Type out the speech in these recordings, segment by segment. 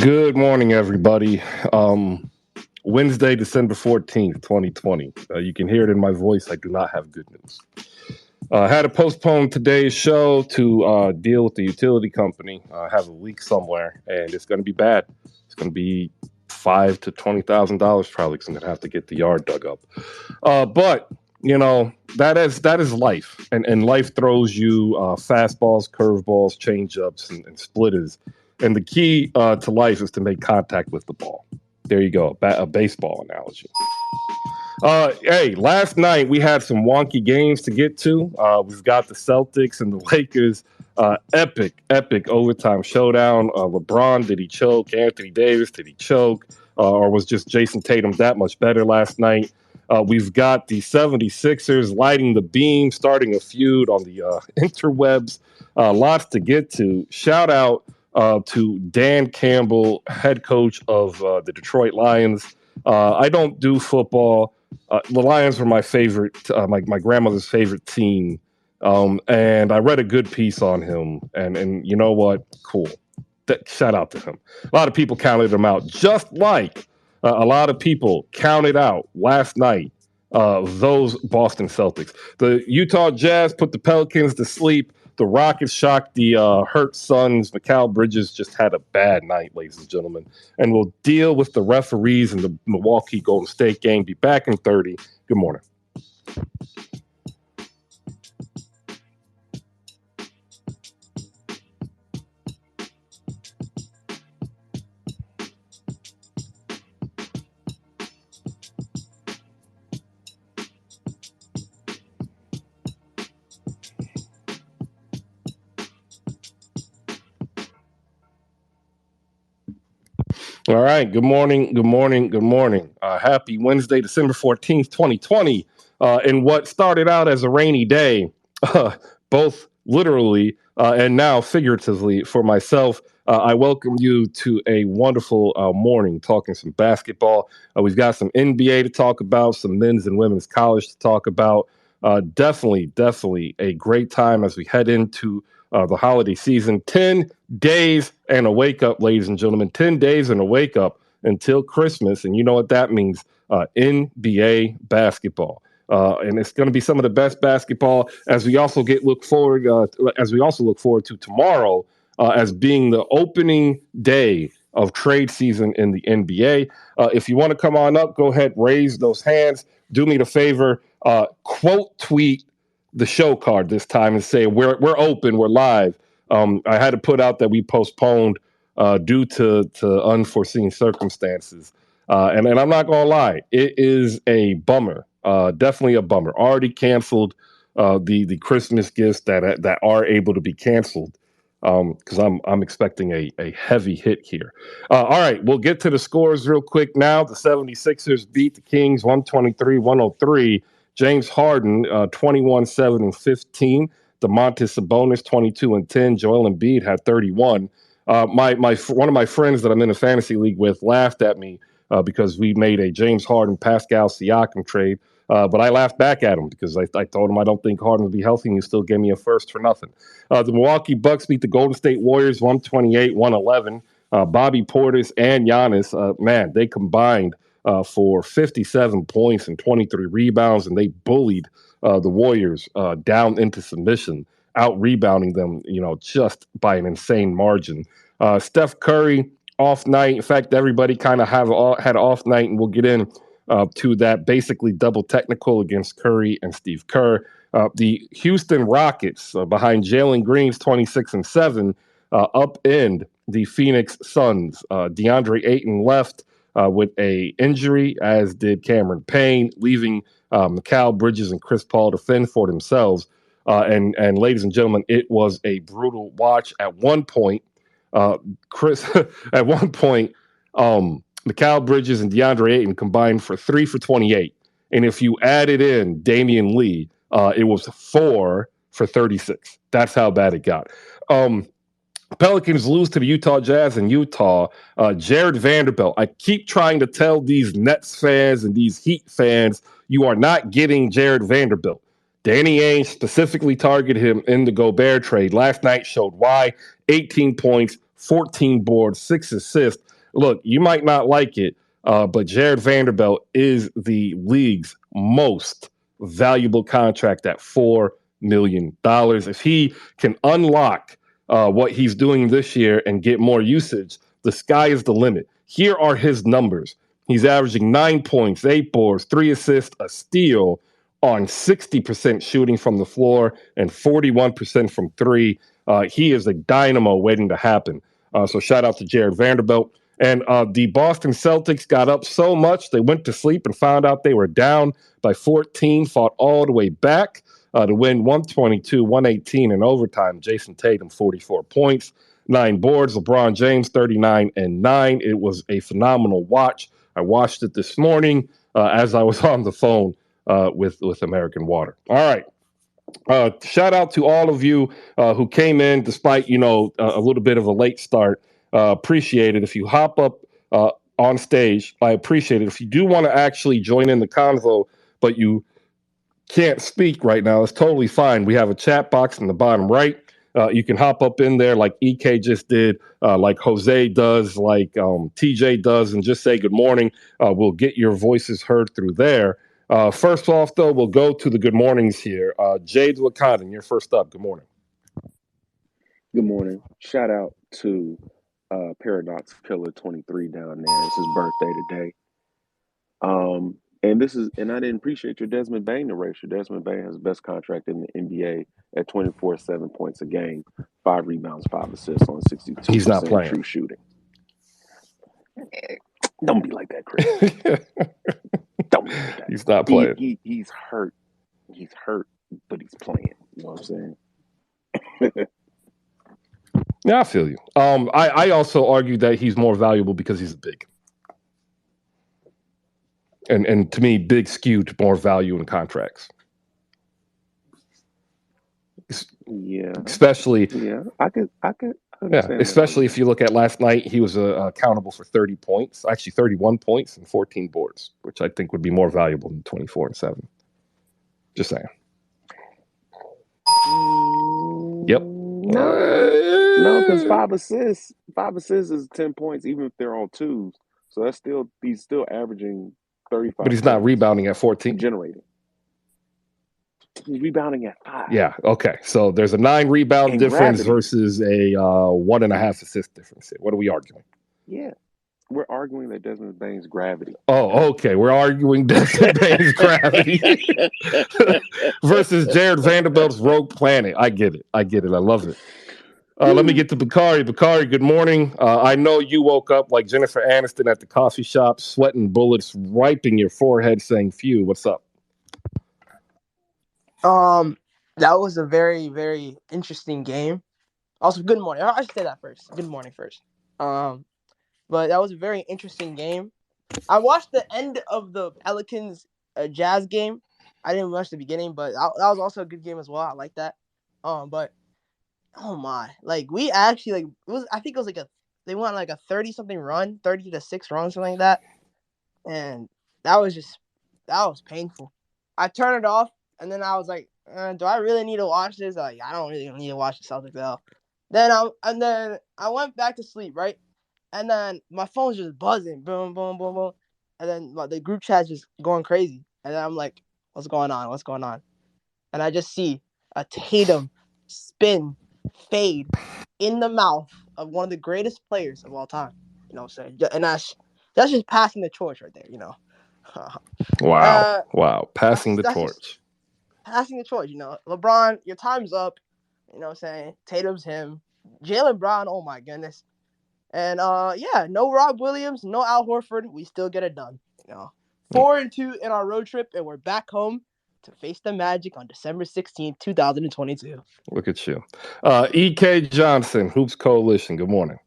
Good morning, everybody. Wednesday, December 14th, 2020. You can hear it in my voice. I do not have good news. I had to postpone today's show to deal with the utility company. I have a leak somewhere, and it's going to be bad. It's going to be $5,000 to $20,000 probably because I'm going to have to get the yard dug up. But that is life, and life throws you fastballs, curveballs, changeups, and splitters. And the key to life is to make contact with the ball. There you go, a baseball analogy. Hey, last night we had some wonky games to get to. We've got the Celtics and the Lakers. Epic overtime showdown. LeBron, did he choke? Anthony Davis, did he choke? Or was just Jason Tatum that much better last night? We've got the 76ers lighting the beam, starting a feud on the interwebs. Lots to get to. Shout out to Dan Campbell, head coach of the Detroit Lions. I don't do football. The Lions were my favorite, my grandmother's favorite team. And I read a good piece on him. And you know what? Cool. Shout out to him. A lot of people counted him out, just like a lot of people counted out last night those Boston Celtics. The Utah Jazz put the Pelicans to sleep. The Rockets shocked the hurt Suns. Mikal Bridges just had a bad night, ladies and gentlemen. And we'll deal with the referees in the Milwaukee Golden State game. Be back in 30. Good morning. All right. Good morning. Good morning. Good morning. Happy Wednesday, December 14th, 2020. In what started out as a rainy day, both literally and now figuratively for myself, I welcome you to a wonderful morning talking some basketball. We've got some NBA to talk about, some men's and women's college to talk about. Definitely a great time as we head into the holiday season. 10 days and a wake up, ladies and gentlemen. 10 days and a wake up until Christmas. And you know what that means? NBA basketball. And it's going to be some of the best basketball as we also look forward to tomorrow as being the opening day of trade season in the NBA. If you want to come on up, go ahead, raise those hands. Do me the favor, quote tweet the show card this time and say we're open, we're live. I had to put out that we postponed due to unforeseen circumstances, and I'm not gonna lie, it is a bummer, definitely a bummer. Already canceled the Christmas gifts that are able to be canceled because I'm expecting a heavy hit here. All right, we'll get to the scores real quick now. The 76ers beat the Kings 123-103. James Harden, 21, 7, and 15. Domantas Sabonis, 22 and 10. Joel Embiid had 31. One of my friends that I'm in a fantasy league with laughed at me because we made a James Harden Pascal Siakam trade. But I laughed back at him because I told him I don't think Harden would be healthy, and he still gave me a first for nothing. The Milwaukee Bucks beat the Golden State Warriors 128-111. Bobby Portis and Giannis, man, they combined for 57 points and 23 rebounds, and they bullied the Warriors down into submission, out rebounding them, just by an insane margin. Steph Curry, off night. In fact, everybody kind of had an off night, and we'll get in to that basically double technical against Curry and Steve Kerr. The Houston Rockets, behind Jalen Green's 26 and 7, upend the Phoenix Suns. DeAndre Ayton left with a injury, as did Cameron Payne, leaving Mikal Bridges and Chris Paul to fend for themselves. And ladies and gentlemen, it was a brutal watch. At one point, Mikal Bridges and DeAndre Ayton combined for 3 for 28. And if you added in Damian Lee, it was 4 for 36. That's how bad it got. Pelicans lose to the Utah Jazz in Utah. Jared Vanderbilt. I keep trying to tell these Nets fans and these Heat fans, you are not getting Jared Vanderbilt. Danny Ainge specifically targeted him in the Gobert trade. Last night showed why. 18 points, 14 boards, 6 assists. look, you might not like it, but Jared Vanderbilt is the league's most valuable contract at $4 million. If he can unlock what he's doing this year and get more usage, the sky is the limit. Here are his numbers. He's averaging 9 points, 8 boards, 3 assists, a steal on 60% shooting from the floor and 41% from three. He is a dynamo waiting to happen. So shout out to Jared Vanderbilt. And the Boston Celtics got up so much they went to sleep and found out they were down by 14, fought all the way back to win 122-118 in overtime. Jason Tatum, 44 points, 9 boards. LeBron James, 39 and 9. It was a phenomenal watch. I watched it this morning as I was on the phone with American Water. All right. Shout out to all of you who came in despite, a little bit of a late start. Appreciate it. If you hop up on stage, I appreciate it. If you do want to actually join in the convo, but you can't speak right now, it's totally fine. We have a chat box in the bottom right. You can hop up in there like EK just did, like Jose does, like TJ does, and just say good morning. We'll get your voices heard through there. First off, though, we'll go to the good mornings here. Jade Wakanda, you're first up. Good morning. Good morning. Shout out to Paradox Killer 23 down there. It's his birthday today. And I didn't appreciate your Desmond Bain erasure. Desmond Bain has the best contract in the NBA at 24-7 points a game, 5 rebounds, 5 assists on 62% He's not playing. true shooting. Don't be like that, Chris. Don't be like that. He's not playing. He's hurt. He's hurt, but he's playing. You know what I'm saying? Yeah, I feel you. I also argue that he's more valuable because he's big. And to me, big skewed more value in contracts. Yeah. Especially. Yeah, I could. Yeah, especially if you look at last night, he was accountable for 30 points, actually 31 points and 14 boards, which I think would be more valuable than 24 and 7. Just saying. Yep. No, because 5 assists is 10 points, even if they're on twos. So he's still averaging 35. But he's not rebounding at 14. Generating. He's rebounding at 5. Yeah. Okay. So there's a 9 rebound difference versus a 1.5 assist difference. What are we arguing? Yeah. We're arguing that Desmond Bain's gravity. Oh, okay. We're arguing Desmond Bain's gravity versus Jared Vanderbilt's Rogue Planet. I get it. I love it. Let me get to Bakari. Bakari, good morning. I know you woke up like Jennifer Aniston at the coffee shop, sweating bullets, wiping your forehead, saying, "Phew, what's up?" That was a very, very interesting game. Also, good morning. I should say that first. Good morning first. But that was a very interesting game. I watched the end of the Pelicans Jazz game. I didn't watch the beginning, but that was also a good game as well. I like that. But oh my, like we actually I think it was they went like a 30-something run, 30-6 run, something like that, and that was painful. I turned it off. And then I was like, do I really need to watch this? Like, I don't really need to watch the Celtics though. Then I went back to sleep, right? And then my phone's just buzzing, boom, boom, boom, boom. And then the group chat's just going crazy. And then I'm like, what's going on? What's going on? And I just see a Tatum spin fade in the mouth of one of the greatest players of all time. You know what I'm saying? And that's just passing the torch right there, you know. Wow. Passing the torch. Passing the torch, you know. LeBron, your time's up. You know what I'm saying? Tatum's him. Jaylen Brown, oh my goodness. And no Rob Williams, no Al Horford. We still get it done. You know. 4-2 in our road trip, and we're back home to face the Magic on December 16th, 2022. Look at you. E.K. Johnson, Hoops Coalition. Good morning.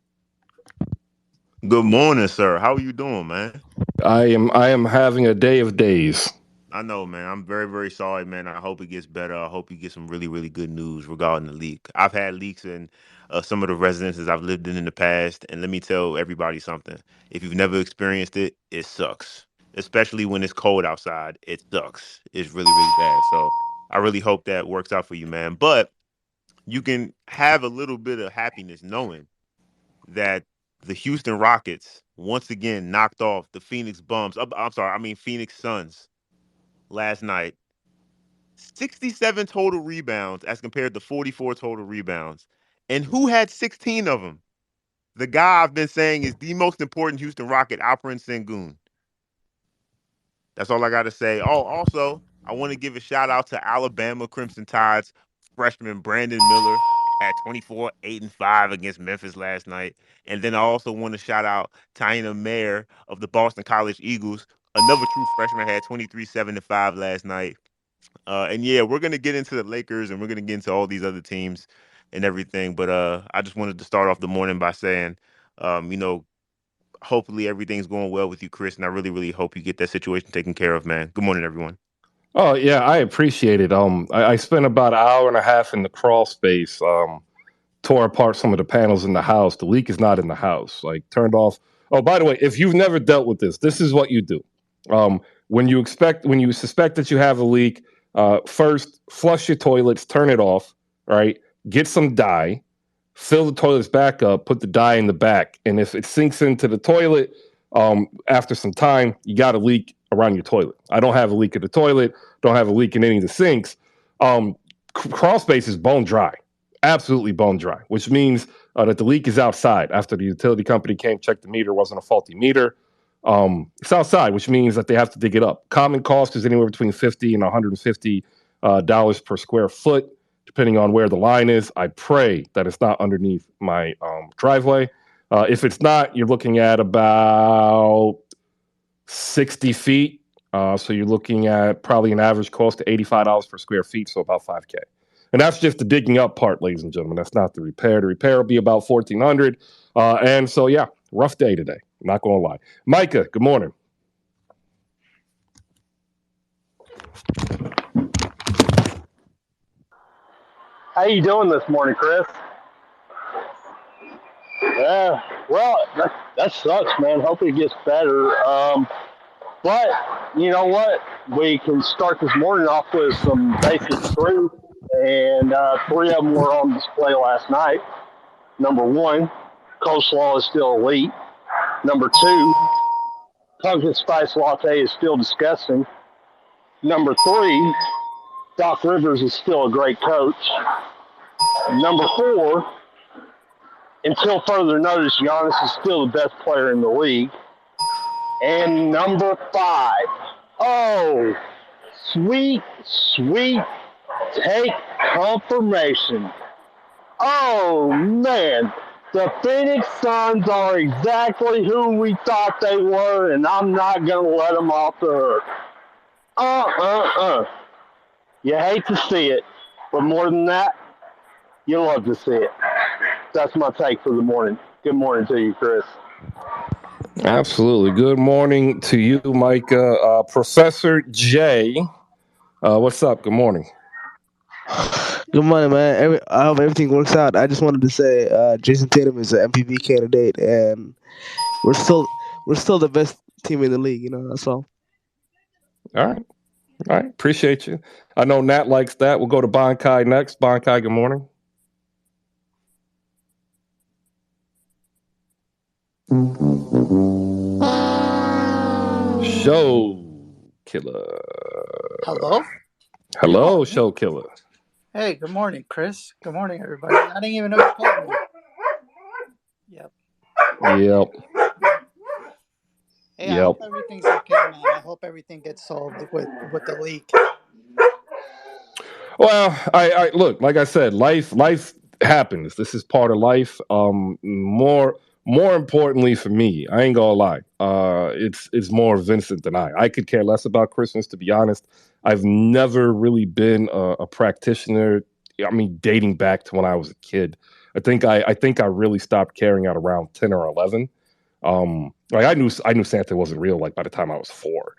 Good morning, sir. How are you doing, man? I am having a day of days. I know, man. I'm very, very sorry, man. I hope it gets better. I hope you get some really, really good news regarding the leak. I've had leaks in some of the residences I've lived in the past, and let me tell everybody something. If you've never experienced it, it sucks. Especially when it's cold outside, it sucks. It's really, really bad. So I really hope that works out for you, man. But you can have a little bit of happiness knowing that the Houston Rockets once again knocked off the Phoenix Phoenix Suns last night. 67 total rebounds as compared to 44 total rebounds. And who had 16 of them? The guy I've been saying is the most important Houston Rocket, Alperen Sengun. That's all I got to say. Oh, also, I want to give a shout out to Alabama Crimson Tide's freshman Brandon Miller at 24, 8 and 5 against Memphis last night. And then I also want to shout out Taina Mayer of the Boston College Eagles. Another true freshman had 23, 7 and 5 last night. And yeah, we're gonna get into the Lakers and we're gonna get into all these other teams and everything. But I just wanted to start off the morning by saying, you know, hopefully everything's going well with you, Chris, and I really, really hope you get that situation taken care of, man. Good morning, everyone. Oh yeah, I appreciate it. I spent about an hour and a half in the crawl space. Tore apart some of the panels in the house. The leak is not in the house. Like turned off. Oh, by the way, if you've never dealt with this is what you do. When you suspect that you have a leak, first flush your toilets, turn it off. Right, get some dye, fill the toilets back up, put the dye in the back, and if it sinks into the toilet, after some time, you got a leak around your toilet. I don't have a leak in the toilet. Don't have a leak in any of the sinks. Crawl space is bone dry. Absolutely bone dry, which means that the leak is outside. After the utility company came, checked the meter, wasn't a faulty meter. It's outside, which means that they have to dig it up. Common cost is anywhere between $50 and $150 per square foot, depending on where the line is. I pray that it's not underneath my driveway. If it's not, you're looking at about 60 feet. So you're looking at probably an average cost of $85 per square feet, so about $5K. And that's just the digging up part, ladies and gentlemen. That's not the repair. The repair will be about $1,400. And so, yeah, rough day today. I'm not going to lie. Micah, good morning. How you doing this morning, Chris? Well, that sucks, man. Hope it gets better. But you know what? We can start this morning off with some basic truth, and 3 of them were on display last night. Number 1, coleslaw is still elite. Number 2, pumpkin spice latte is still disgusting. Number 3, Doc Rivers is still a great coach. Number 4, until further notice, Giannis is still the best player in the league. And number 5, oh, sweet take confirmation. Oh, man, the Phoenix Suns are exactly who we thought they were, and I'm not going to let them off the hook. You hate to see it, but more than that, you love to see it. That's my take for the morning. Good morning to you, Chris. Absolutely. Good morning to you, Micah. Professor J, what's up? Good morning. Good morning, man. I hope everything works out. I just wanted to say Jason Tatum is an MVP candidate, and we're still the best team in the league. You know, that's all. All right. Appreciate you. I know Nat likes that. We'll go to Bonkai next. Bonkai, good morning. Show killer. Hello, show killer. Hey, good morning, Chris. Good morning, everybody. I didn't even know you called me. Yep. Hey, I hope everything's okay, man. I hope everything gets solved with the leak. Well, I look, like I said, life happens. This is part of life. More importantly for me, I ain't gonna lie. It's more Vincent than I. I could care less about Christmas, to be honest. I've never really been a practitioner. I mean, dating back to when I was a kid. I think I really stopped caring at around 10 or 11. Like I knew Santa wasn't real like by the time I was 4.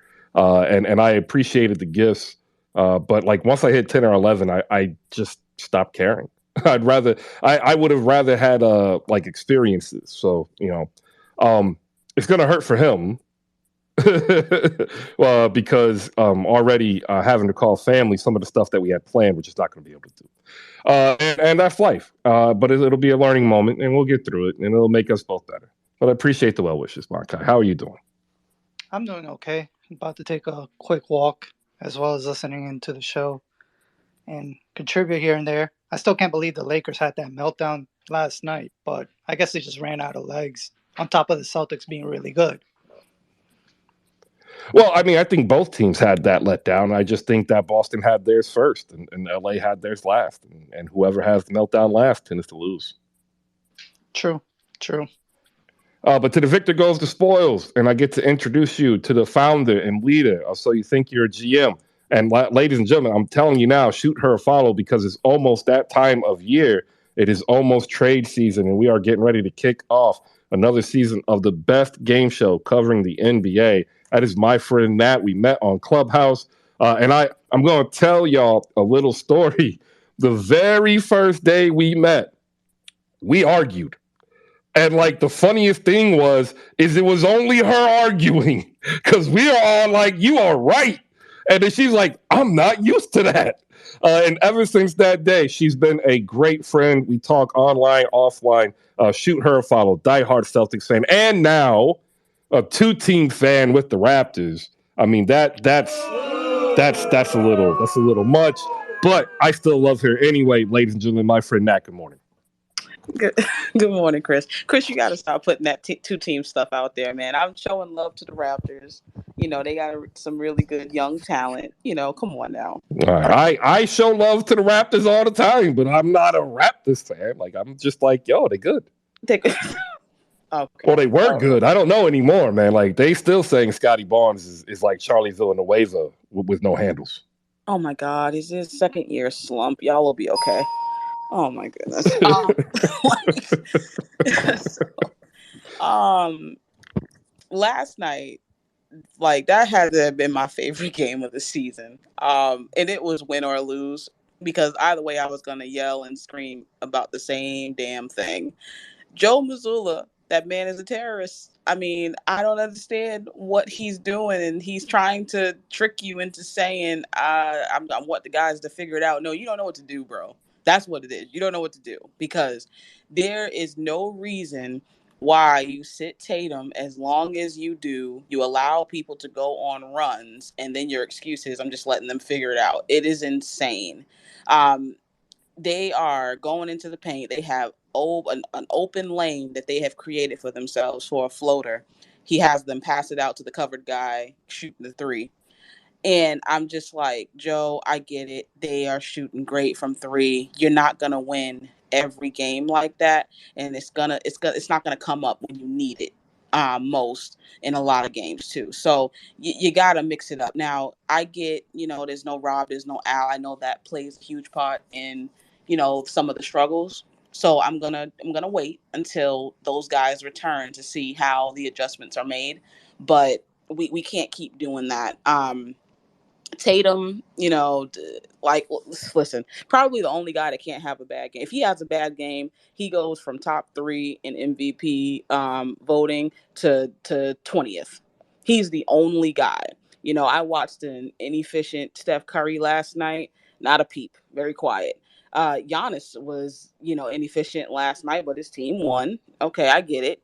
And I appreciated the gifts. But like once I hit 10 or 11, I just stopped caring. I would have rather had like experiences. So, you know, it's gonna hurt for him. Well, because already having to call family, some of the stuff that we had planned, we're just not going to be able to do. And that's life. But it'll be a learning moment, and we'll get through it, and it'll make us both better. But I appreciate the well wishes, Markai. How are you doing? I'm doing okay. I'm about to take a quick walk as well as listening into the show and contribute here and there. I still can't believe the Lakers had that meltdown last night, but I guess they just ran out of legs on top of the Celtics being really good. Well, I mean, I think both teams had that letdown. I just think that Boston had theirs first and LA had theirs last. And whoever has the meltdown last tends to lose. True. But to the victor goes the spoils. And I get to introduce you to the founder and leader of So You Think You're a GM. And ladies and gentlemen, I'm telling you now, shoot her a follow because it's almost that time of year. It is almost trade season, and we are getting ready to kick off another season of the best game show covering the NBA. That is my friend Nat. We met on Clubhouse. And I'm going to tell y'all a little story. The very first day we met, we argued. And like the funniest thing is it was only her arguing because we are all like, you are right. And then she's like, I'm not used to that. And ever since that day, she's been a great friend. We talk online, offline. Shoot her a follow. Diehard Celtics fan. And now a two-team fan with the Raptors. I mean, that's a little much. But I still love her anyway, ladies and gentlemen. My friend Nat, good morning. Good morning, Chris. Chris, you got to stop putting that two-team stuff out there, man. I'm showing love to the Raptors. You know, they got some really good young talent. You know, come on now. All right. I show love to the Raptors all the time, but I'm not a Raptors fan. Like, I'm just like, yo, they good. Okay. Well, they were good. I don't know anymore, man. Like, they still saying Scotty Barnes is like Charlie Villanueva with no handles. Oh, my God. Is his second year slump? Y'all will be okay. Oh my goodness. Last night, like that had to have been my favorite game of the season. And it was win or lose because either way I was gonna yell and scream about the same damn thing. Joe Mazzulla, that man is a terrorist. I mean, I don't understand what he's doing, and he's trying to trick you into saying, I want the guys to figure it out. No, you don't know what to do, bro. That's what it is. You don't know what to do because there is no reason why you sit Tatum as long as you do. You allow people to go on runs, and then your excuse is, I'm just letting them figure it out. It is insane. They are going into the paint. They have an open lane that they have created for themselves for a floater. He has them pass it out to the covered guy, shooting the three. And I'm just like, Joe, I get it. They are shooting great from three. You're not gonna win every game like that, and it's not gonna come up when you need it most in a lot of games too. So you gotta mix it up. Now I get, there's no Rob, there's no Al. I know that plays a huge part in some of the struggles. So I'm gonna wait until those guys return to see how the adjustments are made. But we can't keep doing that. Tatum, listen, probably the only guy that can't have a bad game. If he has a bad game, he goes from top 3 in MVP voting to 20th. He's the only guy. I watched an inefficient Steph Curry last night. Not a peep. Very quiet. Giannis was, inefficient last night, but his team won. Okay, I get it.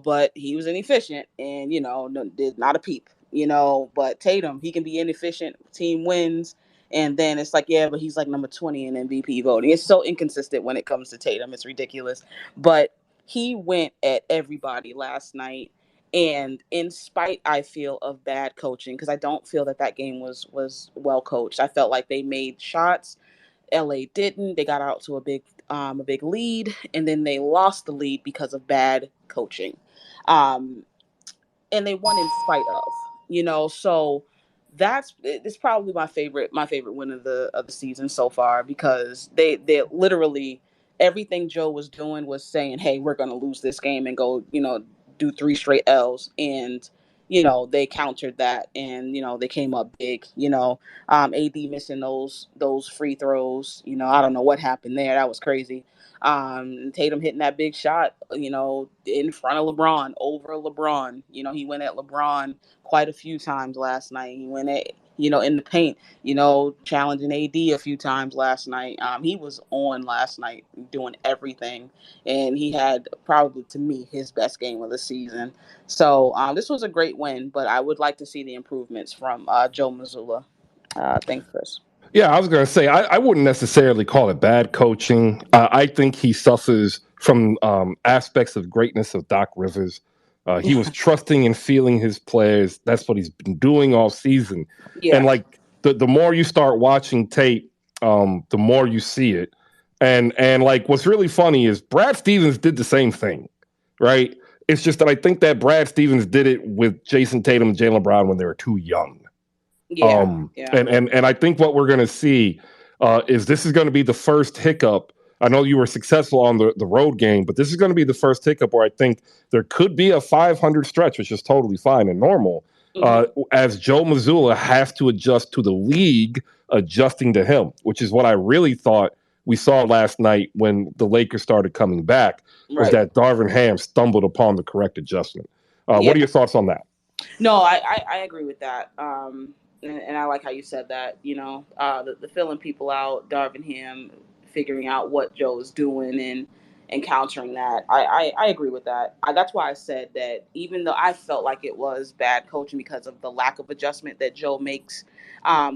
But he was inefficient and, did not a peep. But Tatum, he can be inefficient, team wins, and then it's like, yeah, but he's like number 20 in MVP voting. It's so inconsistent when it comes to Tatum. It's ridiculous. But he went at everybody last night, and in spite, I feel, of bad coaching, because I don't feel that game was well coached. I felt like they made shots. LA didn't. They got out to a big lead, and then they lost the lead because of bad coaching. And they won in spite of, so it's probably my favorite win of the season so far, because they literally, everything Joe was doing was saying, hey, we're going to lose this game and go, do 3 straight L's. And, they countered that, and, they came up big, AD missing those free throws. I don't know what happened there. That was crazy. Tatum hitting that big shot, in front of LeBron, over LeBron. He went at LeBron quite a few times last night. He went at in the paint, challenging AD a few times last night. He was on last night doing everything, and he had probably, to me, his best game of the season. So this was a great win, but I would like to see the improvements from Joe Mazzulla. Thanks, Chris. Yeah, I was going to say, I wouldn't necessarily call it bad coaching. I think he suffers from aspects of greatness of Doc Rivers. He was trusting and feeling his players. That's what he's been doing all season. Yeah. And like the more you start watching tape, the more you see it. And like what's really funny is Brad Stevens did the same thing, right? It's just that I think that Brad Stevens did it with Jason Tatum and Jaylen Brown when they were too young. Yeah. And I think what we're going to see is this is going to be the first hiccup. I know you were successful on the road game, but this is going to be the first hiccup where I think there could be a 500 stretch, which is totally fine and normal, as Joe Mazzulla has to adjust to the league adjusting to him, which is what I really thought we saw last night when the Lakers started coming back, was that Darvin Ham stumbled upon the correct adjustment. What are your thoughts on that? No, I agree with that. And I like how you said that, the filling people out, Darvin Ham figuring out what Joe is doing and countering that. I agree with that. That's why I said that even though I felt like it was bad coaching because of the lack of adjustment that Joe makes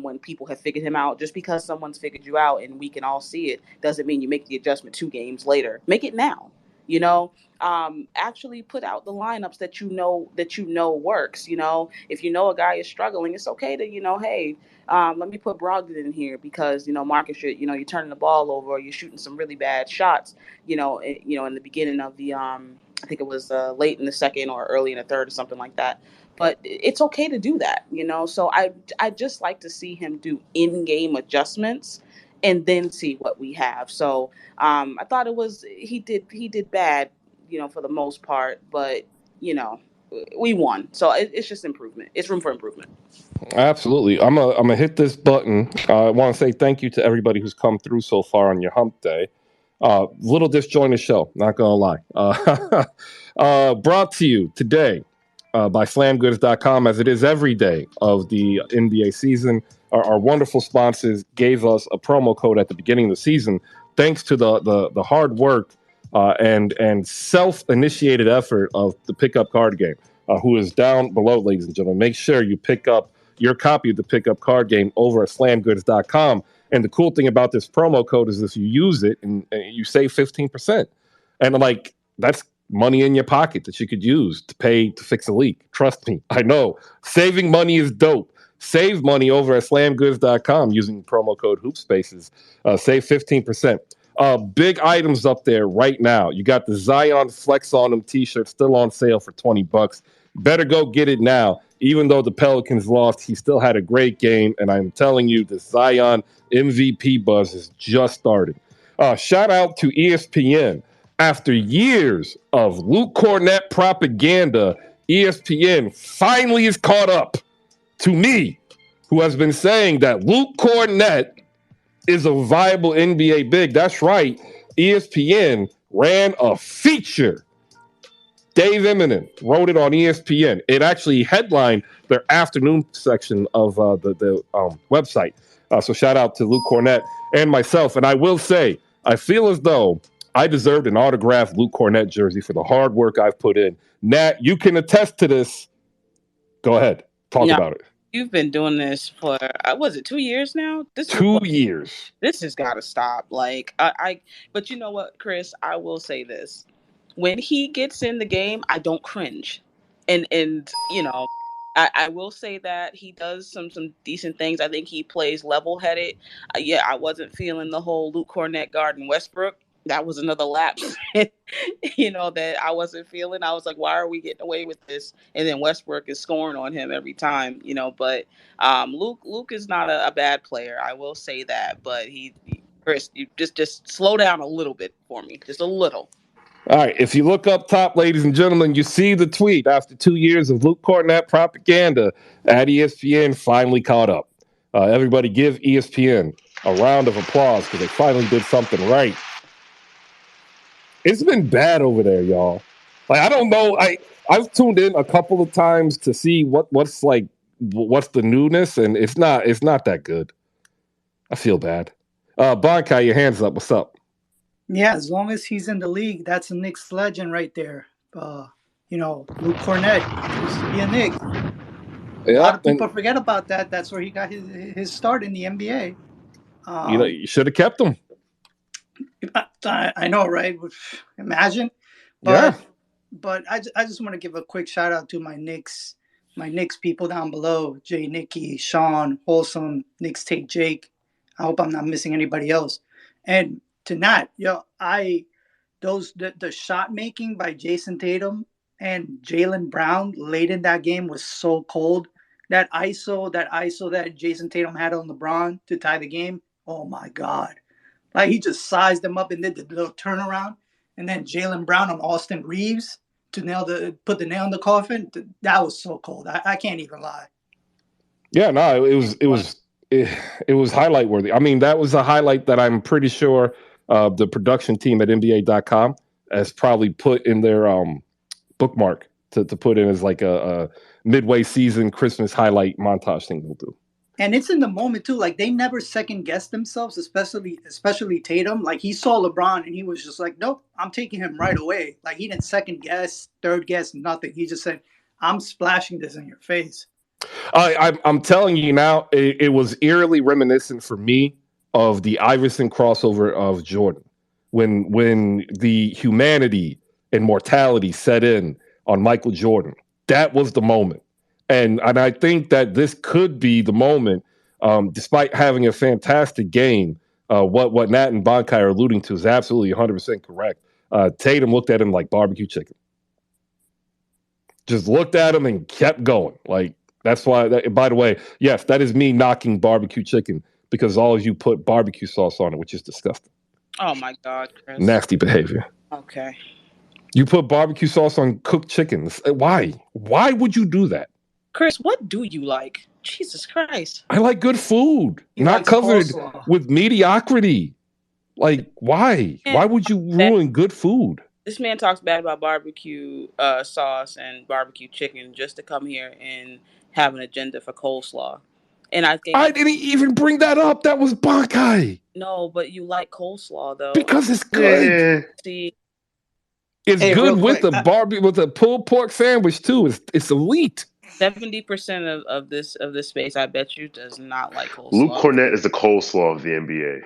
when people have figured him out, just because someone's figured you out and we can all see it doesn't mean you make the adjustment 2 games later. Make it now. Actually put out the lineups that you know works. If a guy is struggling, it's okay to, hey, let me put Brogdon in here because, Marcus, you're turning the ball over or you're shooting some really bad shots, in the beginning of the, I think it was late in the second or early in the third or something like that. But it's okay to do that, So I just like to see him do in-game adjustments and then see what we have. So I thought he did bad, for the most part, but we won. So it's just improvement. It's room for improvement. Absolutely. I'm gonna hit this button. I want to say thank you to everybody who's come through so far on your hump day. Little disjointed show, not gonna lie. Brought to you today by slamgoods.com, as it is every day of the NBA season. Our wonderful sponsors gave us a promo code at the beginning of the season, thanks to the hard work and self-initiated effort of the Pickup Card Game, who is down below, ladies and gentlemen. Make sure you pick up your copy of the Pickup Card Game over at slamgoods.com. And the cool thing about this promo code is if you use it and you save 15%. And that's money in your pocket that you could use to pay to fix a leak. Trust me, I know. Saving money is dope. Save money over at slamgoods.com using promo code HoopSpaces. Save 15%. Big items up there right now. You got the Zion Flex on them t-shirt still on sale for $20. Better go get it now. Even though the Pelicans lost, he still had a great game. And I'm telling you, the Zion MVP buzz is just starting. Shout out to ESPN. After years of Luke Cornett propaganda, ESPN finally is caught up to me, who has been saying that Luke Cornett is a viable NBA big. That's right. ESPN ran a feature. Dave Eminem wrote it on ESPN. It actually headlined their afternoon section of the website. So shout out to Luke Cornett and myself. And I will say, I feel as though I deserved an autographed Luke Cornett jersey for the hard work I've put in. Nat, you can attest to this. Go ahead. Talk about it. You've been doing this for, was it 2 years now? 2 years. This has got to stop. But you know what, Chris? I will say this. When he gets in the game, I don't cringe. And I will say that he does some decent things. I think he plays level-headed. I wasn't feeling the whole Luke Cornett guarding Westbrook. That was another lapse, that I wasn't feeling. I was like, why are we getting away with this? And then Westbrook is scoring on him every time, but Luke is not a bad player. I will say that, but Chris, you just slow down a little bit for me, just a little. All right, if you look up top, ladies and gentlemen, you see the tweet. After 2 years of Luke Cornett propaganda, at ESPN finally caught up. Everybody give ESPN a round of applause because they finally did something right. It's been bad over there, y'all. I don't know. I've tuned in a couple of times to see what's what's the newness, and it's not that good. I feel bad. Bonkai, your hands up. What's up? Yeah, as long as he's in the league, that's a Knicks legend right there. Luke Cornett used to be a Knick. A lot of people forget about that. That's where he got his start in the NBA. You should have kept him. I know, right? Imagine. But I just want to give a quick shout out to my Knicks people down below: Jay, Nicky, Sean, Wholesome, Knicks Take Jake. I hope I'm not missing anybody else. And to Nat, the shot making by Jason Tatum and Jaylen Brown late in that game was so cold. That ISO that Jason Tatum had on LeBron to tie the game. Oh my God. Like he just sized them up and did the little turnaround. And then Jaylen Brown on Austin Reeves to put the nail in the coffin. That was so cold. I can't even lie. Yeah, no, it was highlight worthy. I mean, that was a highlight that I'm pretty sure the production team at NBA.com has probably put in their bookmark to put in as like a midway season Christmas highlight montage thing they'll do. And it's in the moment too. Like they never second guessed themselves, especially Tatum. Like he saw LeBron and he was just like, nope, I'm taking him right away. Like he didn't second guess, third guess, nothing. He just said, I'm splashing this in your face. I'm telling you now, it was eerily reminiscent for me of the Iverson crossover of Jordan, when the humanity and mortality set in on Michael Jordan. That was the moment, and I think that this could be the moment. Despite having a fantastic game, what Nat and Bonkai are alluding to is absolutely 100% correct. Tatum looked at him like barbecue chicken. Just looked at him and kept going. Like that's why. By the way, yes, that is me knocking barbecue chicken because all of you put barbecue sauce on it, which is disgusting. Oh my God, Chris. Nasty behavior. Okay. You put barbecue sauce on cooked chickens. Why? Why would you do that? Chris, what do you like? Jesus Christ. I like good food, not covered with mediocrity. Like, why? Why would you ruin good food? This man talks bad about barbecue sauce and barbecue chicken just to come here and have an agenda for coleslaw. And I didn't even bring that up. That was Bonkai. No, but you like coleslaw though. Because it's good. See, it's good with the barbecue, with a pulled pork sandwich too. It's elite. 70% of this space, I bet you, does not like coleslaw. Luke Cornett is the coleslaw of the NBA.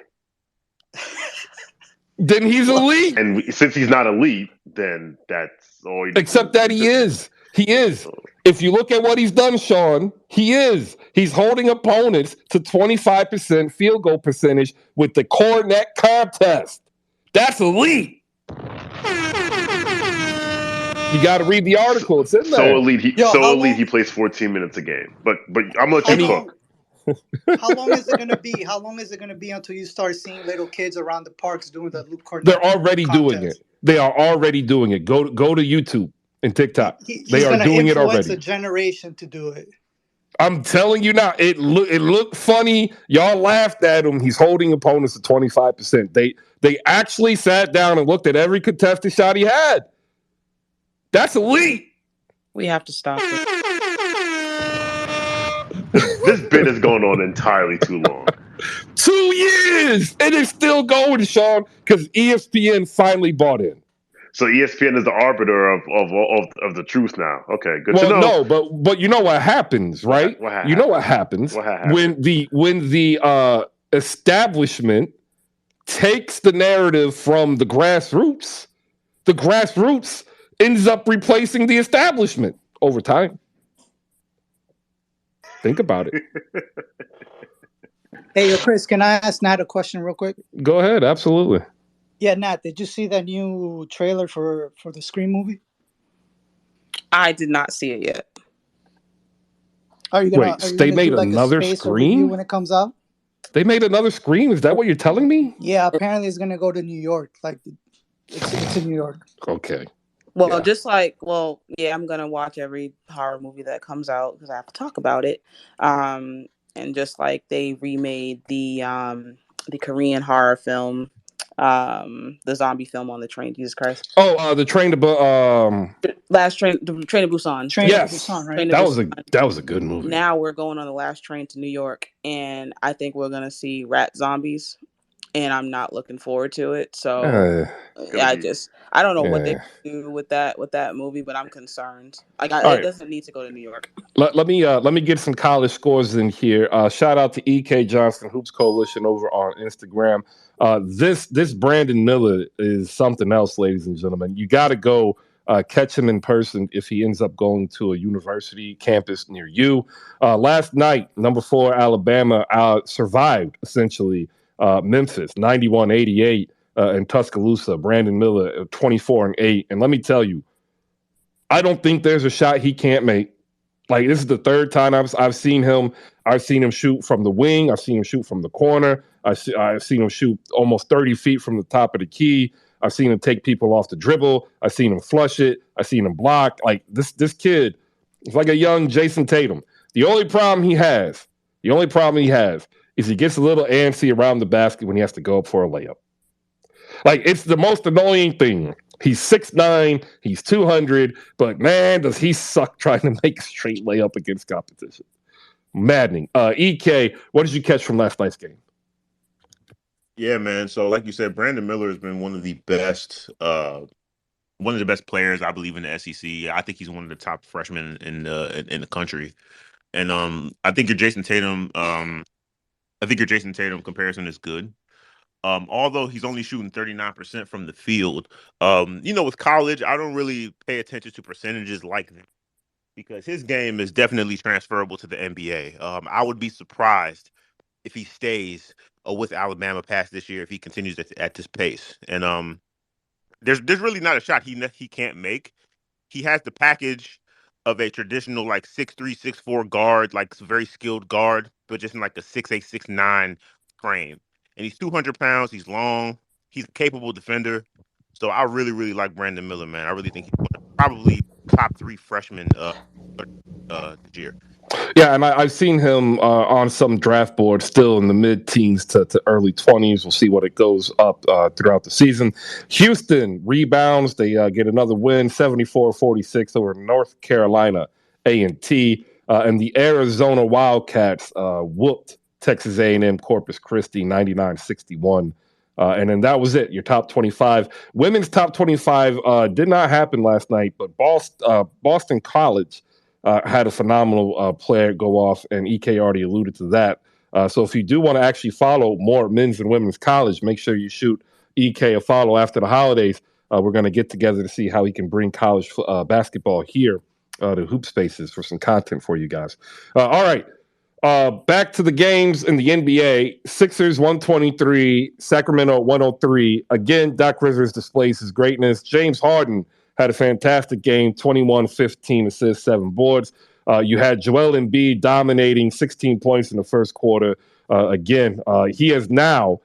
Then he's elite. And since he's not elite, then that's all you except that he is. He is. If you look at what he's done, Sean, he is. He's holding opponents to 25% field goal percentage with the Cornett contest. That's elite. You got to read the article. It's in there. So elite. He plays 14 minutes a game. But I'm gonna let you cook. How long is it going to be? How long is it going to be until you start seeing little kids around the parks doing the Luke Cornett? They're already doing it. They are already doing it. Go to YouTube and TikTok. They are doing it already. He's a generation to do it. I'm telling you now. It looked funny. Y'all laughed at him. He's holding opponents to 25%. They actually sat down and looked at every contested shot he had. That's elite. We have to stop it. This bit is going on entirely too long. 2 years, and it's still going, Sean, because ESPN finally bought in. So ESPN is the arbiter of the truth now. Okay, good to know. No, but you know what happens, right? What happens? You know what happens when the establishment takes the narrative from the grassroots. The grassroots ends up replacing the establishment over time. Think about it. Hey, Chris, can I ask Nat a question real quick? Go ahead, absolutely. Yeah, Nat, did you see that new trailer for the Scream movie? I did not see it yet. Are you gonna? Wait, they made another Scream when it comes out? They made another Scream? Is that what you're telling me? Yeah, apparently it's gonna go to New York. Like, it's in New York. Okay. Well, yeah. I'm gonna watch every horror movie that comes out because I have to talk about it. And just like they remade the Korean horror film, The zombie film on the train. Jesus Christ. Oh, the Train to Last Train to Busan. Train to yes, Busan, right? Train to that Busan. was a good movie. Now we're going on the last train to New York, and I think we're gonna see rat zombies, and I'm not looking forward to it. So I don't know what they do with that movie, but I'm concerned. Like it doesn't need to go to New York. Let me get some college scores in here. Shout out to EK Johnson Hoops Coalition over on Instagram. This Brandon Miller is something else, ladies and gentlemen. You got to go catch him in person if he ends up going to a university campus near you. Last night, number 4 Alabama survived essentially Memphis 91-88 in Tuscaloosa. Brandon Miller 24-8, and let me tell you, I don't think there's a shot he can't make. Like, this is the third time I've seen him. I've seen him shoot from the wing. I've seen him shoot from the corner. I've seen him shoot almost 30 feet from the top of the key. I've seen him take people off the dribble. I've seen him flush it. I've seen him block. Like, this kid is like a young Jason Tatum. The only problem he has is he gets a little antsy around the basket when he has to go up for a layup. Like, it's the most annoying thing. He's 6'9", he's 200, but man, does he suck trying to make a straight layup against competition. Maddening. EK, what did you catch from last night's game? Yeah, man. So, like you said, Brandon Miller has been one of the best players, I believe, in the SEC. I think he's one of the top freshmen in the country. And I think your Jason Tatum comparison is good. Although he's only shooting 39% from the field. With college, I don't really pay attention to percentages like that because his game is definitely transferable to the NBA. I would be surprised if he stays with Alabama past this year if he continues at this pace. And there's really not a shot he can't make. He has the package of a traditional like 6'3", 6'4" guard, like very skilled guard, but just in like a 6'8", 6'9" frame. And he's 200 pounds. He's long. He's a capable defender. So I really, really like Brandon Miller, man. I really think he's probably top 3 freshmen this year. Yeah, and I've seen him on some draft boards still in the mid-teens to early 20s. We'll see what it goes up throughout the season. Houston rebounds. They get another win, 74-46 over North Carolina A&T. And the Arizona Wildcats whooped Texas A&M Corpus Christi 99-61. And then that was it, your top 25. Women's top 25 did not happen last night, but Boston College had a phenomenal player go off, and EK already alluded to that. So if you do want to actually follow more men's and women's college, make sure you shoot EK a follow after the holidays. We're going to get together to see how he can bring college basketball here to Hoop Spaces for some content for you guys. All right. Back to the games in the NBA. Sixers 123, Sacramento 103. Again, Doc Rivers displays his greatness. James Harden had a fantastic game, 21, 15 assists, 7 boards. You had Joel Embiid dominating 16 points in the first quarter. Again, he is now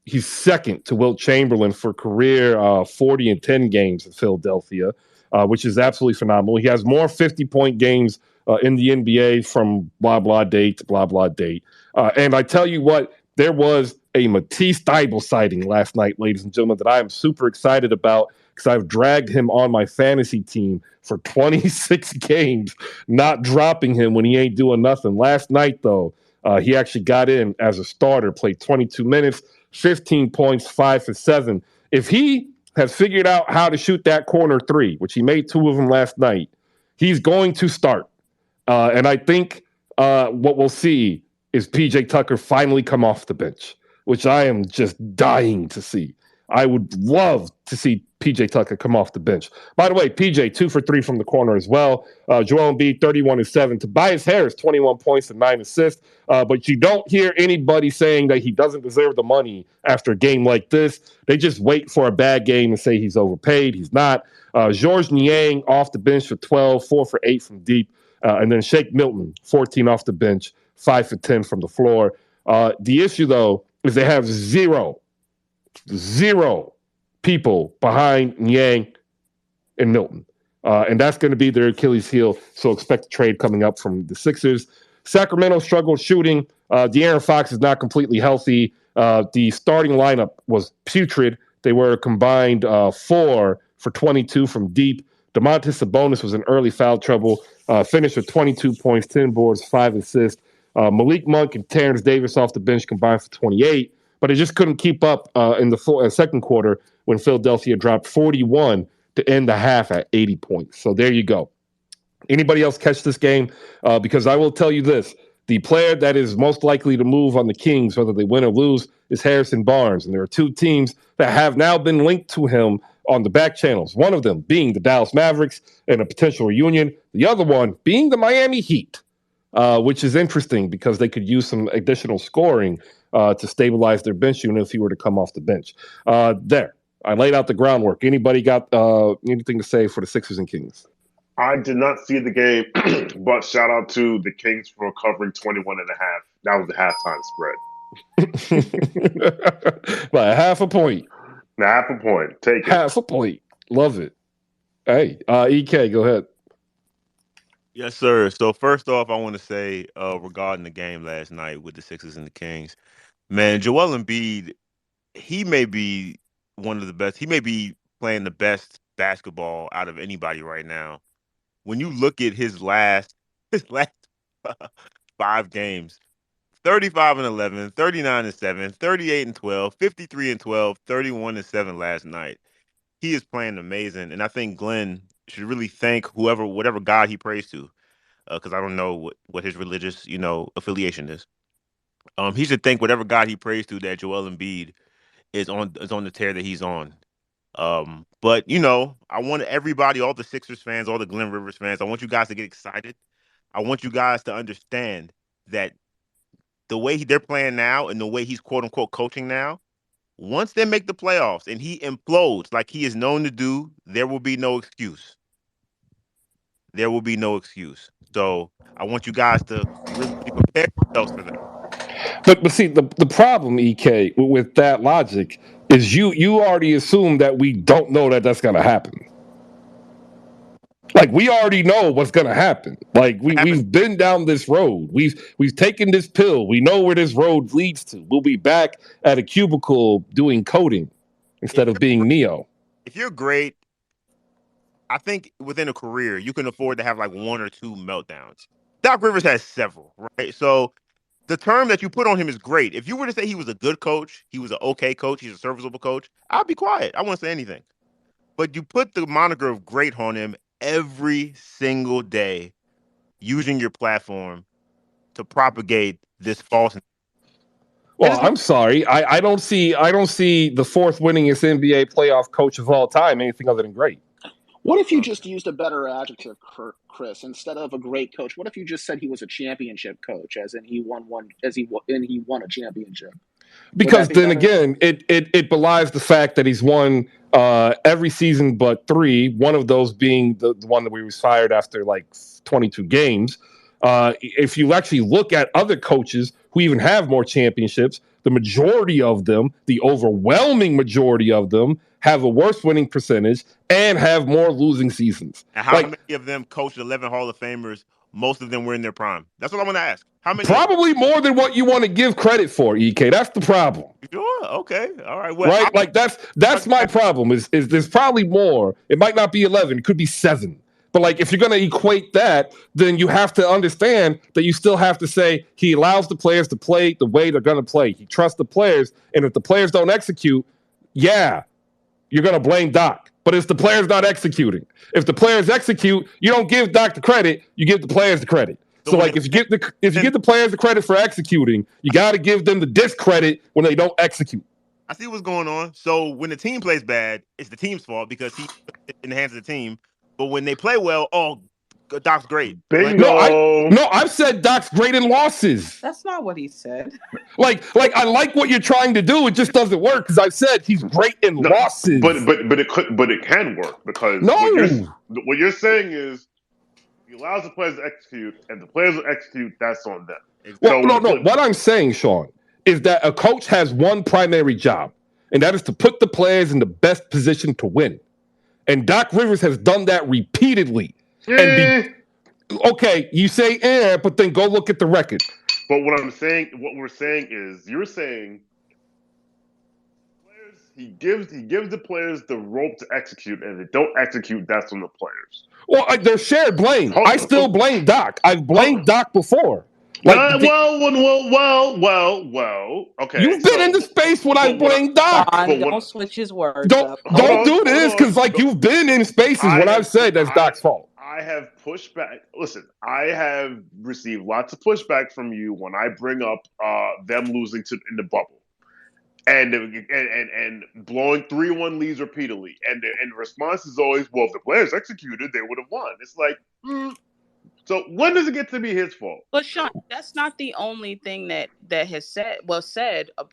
he's second to Wilt Chamberlain for career 40 and 10 games in Philadelphia, which is absolutely phenomenal. He has more 50-point games in the NBA from blah, blah date to blah, blah date. And I tell you what, there was a Matisse Thybulle sighting last night, ladies and gentlemen, that I am super excited about because I've dragged him on my fantasy team for 26 games, not dropping him when he ain't doing nothing. Last night, though, he actually got in as a starter, played 22 minutes, 15 points, 5 for 7. If he has figured out how to shoot that corner 3, which he made 2 of them last night, he's going to start. And I think what we'll see is PJ Tucker finally come off the bench, which I am just dying to see. I would love to see PJ Tucker come off the bench. By the way, PJ 2 for 3 from the corner as well. Joel Embiid 31-7. Tobias Harris 21 points and 9 assists. But you don't hear anybody saying that he doesn't deserve the money after a game like this. They just wait for a bad game and say he's overpaid. He's not. Georges Niang off the bench for 12, 4 for 8 from deep. And then Shake Milton 14 off the bench, 5 for 10 from the floor. The issue, though, is they have zero people behind Niang and Milton. And that's going to be their Achilles heel, so expect a trade coming up from the Sixers. Sacramento struggled shooting. De'Aaron Fox is not completely healthy. The starting lineup was putrid. They were combined 4 for 22 from deep. Domantas Sabonis was in early foul trouble. Finished with 22 points, 10 boards, 5 assists. Malik Monk and Terrence Davis off the bench combined for 28, but it just couldn't keep up in the second quarter when Philadelphia dropped 41 to end the half at 80 points. So there you go. Anybody else catch this game? Because I will tell you this. The player that is most likely to move on the Kings, whether they win or lose, is Harrison Barnes. And there are 2 teams that have now been linked to him on the back channels. One of them being the Dallas Mavericks and a potential reunion. The other one being the Miami Heat, which is interesting because they could use some additional scoring to stabilize their bench unit if he were to come off the bench. There, I laid out the groundwork. Anybody got anything to say for the Sixers and Kings? I did not see the game, but shout out to the Kings for covering 21.5. That was the halftime spread. By half a point. Half a point. Take it. Half a point. Love it. Hey, EK, go ahead. Yes, sir. So first off, I want to say regarding the game last night with the Sixers and the Kings, man, Joel Embiid, he may be one of the best. He may be playing the best basketball out of anybody right now. When you look at his last 5 games, 35-11, 39-7, 38-12, 53-12, 31-7 last night. He is playing amazing, and I think Glenn should really thank whatever God he prays to, because I don't know what his religious affiliation is. He should thank whatever God he prays to that Joel Embiid is on the tear that he's on. But I want everybody, all the Sixers fans, all the Glenn Rivers fans, I want you guys to get excited. I want you guys to understand that the way they're playing now and the way he's quote unquote coaching now, once they make the playoffs and he implodes like he is known to do, there will be no excuse. There will be no excuse. So I want you guys to really prepare yourselves for that. But see, the problem, EK, with that logic is you already assume that we don't know that that's going to happen. Like, we already know what's going to happen. Like, we've been down this road. We've taken this pill. We know where this road leads to. We'll be back at a cubicle doing coding instead of being Neo. If you're great, I think within a career, you can afford to have like 1 or 2 meltdowns. Doc Rivers has several, right? So the term that you put on him is great. If you were to say he was a good coach, he was an okay coach, he's a serviceable coach, I'd be quiet. I wouldn't say anything. But you put the moniker of great on him every single day, using your platform to propagate this false. Well, I'm sorry. I don't see the 4th winningest NBA playoff coach of all time anything other than great. What if you just used a better adjective, Chris, instead of a great coach? What if you just said he was a championship coach, as in he won a championship? Because then again, it belies the fact that he's won every season but 3. One of those being the one that we was fired after like 22 games. If you actually look at other coaches who even have more championships, the majority of them, the overwhelming majority of them, have a worse winning percentage and have more losing seasons. And how many of them coached 11 Hall of Famers? Most of them were in their prime. That's what I want to ask. How many? Probably more than what you want to give credit for, EK. That's the problem. Sure. Okay. All right. Well, right? Like that's my problem. Is there's probably more. It might not be 11. It could be 7. But like, if you're going to equate that, then you have to understand that you still have to say he allows the players to play the way they're going to play. He trusts the players, and if the players don't execute, yeah, you're going to blame Doc. But it's the players not executing. If the players execute, you don't give Doc the credit. You give the players the credit. So like, if you give the players the credit for executing, you got to give them the discredit when they don't execute. I see what's going on. So when the team plays bad, it's the team's fault because he's in the hands of the team. But when they play well, Doc's great. Bingo. No, I've said Doc's great in losses. That's not what he said. Like I like what you're trying to do. It just doesn't work because I've said he's great in losses. But it can work because what you're saying is he allows the players to execute, and the players will execute. That's on them. Well, no. What I'm saying, Sean, is that a coach has one primary job, and that is to put the players in the best position to win. And Doc Rivers has done that repeatedly. Okay, you say but then go look at the record. But what we're saying is, you're saying He gives the players the rope to execute, and if they don't execute, that's on the players. Well, there's shared blame. I still blame Doc. I've blamed Doc before. Well. Okay, you've been in the space when I blame Doc. Don't switch his words don't up. Don't do this, because you've been in spaces when I've said that's Doc's fault. I have pushed back. Listen, I have received lots of pushback from you when I bring up them losing in the bubble. And blowing 3-1 leads repeatedly, and the response is always, "Well, if the players executed, they would have won." It's like, so when does it get to be his fault? But Sean, that's not the only thing that has said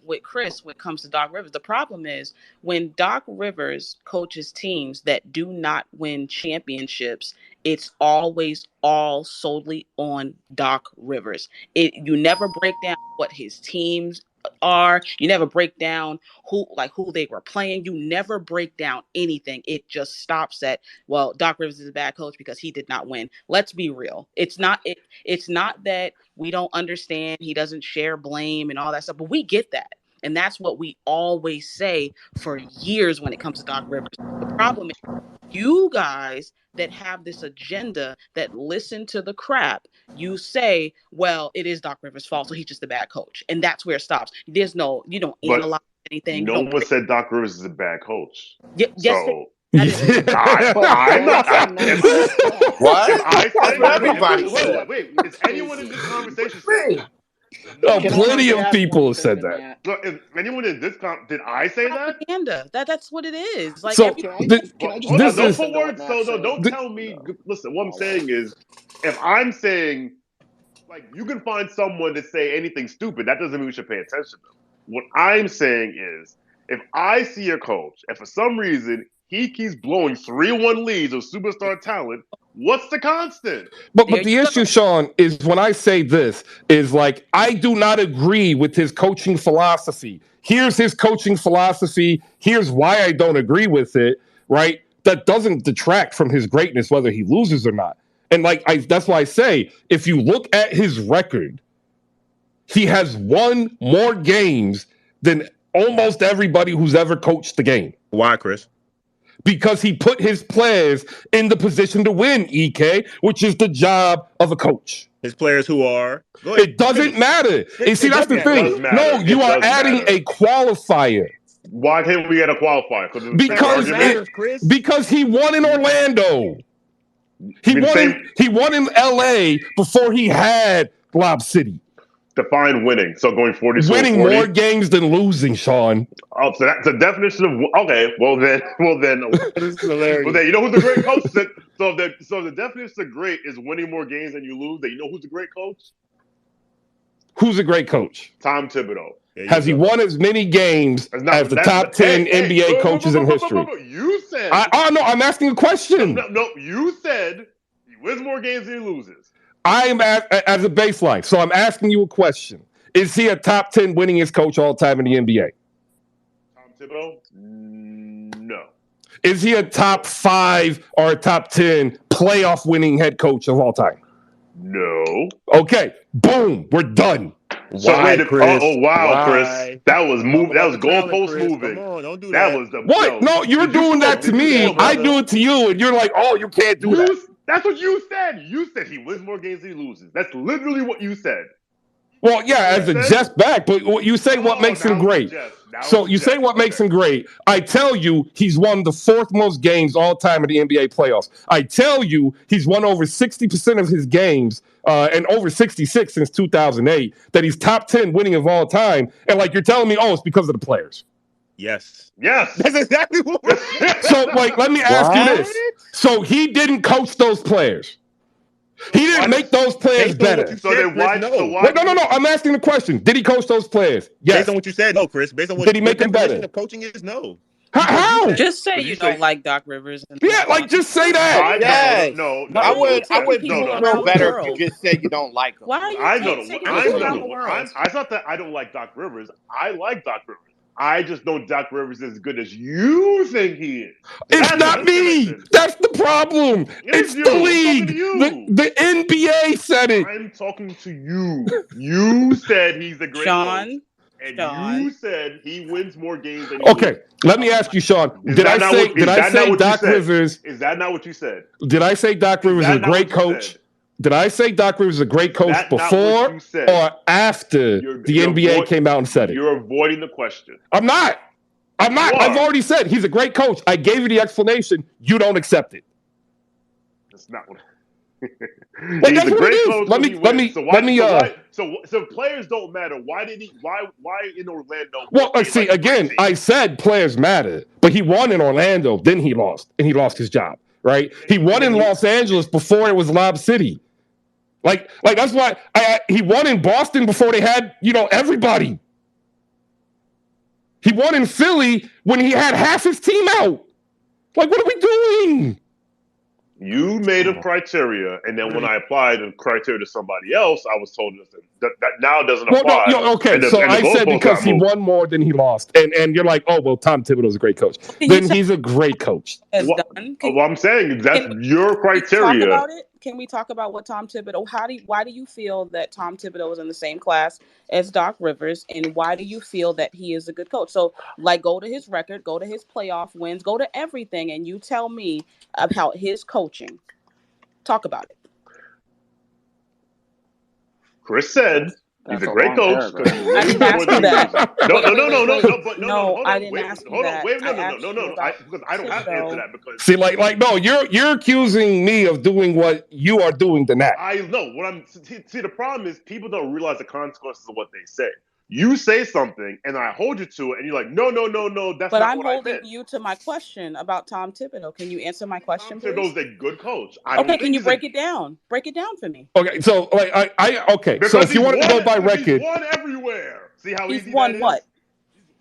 with Chris when it comes to Doc Rivers. The problem is when Doc Rivers coaches teams that do not win championships, it's always all solely on Doc Rivers. You never break down what his teams are. You never break down who they were playing. You never break down anything. It just stops at, well, Doc Rivers is a bad coach because he did not win. Let's be real. It's not that we don't understand he doesn't share blame and all that stuff, but we get that. And that's what we always say for years when it comes to Doc Rivers. The problem is you guys that have this agenda that listen to the crap, you say, well, it is Doc Rivers' fault, so he's just a bad coach. And that's where it stops. You don't analyze anything. No one said Doc Rivers is a bad coach. Yes, so, I'm not. Wait, is anyone in this conversation saying that? Plenty of people have said that. Look, if anyone in this did I say that? Propaganda. That's what it is. Like, so don't tell me. Listen, what I'm saying is, if I'm saying, like, you can find someone to say anything stupid, that doesn't mean we should pay attention to them. What I'm saying is, if I see a coach, and for some reason he keeps blowing 3-1 leads of superstar talent, what's the constant? But the issue, Sean, is when I say this, is like, I do not agree with his coaching philosophy. Here's his coaching philosophy. Here's why I don't agree with it, right? That doesn't detract from his greatness, whether he loses or not. And that's why I say, if you look at his record, he has won more games than almost everybody who's ever coached the game. Why, Chris? Because he put his players in the position to win, EK, which is the job of a coach. His players who are? It doesn't matter. You see, that's the thing. No, you are adding a qualifier. Why can't we get a qualifier? Because he won in Orlando. He won in LA before he had Lob City. Define winning. So going 40. Winning 40? More games than losing, Sean. Oh, so that's the definition of okay. Well then, this is hilarious. Well then, you know who's the great coach? So the definition of great is winning more games than you lose. Then you know who's the great coach? Who's a great coach? Tom Thibodeau. Has he won as many games as the top 10 NBA coaches in history? You said. No, I'm asking a question. No, you said he wins more games than he loses. I am as a baseline. So I'm asking you a question. Is he a top 10 winningest coach all time in the NBA? Tom Thibodeau? No. Is he a top 5 or a top 10 playoff winning head coach of all time? No. Okay. Boom. We're done. So Chris? Chris. That was moving. That was goalpost moving. Come on, don't do that. That was the what? No, you're doing that to me. I do it to you, and you're like, oh, you can't do that. That's what you said. You said he wins more games than he loses. That's literally what you said. Well, yeah, as a Jets back, but you say what makes him great. So you say what makes him great. I tell you, he's won the 4th most games all time in the NBA playoffs. I tell you, he's won over 60% of his games and over 66 since 2008. That he's top 10 winning of all time. And like you're telling me, oh, it's because of the players. Yes. That's exactly what we're saying. So, let me ask you this. So he didn't coach those players. He didn't make those players better. So then why? No. I'm asking the question. Did he coach those players? Yes. Based on what you said, no, Chris. Based on what did he make them better? Of coaching is no. How? Just say you don't like Doc Rivers. Just say that. No. I would know better if you just say you don't like him. Why are you I thought that I don't like Doc Rivers. I like Doc Rivers. I just know Doc Rivers is as good as you think he is. It's not me. That's the problem. It's the league. The NBA said it. I'm talking to you. You said he's the great Sean. And Sean. you said he wins more games than he Okay, loses. let me ask you, Sean. Is Did that I not say what- is did I that not say what you Doc said? Rivers? Is that not what you said? Did I say Doc Is Rivers is that a not great what you coach? said? Did I say Doc Rivers is a great Is coach that not what before you said? or after the NBA came out and said it? You're avoiding the question. I'm not. I'm not. You I've are. already said he's a great coach. I gave you the explanation. You don't accept it. That's not what. Like, He's that's a what it great is. coach. Let when me- he let wins. me- So let me, so players don't matter. Why did he? Why in Orlando? Well, was he see, like a great again, team? I said players matter, but he won in Orlando, then he lost, and he lost his job, right? He won in Los Angeles before it was Lob City. Like that's why he won in Boston before they had, everybody. He won in Philly when he had half his team out. Like, what are we doing? You made a criteria, and then when I applied a criteria to somebody else, I was told that now doesn't Well, apply. no, okay. And the So I said goalposts because got he moved. won more than he lost, and you're like, oh well, Tom Thibodeau's a great coach. Can you Then tell he's a great coach. has What, done? what I'm saying is that's your Talk criteria. about it? Can we talk about what Tom Thibodeau? Why do you feel that Tom Thibodeau is in the same class as Doc Rivers, and why do you feel that he is a good coach? So, go to his record, go to his playoff wins, go to everything, and you tell me about his coaching. Talk about it. Chris said he's a great coach because he I wins didn't more ask than you he that. loses. No, I didn't ask you that. Because I don't have to answer that because See, no, you're accusing me of doing what you are doing to Nat. I know what I'm. See, the problem is people don't realize the consequences of what they say. You say something, and I hold you to it, and you're like, no, that's But not I'm what I holding meant. you to my question about Tom Thibodeau. Can you answer my question, Tom please? Thibodeau's a good coach. I don't Okay, think can you he's break it down? Break it down for me. Okay, so okay. Because So if you wanted to go by because record, he's won everywhere. See how He's easy won that is? what?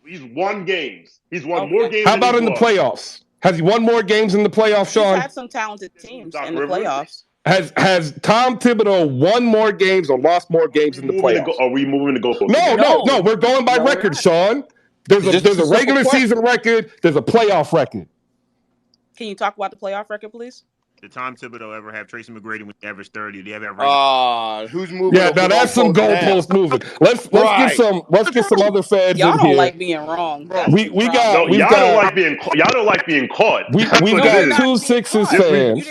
He's won games. He's won Okay. more games. How than about he's in the lost. playoffs? Has he won more games in the playoffs, Sean? He's had some talented teams Doc in the Rivers? playoffs. Has Tom Thibodeau won more games or lost more games in the playoffs? Are we moving to goalposts? No. We're going by record, Sean. There's a regular season record. There's a playoff record. Can you talk about the playoff record, please? Did Tom Thibodeau ever have Tracy McGrady when he averaged 30? Did he ever? Who's moving? Yeah, now that's some goalpost moving. Let's get some other fans Y'all in don't here. like being wrong. We got y'all don't like being caught. We got two Sixers fans.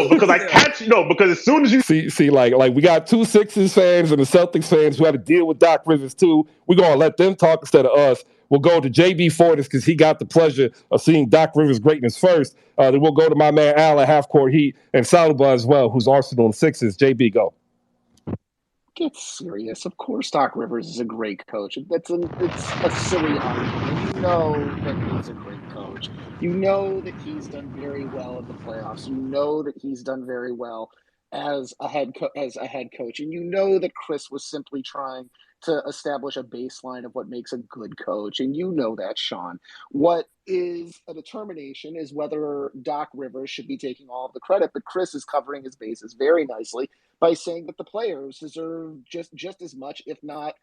Because as soon as you see we got two Sixers fans and the Celtics fans who had to deal with Doc Rivers too. We're gonna let them talk instead of us. We'll go to JB Fortis because he got the pleasure of seeing Doc Rivers' greatness first. Then we'll go to my man Al at Half Court Heat and Saluba as well, who's Arsenal and Sixers. JB, go. Get serious. Of course, Doc Rivers is a great coach. It's a silly argument. You know that he's a great coach. You know that he's done very well in the playoffs. You know that he's done very well as a head coach, and you know that Chris was simply trying to establish a baseline of what makes a good coach, and you know that, Sean. What is a determination is whether Doc Rivers should be taking all of the credit, but Chris is covering his bases very nicely by saying that the players deserve just as much, if not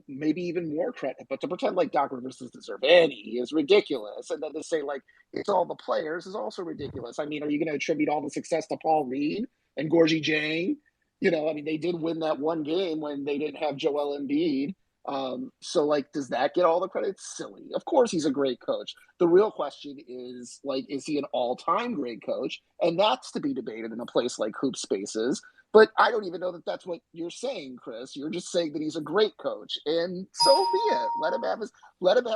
maybe even more credit. But to pretend like Doc Rivers doesn't deserve any is ridiculous. And then to say like it's all the players is also ridiculous. I mean, are you going to attribute all the success to Paul Reed and Gorgie Jang? They did win that one game when they didn't have Joel Embiid. So does that get all the credit? It's silly. Of course he's a great coach. The real question is is he an all-time great coach? And that's to be debated in a place like Hoop Spaces. But I don't even know that that's what you're saying, Chris. You're just saying that he's a great coach, and so be it. Let him have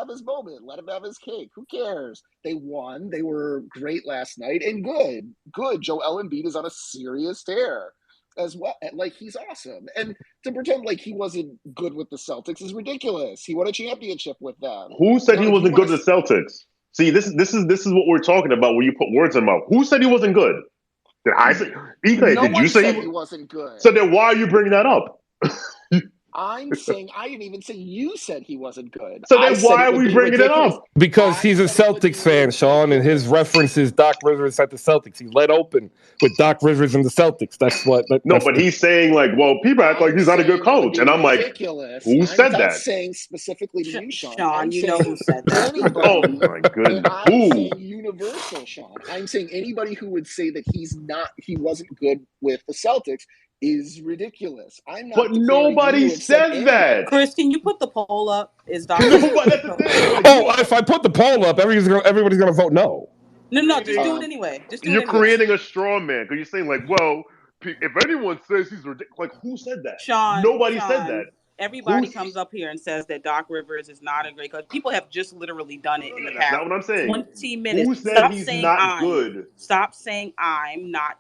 his moment. Let him have his cake. Who cares? They won. They were great last night, and good. Joel Embiid is on a serious tear as well. He's awesome. And to pretend like he wasn't good with the Celtics is ridiculous. He won a championship with them. Who said he wasn't good with the Celtics? See, this is what we're talking about when you put words in my mouth. Who said he wasn't good? Did I say? Did you say he wasn't good? So then why are you bringing that up? I'm saying I didn't even say you said he wasn't good. So then why are we bringing it up? Because he's a Celtics fan, Sean, and his reference is Doc Rivers at the Celtics. He let open with Doc Rivers and the Celtics. That's what. But he's saying people act like he's not a good coach, and I'm like, who said that? I'm not saying specifically to you, Sean. Who said that? Oh my goodness! I'm saying universal, Sean. I'm saying anybody who would say that he wasn't good with the Celtics is ridiculous. I'm not But declaring nobody you to accept says any that. of it. Chris, can you put the poll up? Is Dr. Nobody, that's the thing. Like, Oh, if I put the poll up, everybody's gonna vote no. No, just do creating- it anyway. Just do you're it anyway. creating a straw man because you're saying like, well, if anyone says he's ridiculous, like who said that? Sean, Nobody said that. Everybody comes up here and says that Doc Rivers is not a great coach. People have just literally done it in the That's past not what I'm saying. 20 minutes. Who said Stop he's saying not good? Stop saying I'm not.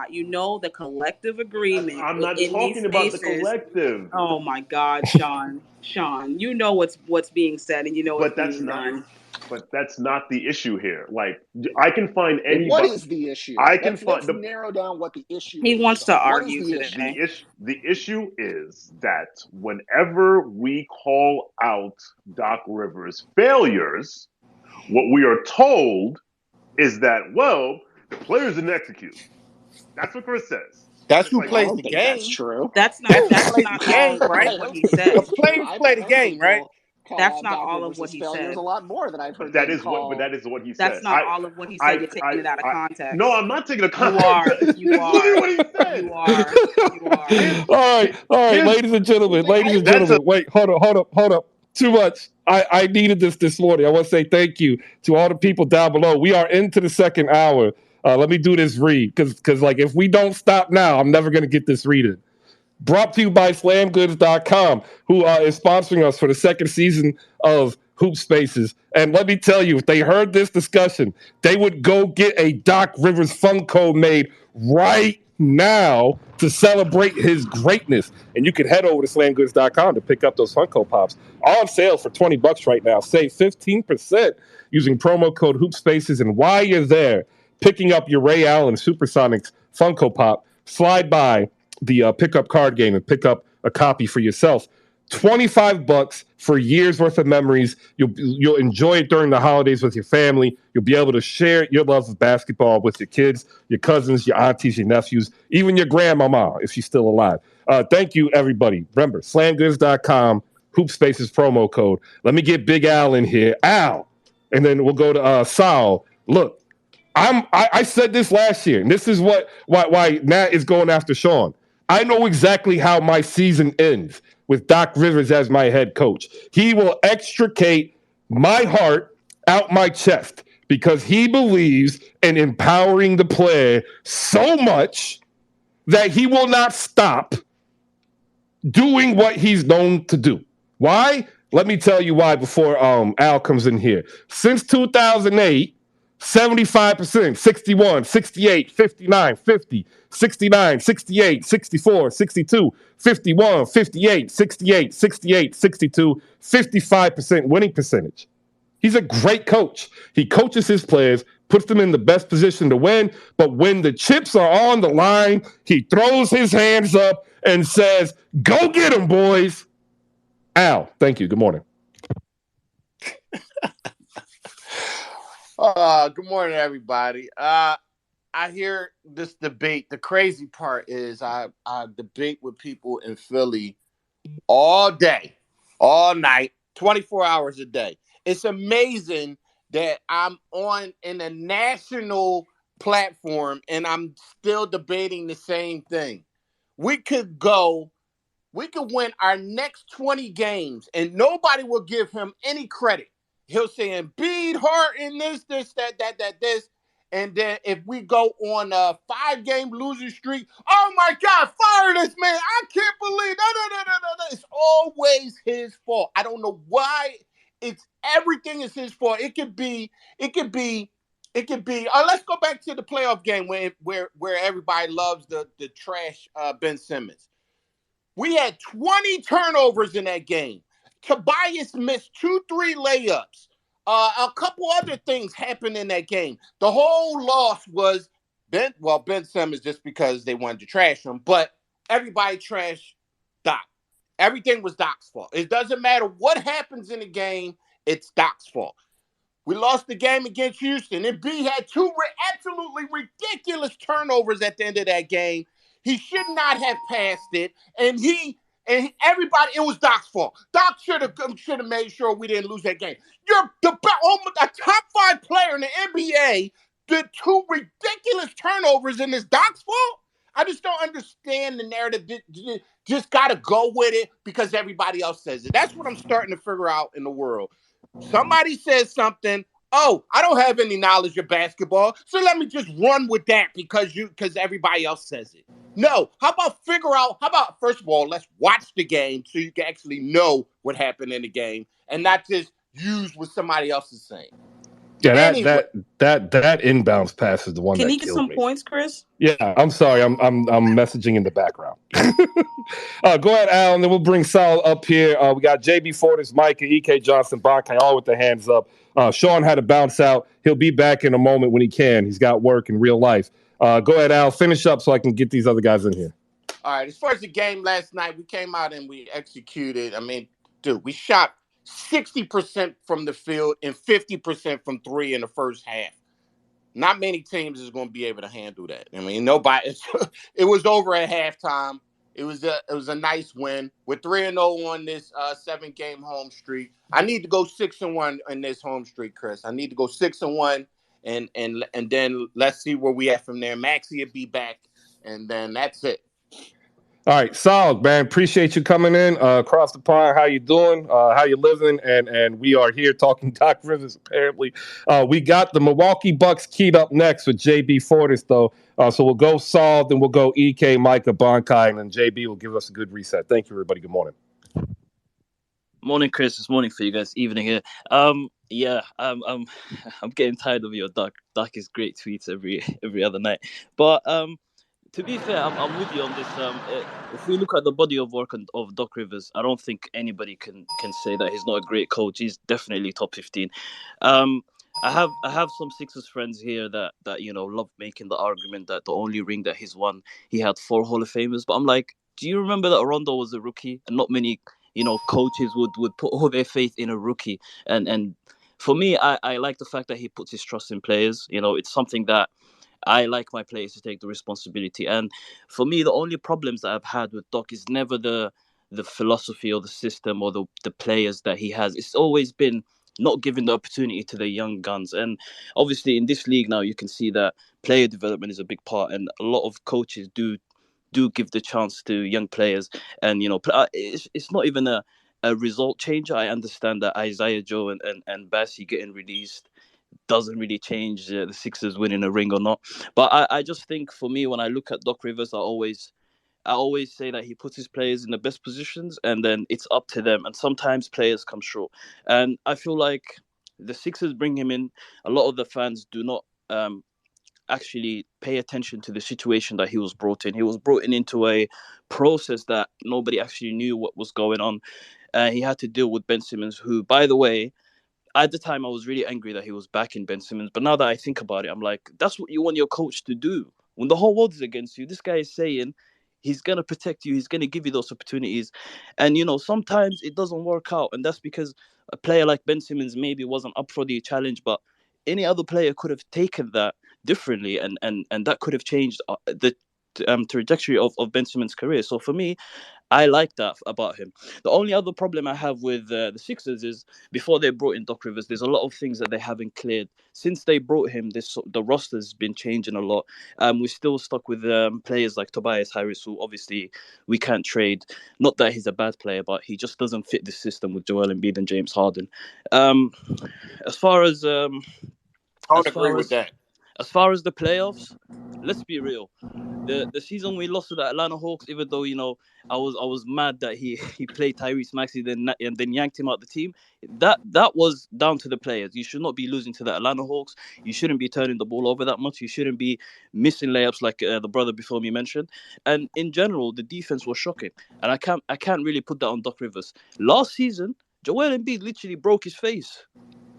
You know the collective agreement. I'm not in talking these about the spaces. collective. Oh my God, Sean. Sean, you know what's being said and you know what's being done. But that's not the issue here. Like, I can find any. What is the issue? Let's narrow down what the issue is. He wants to argue What is today. The issue is that whenever we call out Doc Rivers' failures, what we are told is that, well, the players didn't execute. That's what Chris says. That's who I plays don't the think game. that's true. That's not game, all right? of what he said. The players play the game, right? That's not all of what he said. There's a lot more that I've heard. But that is what he said. That's not all of what he said. You're taking it out of context. No, I'm not taking it out of context. You are. Literally what he said. You are. All right, ladies and gentlemen. Wait, hold up. Too much. I needed this morning. I want to say thank you to all the people down below. We are into the second hour. Let me do this read because like if we don't stop now, I'm never gonna get this read in. Brought to you by SlamGoods.com, who is sponsoring us for the second season of Hoop Spaces. And let me tell you, if they heard this discussion, they would go get a Doc Rivers Funko made right now to celebrate his greatness. And you can head over to SlamGoods.com to pick up those Funko Pops. On sale for $20 right now. Save 15% using promo code Hoop Spaces. And while you're there, picking up your Ray Allen Supersonics Funko Pop, slide by the pickup card game and pick up a copy for yourself. $25 for years worth of memories. You'll enjoy it during the holidays with your family. You'll be able to share your love of basketball with your kids, your cousins, your aunties, your nephews, even your grandmama if she's still alive. Thank you, everybody. Remember, slamgoods.com, Hoop Spaces promo code. Let me get Big Al in here. Al. And then we'll go to Sal. Look, I said this last year, and this is why Nat is going after Sean. I know exactly how my season ends with Doc Rivers as my head coach. He will extricate my heart out my chest because he believes in empowering the player so much that he will not stop doing what he's known to do. Why? Let me tell you why before Al comes in here. Since 2008, 75%, 61, 68, 59, 50, 69, 68, 64, 62, 51, 58, 68, 68, 62, 55% winning percentage. He's a great coach. He coaches his players, puts them in the best position to win, but when the chips are on the line, he throws his hands up and says, "Go get them, boys." Al, thank you. Good morning. Good morning, everybody. I hear this debate. The crazy part is I debate with people in Philly all day, all night, 24 hours a day. It's amazing that I'm in a national platform and I'm still debating the same thing. We could win our next 20 games and nobody will give him any credit. He'll say Embiid, Harden, this, this. And then if we go on a 5-game losing streak, oh my God, fire this man. I can't believe no. It's always his fault. I don't know why. Everything is his fault. It could be. Let's go back to the playoff game where everybody loves the trash Ben Simmons. We had 20 turnovers in that game. Tobias missed 2-3 layups. A couple other things happened in that game. The whole loss was Ben Simmons just because they wanted to trash him, but everybody trashed Doc. Everything was Doc's fault. It doesn't matter what happens in the game, it's Doc's fault. We lost the game against Houston. Embiid had 2 absolutely ridiculous turnovers at the end of that game. He should not have passed it, and everybody, it was Doc's fault. Doc should have made sure we didn't lose that game. You're a top 5 player in the NBA did 2 ridiculous turnovers, and it's Doc's fault? I just don't understand the narrative. Just got to go with it because everybody else says it. That's what I'm starting to figure out in the world. Somebody says something. Oh, I don't have any knowledge of basketball, so let me just run with that because everybody else says it. No, how about first of all, let's watch the game so you can actually know what happened in the game and not just use what somebody else is saying. Yeah, Anyway. that inbounds pass is the one Can that he get killed some me. points, Chris? Yeah, I'm sorry. I'm messaging in the background. Go ahead, Al, and then we'll bring Sal up here. We got JB Fortis, Micah, EK Johnson, Bonkai, all with their hands up. Sean had to bounce out. He'll be back in a moment when he can. He's got work in real life. Go ahead, Al. Finish up so I can get these other guys in here. All right. As far as the game last night, we came out and we executed. I mean, dude, we shot 60% from the field and 50% from three in the first half. Not many teams is going to be able to handle that. I mean, nobody. It was over at halftime. It was a nice win. We're 3-0 on this 7-game home streak. I need to go 6-1 in this home streak, Chris. I need to go 6-1, and then let's see where we at from there. Maxie will be back, and then that's it. All right, solid, man. Appreciate you coming in across the pond. How you doing? How you living? And we are here talking Doc Rivers, apparently. We got the Milwaukee Bucks keyed up next with JB Fortis, though. So we'll go Saul, then we'll go EK, Micah, Bonkai, and then JB will give us a good reset. Thank you, everybody. Good morning. Morning, Chris. It's morning for you guys. Evening here. Yeah, I'm getting tired of your Doc is great tweets every other night. But to be fair, I'm with you on this. If we look at the body of work of Doc Rivers, I don't think anybody can say that he's not a great coach. He's definitely top 15. I have some Sixers friends here that love making the argument that the only ring that he's won, he had 4 Hall of Famers. But I'm like, do you remember that Rondo was a rookie and not many coaches would put all their faith in a rookie? And for me, I like the fact that he puts his trust in players. It's something that I like my players to take the responsibility. And for me, the only problems that I've had with Doc is never the philosophy or the system or the players that he has. It's always been not giving the opportunity to the young guns. And obviously in this league now, you can see that player development is a big part. And a lot of coaches do give the chance to young players. And, it's not even a result changer. I understand that Isaiah Joe and Bassi getting released doesn't really change the Sixers winning a ring or not. But I just think for me, when I look at Doc Rivers, I always say that he puts his players in the best positions and then it's up to them. And sometimes players come short. And I feel like the Sixers bring him in. A lot of the fans do not actually pay attention to the situation that he was brought in. He was brought in into a process that nobody actually knew what was going on. He had to deal with Ben Simmons, who, by the way, at the time, I was really angry that he was backing Ben Simmons. But now that I think about it, I'm like, that's what you want your coach to do. When the whole world is against you, this guy is saying he's going to protect you. He's going to give you those opportunities. And, sometimes it doesn't work out. And that's because a player like Ben Simmons maybe wasn't up for the challenge. But any other player could have taken that differently. And that could have changed the trajectory of Ben Simmons' career. So for me, I like that about him. The only other problem I have with the Sixers is before they brought in Doc Rivers, there's a lot of things that they haven't cleared. Since they brought him, the roster's been changing a lot. We're still stuck with players like Tobias Harris, who obviously we can't trade. Not that he's a bad player, but he just doesn't fit the system with Joel Embiid and James Harden. As far as I don't agree with that. As far as the playoffs, let's be real. The season we lost to the Atlanta Hawks, even though I was mad that he played Tyrese Maxey and then yanked him out the team. That was down to the players. You should not be losing to the Atlanta Hawks. You shouldn't be turning the ball over that much. You shouldn't be missing layups like the brother before me mentioned. And in general, the defense was shocking. And I can't really put that on Doc Rivers. Last season, Joel Embiid literally broke his face.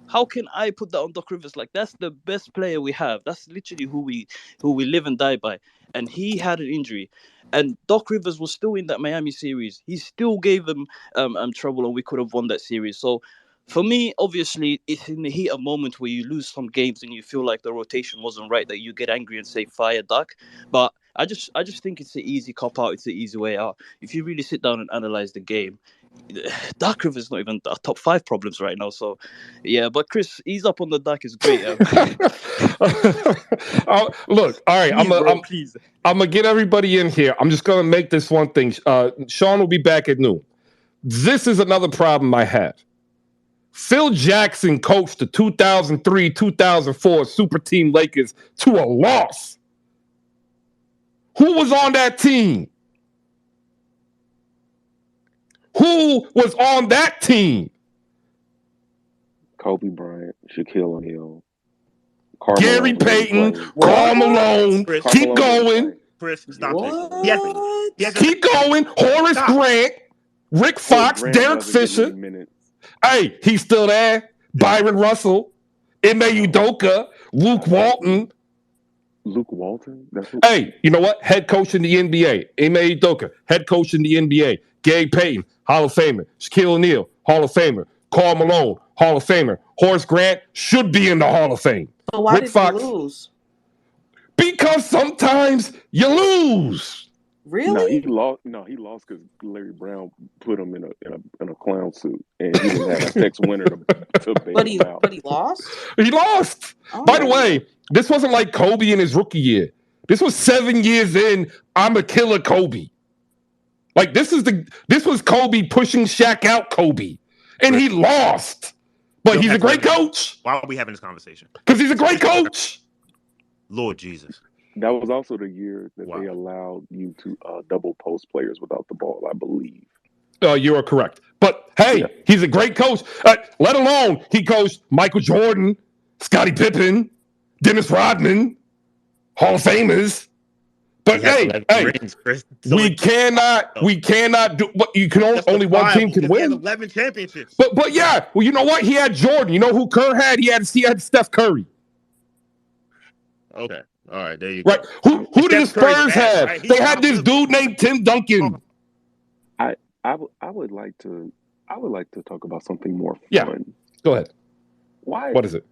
How can I put that on Doc Rivers? Like, that's the best player we have. That's literally who we live and die by. And he had an injury. And Doc Rivers was still in that Miami series. He still gave them trouble, and we could have won that series. So for me, obviously, it's in the heat of moment where you lose some games and you feel like the rotation wasn't right, that you get angry and say, fire Doc. But I just think it's an easy cop-out. It's an easy way out. If you really sit down and analyze the game, Doc Rivers not even top 5 problems right now. So, yeah, but Chris, ease up on the Doc is great. Look, all right. Please, bro, please. I'm gonna get everybody in here. I'm just gonna make this one thing. Sean will be back at noon. This is another problem I have. Phil Jackson coached the 2003-2004 Super Team Lakers to a loss. Who was on that team? Who was on that team? Kobe Bryant, Shaquille O'Neal, Gary Payton, Karl Malone. Chris, Keep going. Chris, stop What? it. Keep going. Horace Grant, Rick Fox, Derek Fisher. Hey, he's still there. Byron Russell, Ime Udoka, Luke Walton. Luke Walton? Hey, you know what? Head coach in the NBA. Ime Udoka, head coach in the NBA. Gary Payton, Hall of Famer. Shaquille O'Neal, Hall of Famer. Karl Malone, Hall of Famer. Horace Grant should be in the Hall of Fame. But why did you lose? Because sometimes you lose. Really? No, he lost because Larry Brown put him in a clown suit, and he didn't have a next winner to bail him out. But he lost. He lost. Oh. By the way, this wasn't like Kobe in his rookie year. This was 7 years in. I'm a killer, Kobe. Like this was Kobe pushing Shaq out, Kobe, and he lost. But he's a great coach. Why are we having this conversation? Because he's a great coach. Lord Jesus. That was also the year that they allowed you to double post players without the ball, I believe. You are correct. But hey, he's a great coach. Let alone he coached Michael Jordan, Scottie Pippen, Dennis Rodman, Hall of Famers. But we cannot do what you can only one team can win. He has 11 championships. But yeah, well, you know what? He had Jordan. You know who Kerr had? He had Steph Curry. Okay. All right, there you go. Right. Who did the Spurs have? Right? They had this dude named Tim Duncan. I would like to talk about something more fun. Yeah. Go ahead. Why? What is it?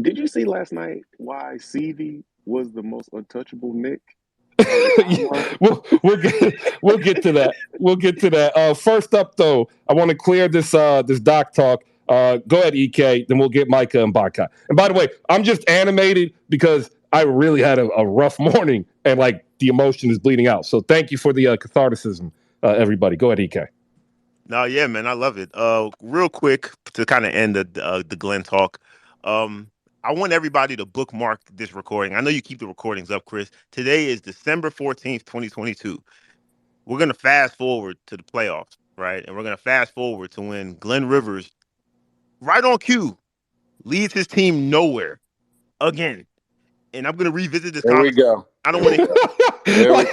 Did you see last night why CV was the most untouchable Knick? We'll get to that. We'll get to that. First up, though, I want to clear this doc talk. Go ahead, EK. Then we'll get Micah and Bakai. And by the way, I'm just animated because I really had a rough morning and like the emotion is bleeding out. So thank you for the catharticism, everybody. Go ahead, EK. No, yeah, man, I love it. Real quick to kind of end the Glenn talk. I want everybody to bookmark this recording. I know you keep the recordings up, Chris. Today is December 14th, 2022. We're going to fast forward to the playoffs, right? And we're going to fast forward to when Glenn Rivers, right on cue, leads his team nowhere again. And I'm going to revisit this. There we go. I don't want to. There we go.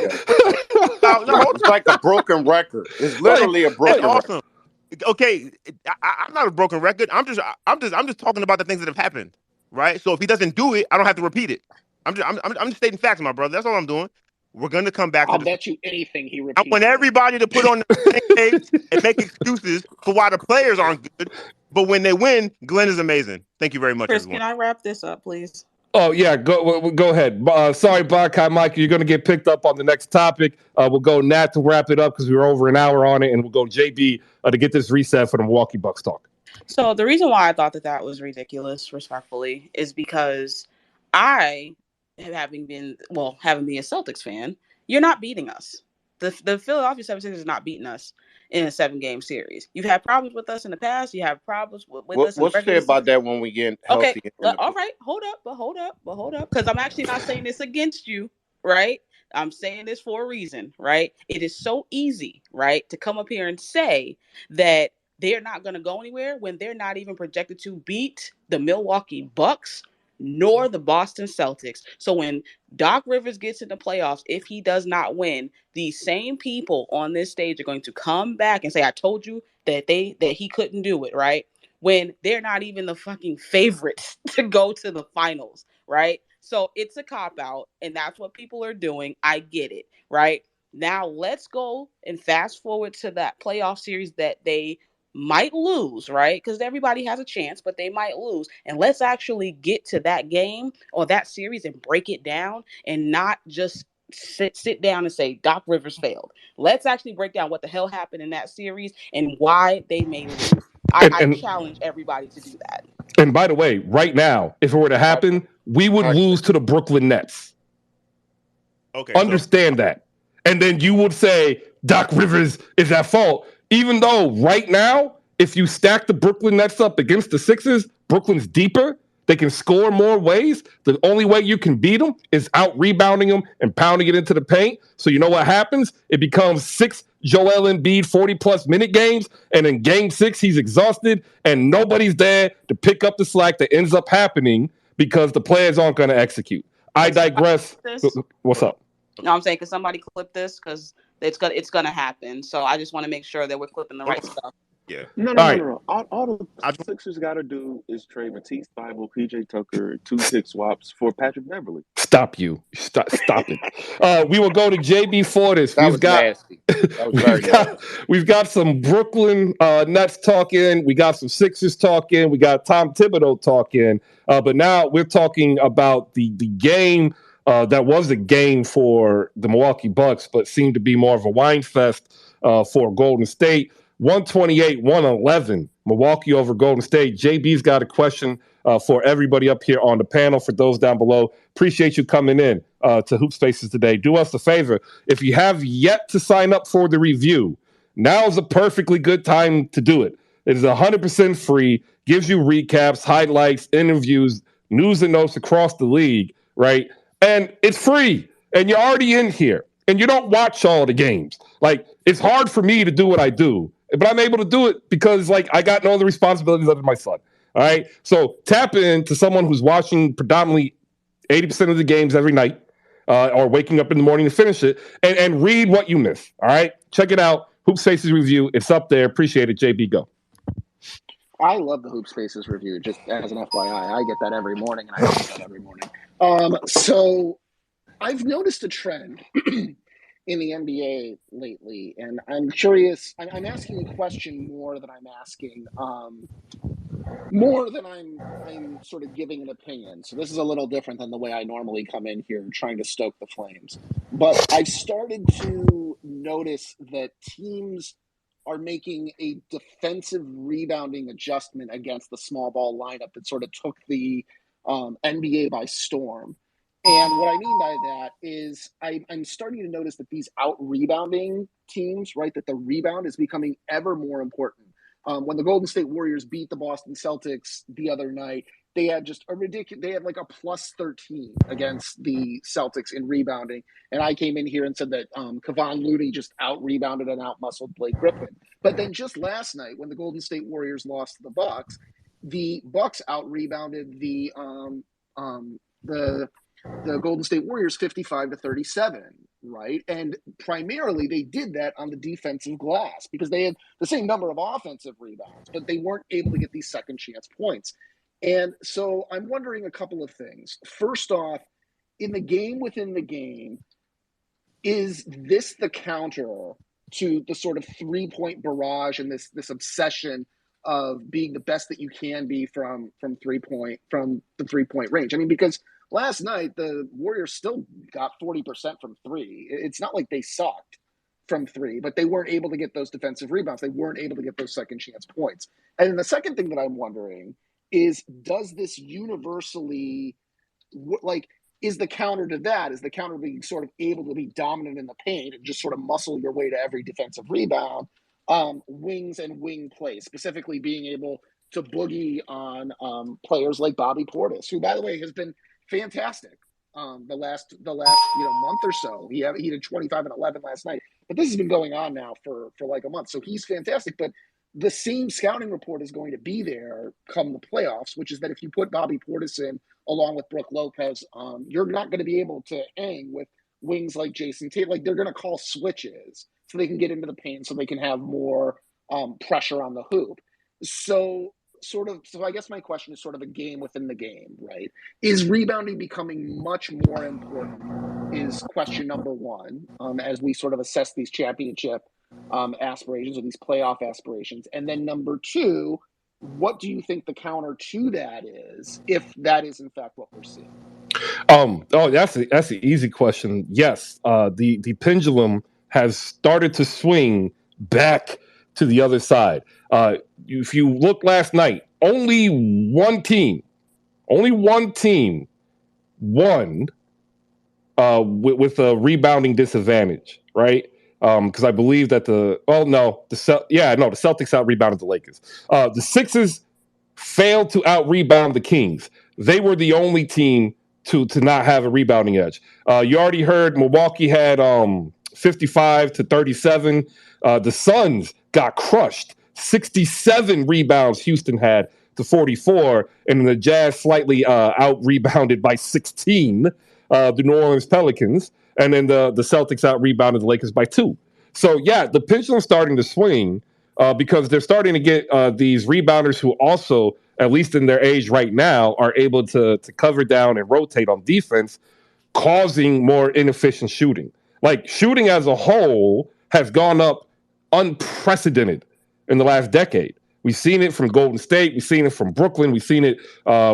It's like a broken record. It's literally a broken record. Okay, I'm not a broken record. I'm just talking about the things that have happened, right? So if he doesn't do it, I don't have to repeat it. I'm just stating facts, my brother. That's all I'm doing. We're going to come back. I'll bet you anything he repeats. I want everybody to put on the same page and make excuses for why the players aren't good. But when they win, Glenn is amazing. Thank you very much, Chris, everyone. can I wrap this up, please? Oh, yeah. Go ahead. Sorry, Bakai Mike. You're going to get picked up on the next topic. We'll go Nat to wrap it up because we were over an hour on it. And we'll go JB to get this reset for the Milwaukee Bucks talk. So the reason why I thought that was ridiculous, respectfully, is because having been a Celtics fan, you're not beating us. The Philadelphia 76ers is not beating us in a 7-game series. You've had problems with us in the past. You have problems with us. We'll say about that when we get healthy. Okay, all right. Hold up. Because I'm actually not saying this against you, right? I'm saying this for a reason, right? It is so easy, right, to come up here and say that they're not going to go anywhere when they're not even projected to beat the Milwaukee Bucks nor the Boston Celtics. So when Doc Rivers gets in the playoffs, if he does not win, these same people on this stage are going to come back and say, I told you that he couldn't do it, right? When they're not even the fucking favorites to go to the finals, right? So it's a cop-out, and that's what people are doing. I get it, right? Now let's go and fast forward to that playoff series that they might lose, right? Because everybody has a chance, but they might lose. And let's actually get to that game or that series and break it down and not just sit down and say Doc Rivers failed. Let's actually break down what the hell happened in that series and why they may lose. I challenge everybody to do that. And by the way, right now, if it were to happen, we would lose to the Brooklyn Nets. Okay, Understand that. And then you would say Doc Rivers is at fault, even though right now, if you stack the Brooklyn Nets up against the Sixers, Brooklyn's deeper. They can score more ways. The only way you can beat them is out rebounding them and pounding it into the paint. So you know what happens? It becomes 6 Joel Embiid 40-plus minute games, and in game 6, he's exhausted, and nobody's there to pick up the slack that ends up happening because the players aren't going to execute. I digress. What's up? No, I'm saying, can somebody clip this? Because it's gonna happen. So I just want to make sure that we're clipping the right stuff. Yeah. No. All the Sixers got to do is trade Matisse Thybulle, PJ Tucker, 2 pick swaps for Patrick Beverley. Stop it. We will go to JB Fortis. That was nasty. That was very nasty. We've got some Brooklyn Nets talking. We got some Sixers talking. We got Tom Thibodeau talking. But now we're talking about the game that was a game for the Milwaukee Bucks, but seemed to be more of a wine fest for Golden State. 128-111, Milwaukee over Golden State. JB's got a question for everybody up here on the panel. For those down below, appreciate you coming in to Hoop Spaces today. Do us a favor. If you have yet to sign up for the review, now is a perfectly good time to do it. It is 100% free, gives you recaps, highlights, interviews, news and notes across the league, right? And it's free, and you're already in here, and you don't watch all the games. Like, it's hard for me to do what I do, but I'm able to do it because, like, I got no other responsibilities other than my son. All right? So tap in to someone who's watching predominantly 80% of the games every night or waking up in the morning to finish it and read what you miss. All right? Check it out. Hoop Spaces Review. It's up there. Appreciate it. JB, go. I love the Hoop Spaces Review, just as an FYI. I get that every morning, and I read that every morning. So I've noticed a trend in the NBA lately, and I'm curious. I'm asking a question more than I'm asking, more than I'm sort of giving an opinion. So this is a little different than the way I normally come in here trying to stoke the flames. But I've started to notice that teams are making a defensive rebounding adjustment against the small ball lineup that sort of took the NBA by storm. And what I mean by that is I'm starting to notice that these out-rebounding teams, right, that the rebound is becoming ever more important. When the Golden State Warriors beat the Boston Celtics the other night, they had just a ridiculous, they had like a plus 13 against the Celtics in rebounding. And I came in here and said that Kevon Looney just out-rebounded and out-muscled Blake Griffin. But then just last night, when the Golden State Warriors lost to the Bucks out-rebounded the Golden State Warriors 55-37, right? And primarily they did that on the defensive glass because they had the same number of offensive rebounds, but they weren't able to get these second chance points. And so I'm wondering a couple of things. First off, in the game within the game, is this the counter to the sort of 3-point barrage and this obsession of being the best that you can be from the 3-point range? I mean, because last night, the Warriors still got 40% from 3. It's not like they sucked from 3, but they weren't able to get those defensive rebounds. They weren't able to get those second chance points. And then the second thing that I'm wondering is, does this universally, is the counter to that, is the counter being sort of able to be dominant in the paint and just sort of muscle your way to every defensive rebound, wings and wing play, specifically being able to boogie on players like Bobby Portis, who, by the way, has been fantastic the last month or so. He did 25 and 11 last night, but this has been going on now for like a month. So he's fantastic. But the same scouting report is going to be there come the playoffs, which is that if you put Bobby Portis in along with Brook Lopez, you're not going to be able to hang with wings like Jason Tate. Like, they're going to call switches so they can get into the paint, so they can have more pressure on the hoop. So I guess my question is sort of a game within the game, right? Is rebounding becoming much more important is question number one, as we sort of assess these championship aspirations or these playoff aspirations. And then number two, what do you think the counter to that is, if that is in fact what we're seeing? That's an easy question. Yes, the pendulum has started to swing back to the other side. If you look last night, only one team won with a rebounding disadvantage, right? Because I believe that the Celtics out rebounded the Lakers. The Sixers failed to out rebound the Kings. They were the only team to not have a rebounding edge. You already heard Milwaukee had 55-37. The Suns got crushed. 67 rebounds Houston had to 44, and the Jazz slightly out rebounded by 16 the New Orleans Pelicans, and then the Celtics out rebounded the Lakers by 2. So yeah, the pendulum's starting to swing because they're starting to get these rebounders who also, at least in their age right now, are able to cover down and rotate on defense, causing more inefficient shooting. Like shooting as a whole has gone up unprecedented in the last decade. We've seen it from Golden State. We've seen it from Brooklyn. We've seen it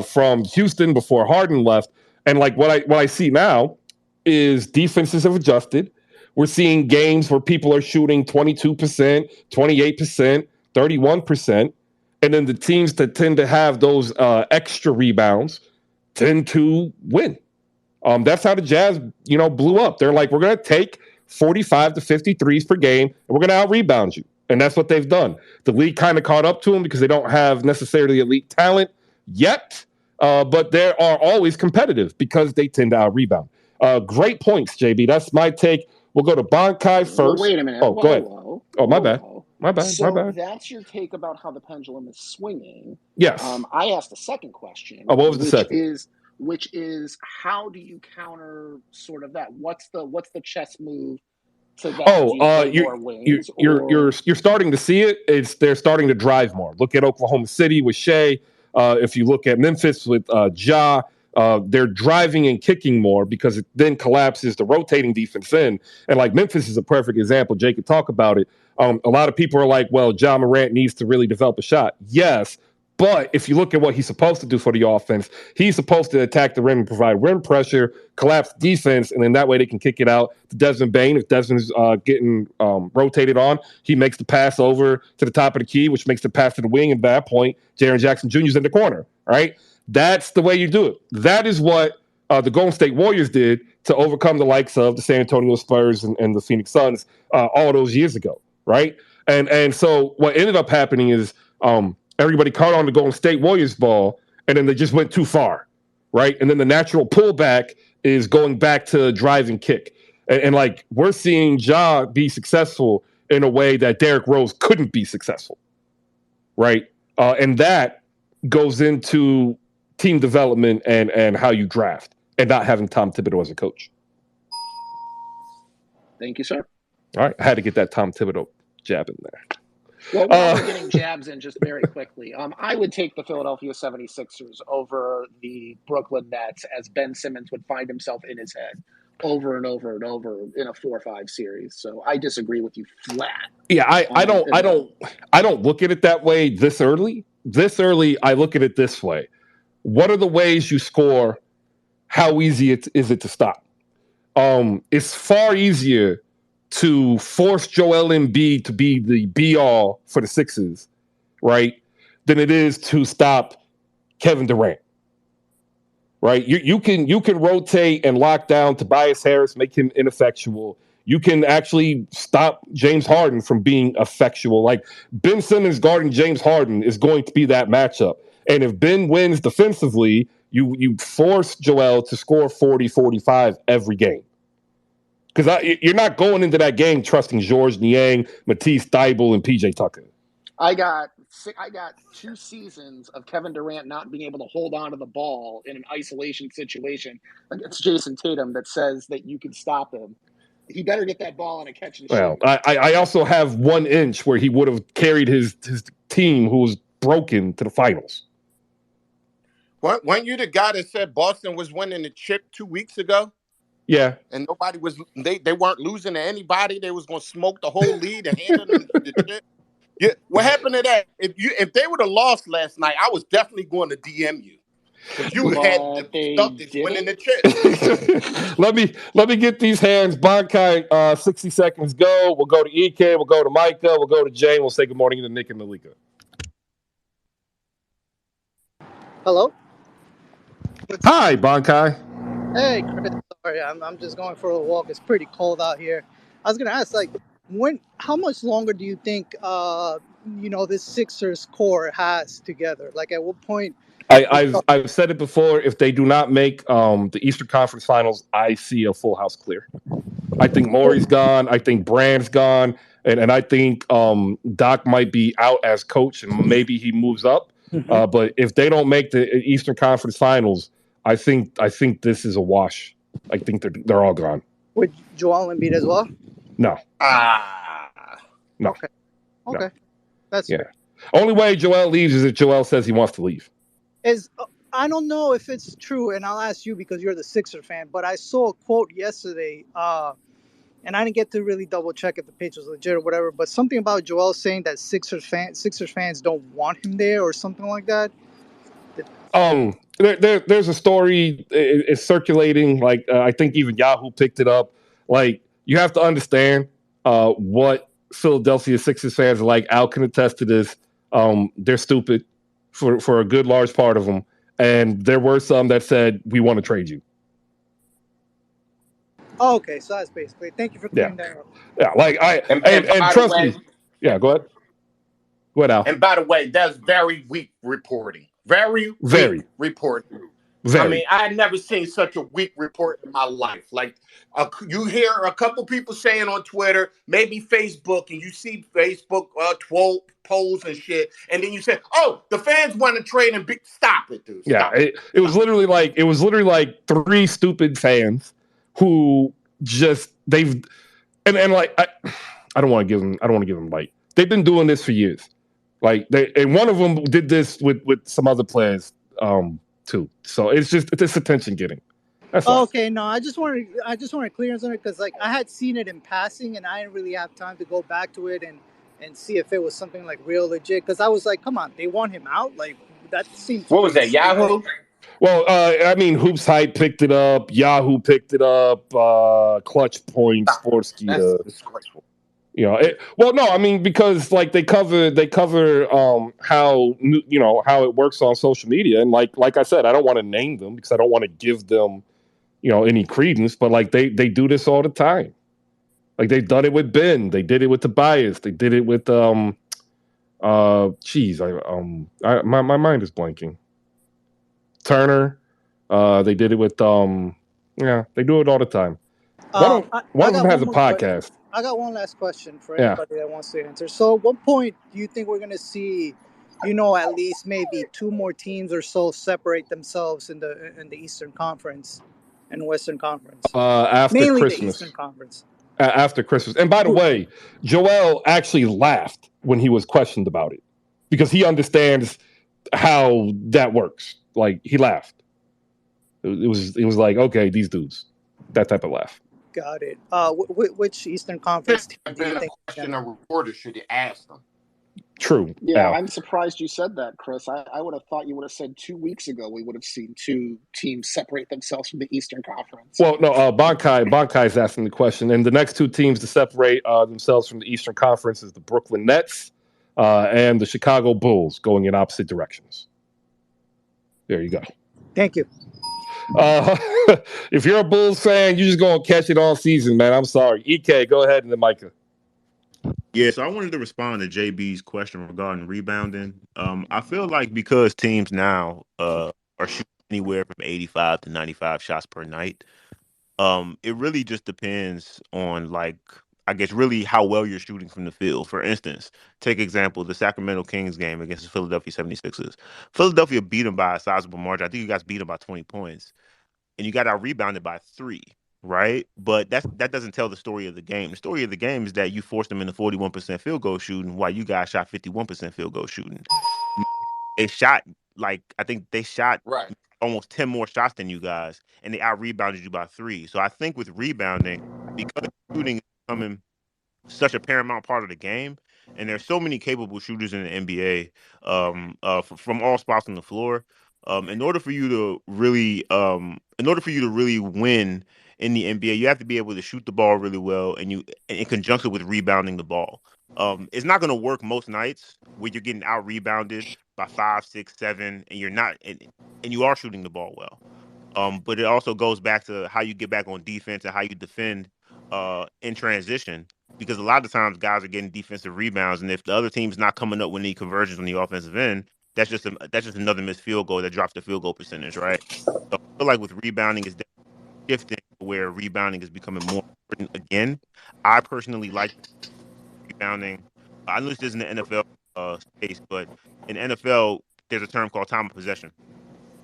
from Houston before Harden left. And like what I see now is defenses have adjusted. We're seeing games where people are shooting 22%, 28%, 31%. And then the teams that tend to have those extra rebounds tend to win. That's how the Jazz, blew up. They're like, we're going to take 45 to 50 threes per game, and we're going to out-rebound you. And that's what they've done. The league kind of caught up to them because they don't have necessarily elite talent yet, but they are always competitive because they tend to out-rebound. Great points, JB. That's my take. We'll go to Bankai first. Well, wait a minute. Oh, go ahead. Oh, my bad. My bad. So that's your take about how the pendulum is swinging. Yes. I asked a second question. Oh, what was the second? Which is how do you counter sort of that? What's the chess move to that? You're starting to see it. They're starting to drive more. Look at Oklahoma City with Shea. If you look at Memphis with Ja, they're driving and kicking more because it then collapses the rotating defense in. And like Memphis is a perfect example. Jake could talk about it. A lot of people are like, well, Ja Morant needs to really develop a shot. Yes. But if you look at what he's supposed to do for the offense, he's supposed to attack the rim and provide rim pressure, collapse defense, and then that way they can kick it out to Desmond Bane. If Desmond's getting rotated on, he makes the pass over to the top of the key, which makes the pass to the wing. And at that point, Jaren Jackson Jr. is in the corner, right? That's the way you do it. That is what the Golden State Warriors did to overcome the likes of the San Antonio Spurs and the Phoenix Suns all those years ago, right? And so what ended up happening is everybody caught on the Golden State Warriors ball, and then they just went too far, right? And then the natural pullback is going back to drive and kick. And like we're seeing Ja be successful in a way that Derrick Rose couldn't be successful, right? And that goes into team development and how you draft and not having Tom Thibodeau as a coach. Thank you, sir. All right. I had to get that Tom Thibodeau jab in there. Well, while we're getting jabs in just very quickly, I would take the Philadelphia 76ers over the Brooklyn Nets as Ben Simmons would find himself in his head over and over and over in a 4-5 series. So I disagree with you flat. Yeah, I don't look at it that way this early. This early, I look at it this way. What are the ways you score? How easy is it to stop? It's far easier to force Joel Embiid to be the be-all for the Sixers, right, than it is to stop Kevin Durant, right? You can rotate and lock down Tobias Harris, make him ineffectual. You can actually stop James Harden from being effectual. Like Ben Simmons guarding James Harden is going to be that matchup. And if Ben wins defensively, you force Joel to score 40, 45 every game. Because you're not going into that game trusting Georges Niang, Matisse Thybulle, and PJ Tucker. I got 2 seasons of Kevin Durant not being able to hold on to the ball in an isolation situation against Jason Tatum that says that you can stop him. He better get that ball on a catch and shoot. Well, I also have 1 inch where he would have carried his team, who was broken, to the finals. Weren't you the guy that said Boston was winning the chip 2 weeks ago? Yeah. And nobody was they weren't losing to anybody. They was gonna smoke the whole lead and hand them the chip. Yeah. What happened to that? If they would have lost last night, I was definitely going to DM you. Because you had the stuff that's winning the chip. let me get these hands. Bankai, 60 seconds go. We'll go to EK, we'll go to Micah, we'll go to Jane, we'll say good morning to Nick and Malika. Hello. Hi, Bankai. Hey, Chris. Sorry, I'm just going for a walk. It's pretty cold out here. I was gonna ask, like, how much longer do you think, this Sixers core has together? Like, at what point? I've said it before. If they do not make the Eastern Conference Finals, I see a full house clear. I think Morey's gone. I think Brand's gone, and I think Doc might be out as coach, and maybe he moves up. But if they don't make the Eastern Conference Finals, I think this is a wash. I think they're all gone. With Joel Embiid as well? No. No. Okay. Okay. No. That's fair. Only way Joel leaves is if Joel says he wants to leave. I don't know if it's true, and I'll ask you because you're the Sixer fan, but I saw a quote yesterday, and I didn't get to really double check if the page was legit or whatever, but something about Joel saying that Sixers fans don't want him there or something like that. There's a story. It's circulating. Like I think even Yahoo picked it up. Like you have to understand what Philadelphia Sixers fans are like. Al can attest to this. They're stupid for a good large part of them, and there were some that said we want to trade you. Oh, okay, so that's basically. Thank you for clearing that up. Yeah, like and trust me. Yeah, go ahead. Go ahead, Al. And by the way, that's very weak reporting. Very weak reporting. I mean, I had never seen such a weak report in my life. Like, you hear a couple people saying on Twitter, maybe Facebook, and you see Facebook polls and shit, and then you say, "Oh, the fans want to trade and stop it, dude." Stop it was literally like three stupid fans who just I don't want to give them light. They've been doing this for years. Like and one of them did this with some other players too. So it's attention getting. That's all. Okay, no, I just wanted to clear something because like I had seen it in passing and I didn't really have time to go back to it and see if it was something like real legit because I was like, come on, they want him out? Like that seems. What was that, Yahoo? Well, I mean, Hoops Hype picked it up. Yahoo picked it up. Clutch Point, Sportskeeda. That's disgraceful. No, I mean because like they cover how it works on social media, and like I said, I don't want to name them because I don't want to give them any credence, but like they do this all the time. Like they've done it with Ben, they did it with Tobias, they did it with my mind is blanking. Turner, they did it with they do it all the time. One of them has a podcast. I got one last question for anybody that wants to answer. So, at what point do you think we're going to see, at least maybe two more teams or so separate themselves in the Eastern Conference and Western Conference? After mainly Christmas. The Eastern Conference. After Christmas. And by the way, Joel actually laughed when he was questioned about it because he understands how that works. Like he laughed. It was like, okay, these dudes, that type of laugh. Got it. Which Eastern Conference team do you think? Question a reporter should ask them. True. Yeah, I'm surprised you said that, Chris. I would have thought you would have said 2 weeks ago we would have seen two teams separate themselves from the Eastern Conference. Well, no, Bankai is asking the question, and the next two teams to separate themselves from the Eastern Conference is the Brooklyn Nets and the Chicago Bulls, going in opposite directions. There you go. Thank you. If you're a Bulls fan, you're just gonna catch it all season, man. I'm sorry. EK, go ahead and then Micah. Yeah, so I wanted to respond to JB's question regarding rebounding. I feel like because teams now are shooting anywhere from 85 to 95 shots per night, it really just depends on I guess really how well you're shooting from the field. For instance, take example, the Sacramento Kings game against the Philadelphia 76ers. Philadelphia beat them by a sizable margin. I think you guys beat them by 20 points. And you got out rebounded by 3, right? But that doesn't tell the story of the game. The story of the game is that you forced them into 41% field goal shooting while you guys shot 51% field goal shooting. They shot I think they shot almost 10 more shots than you guys, and they out rebounded you by 3. So I think with rebounding, because shooting is becoming such a paramount part of the game, and there's so many capable shooters in the NBA from all spots on the floor. In order for you to really win in the NBA, you have to be able to shoot the ball really well, and in conjunction with rebounding the ball. It's not going to work most nights where you're getting out rebounded by 5, 6, 7, and you're not, and you are shooting the ball well. But it also goes back to how you get back on defense and how you defend in transition. Because a lot of times guys are getting defensive rebounds, and if the other team's not coming up with any conversions on the offensive end, that's just another missed field goal that drops the field goal percentage, right? So I feel like with rebounding is shifting where rebounding is becoming more important again. I personally like rebounding. I know this isn't the NFL space, but in NFL there's a term called time of possession,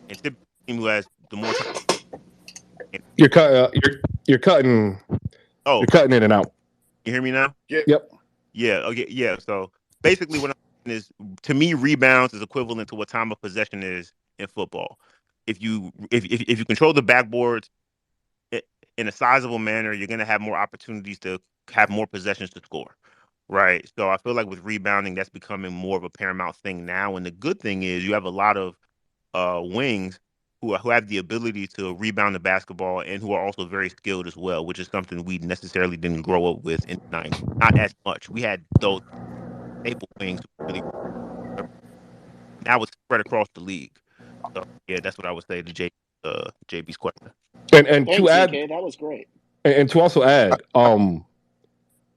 and typically the team who has the more time. You're cutting. Oh, you're cutting in and out. You hear me now? Yep. Yeah. Okay. Yeah. So basically, what I'm saying is, to me, rebounds is equivalent to what time of possession is in football. If you control the backboards in a sizable manner, you're going to have more opportunities to have more possessions to score, right? So I feel like with rebounding, that's becoming more of a paramount thing now. And the good thing is, you have a lot of wings who have the ability to rebound the basketball and who are also very skilled as well, which is something we necessarily didn't grow up with in the 90s. Not as much. We had those staple wings who really. Now it's spread across the league. So yeah, that's what I would say to JB's question. And Thanks, to add, CK, that was great. And to also add,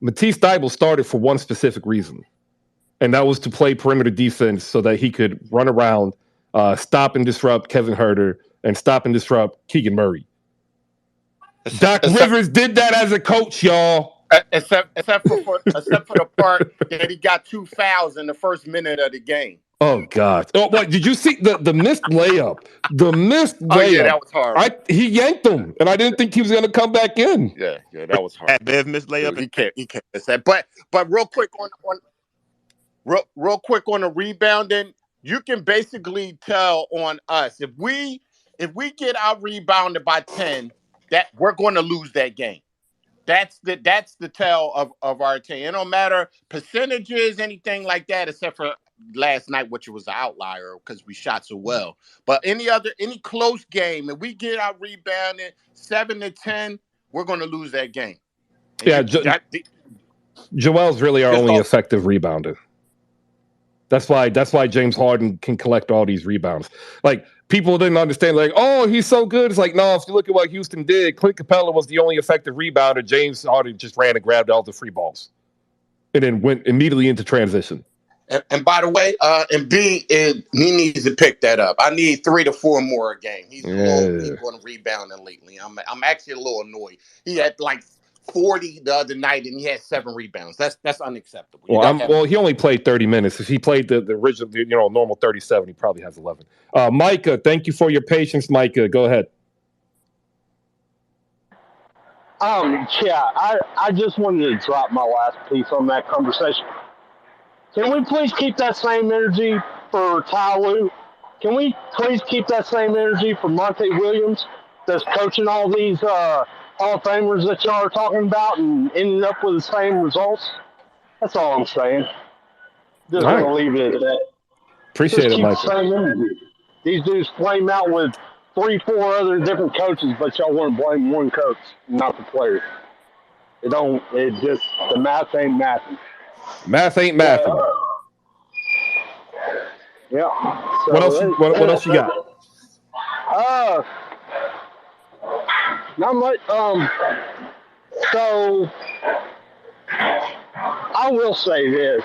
Matisse Thybulle started for one specific reason, and that was to play perimeter defense so that he could run around, stop and disrupt Kevin Huerter, and stop and disrupt Keegan Murray. Doc Rivers did that as a coach, y'all. Except for the part that he got 2 fouls in the first minute of the game. Oh God! Oh, what did you see the missed layup? The missed layup. Oh yeah, that was hard. He yanked him, and I didn't think he was going to come back in. Yeah, that was hard. Bev missed layup. He can't miss that. But real quick on the rebounding, you can basically tell on us if we get out rebounded by 10, that we're going to lose that game. That's the tell of our team. It don't matter percentages, anything like that, except for last night, which was an outlier because we shot so well. But any close game, if we get out rebounded 7-10, we're going to lose that game. And yeah, Joel's really our only effective rebounder. That's why James Harden can collect all these rebounds. Like, people didn't understand, like, oh, he's so good. It's like, no, if you look at what Houston did, Clint Capella was the only effective rebounder. James Harden just ran and grabbed all the free balls and then went immediately into transition. And by the way, Embiid, he needs to pick that up. I need 3 to 4 more a game. He's going to rebounding lately. I'm actually a little annoyed. He had like 40 the other night, and he had 7 rebounds. That's unacceptable. Well, he only played 30 minutes. If he played the original, normal 37, he probably has 11. Micah, thank you for your patience. Micah, go ahead. Yeah, I just wanted to drop my last piece on that conversation. Can we please keep that same energy for Ty Lue? Can we please keep that same energy for Monte Williams that's coaching all these Hall of Famers that y'all are talking about and ending up with the same results? That's all I'm saying. Just want to leave it at that. Appreciate it, Michael. These dudes flame out with 3-4 other different coaches, but y'all want to blame one coach, not the players. The math ain't mathing. Math ain't mathing. Yeah. So what else you got? Not much. So I will say this.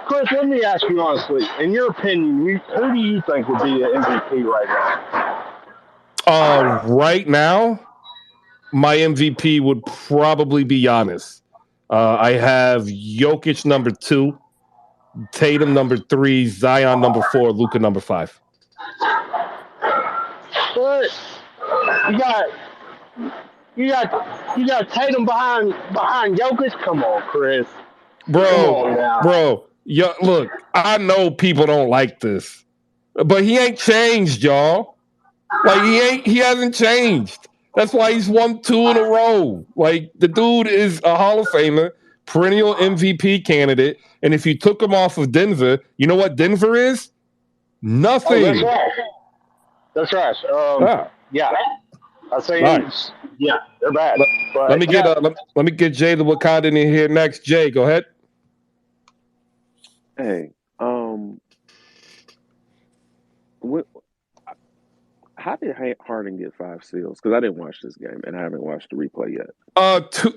Chris, let me ask you honestly. In your opinion, who do you think would be the MVP right now? Right now, my MVP would probably be Giannis. I have Jokic number 2, Tatum number 3, Zion number 4, Luka number 5. But you got Tatum behind Jokic. Come on, Chris. Bro. Look, I know people don't like this, but he ain't changed, y'all. Like he hasn't changed. That's why he's won 2 in a row. Like, the dude is a Hall of Famer, perennial MVP candidate. And if you took him off of Denver, you know what Denver is? Nothing. Oh, that's right. Yeah. I say, All right. yeah, they're bad. But Let me get Jay the Wakandan in here next. Jay, go ahead. Hey, what? How did Harden get 5 steals? Because I didn't watch this game and I haven't watched the replay yet.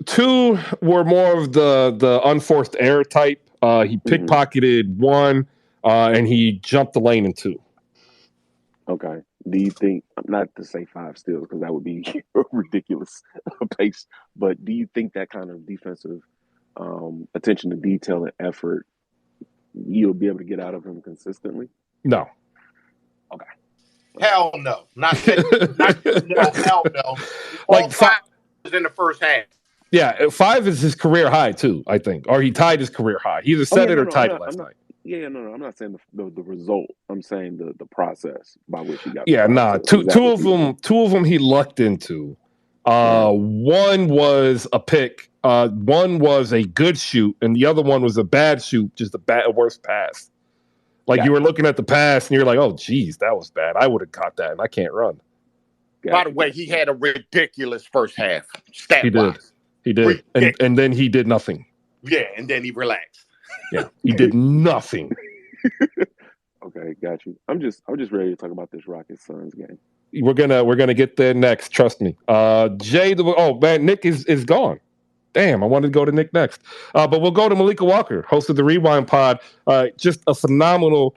Two were more of the unforced error type. He pickpocketed one, and he jumped the lane in 2. Okay. Do you think, not to say 5 steals because that would be a ridiculous pace, but do you think that kind of defensive attention to detail and effort you'll be able to get out of him consistently? No. Okay. Hell no. Not hell no. Like 5 was in the first half. Yeah, 5 is his career high too, I think, or he tied his career high. He either set it or tied it last night. Yeah, no. I'm not saying the result. I'm saying the process by which he got. Yeah, nah. Two of them he lucked into. One was a pick. One was a good shoot, and the other one was a bad shoot, just a worse pass. Like you were looking at the pass, and you're like, "Oh, geez, that was bad. I would have caught that, and I can't run." By the way, he had a ridiculous first half. He did, and then he did nothing. Yeah, and then he relaxed. Yeah, he did nothing. Okay, got you. I'm just ready to talk about this Rockets Suns game. We're gonna get there next. Trust me. Jay, Nick is gone. Damn, I wanted to go to Nick next. But we'll go to Malika Walker, host of the Rewind Pod. Just a phenomenal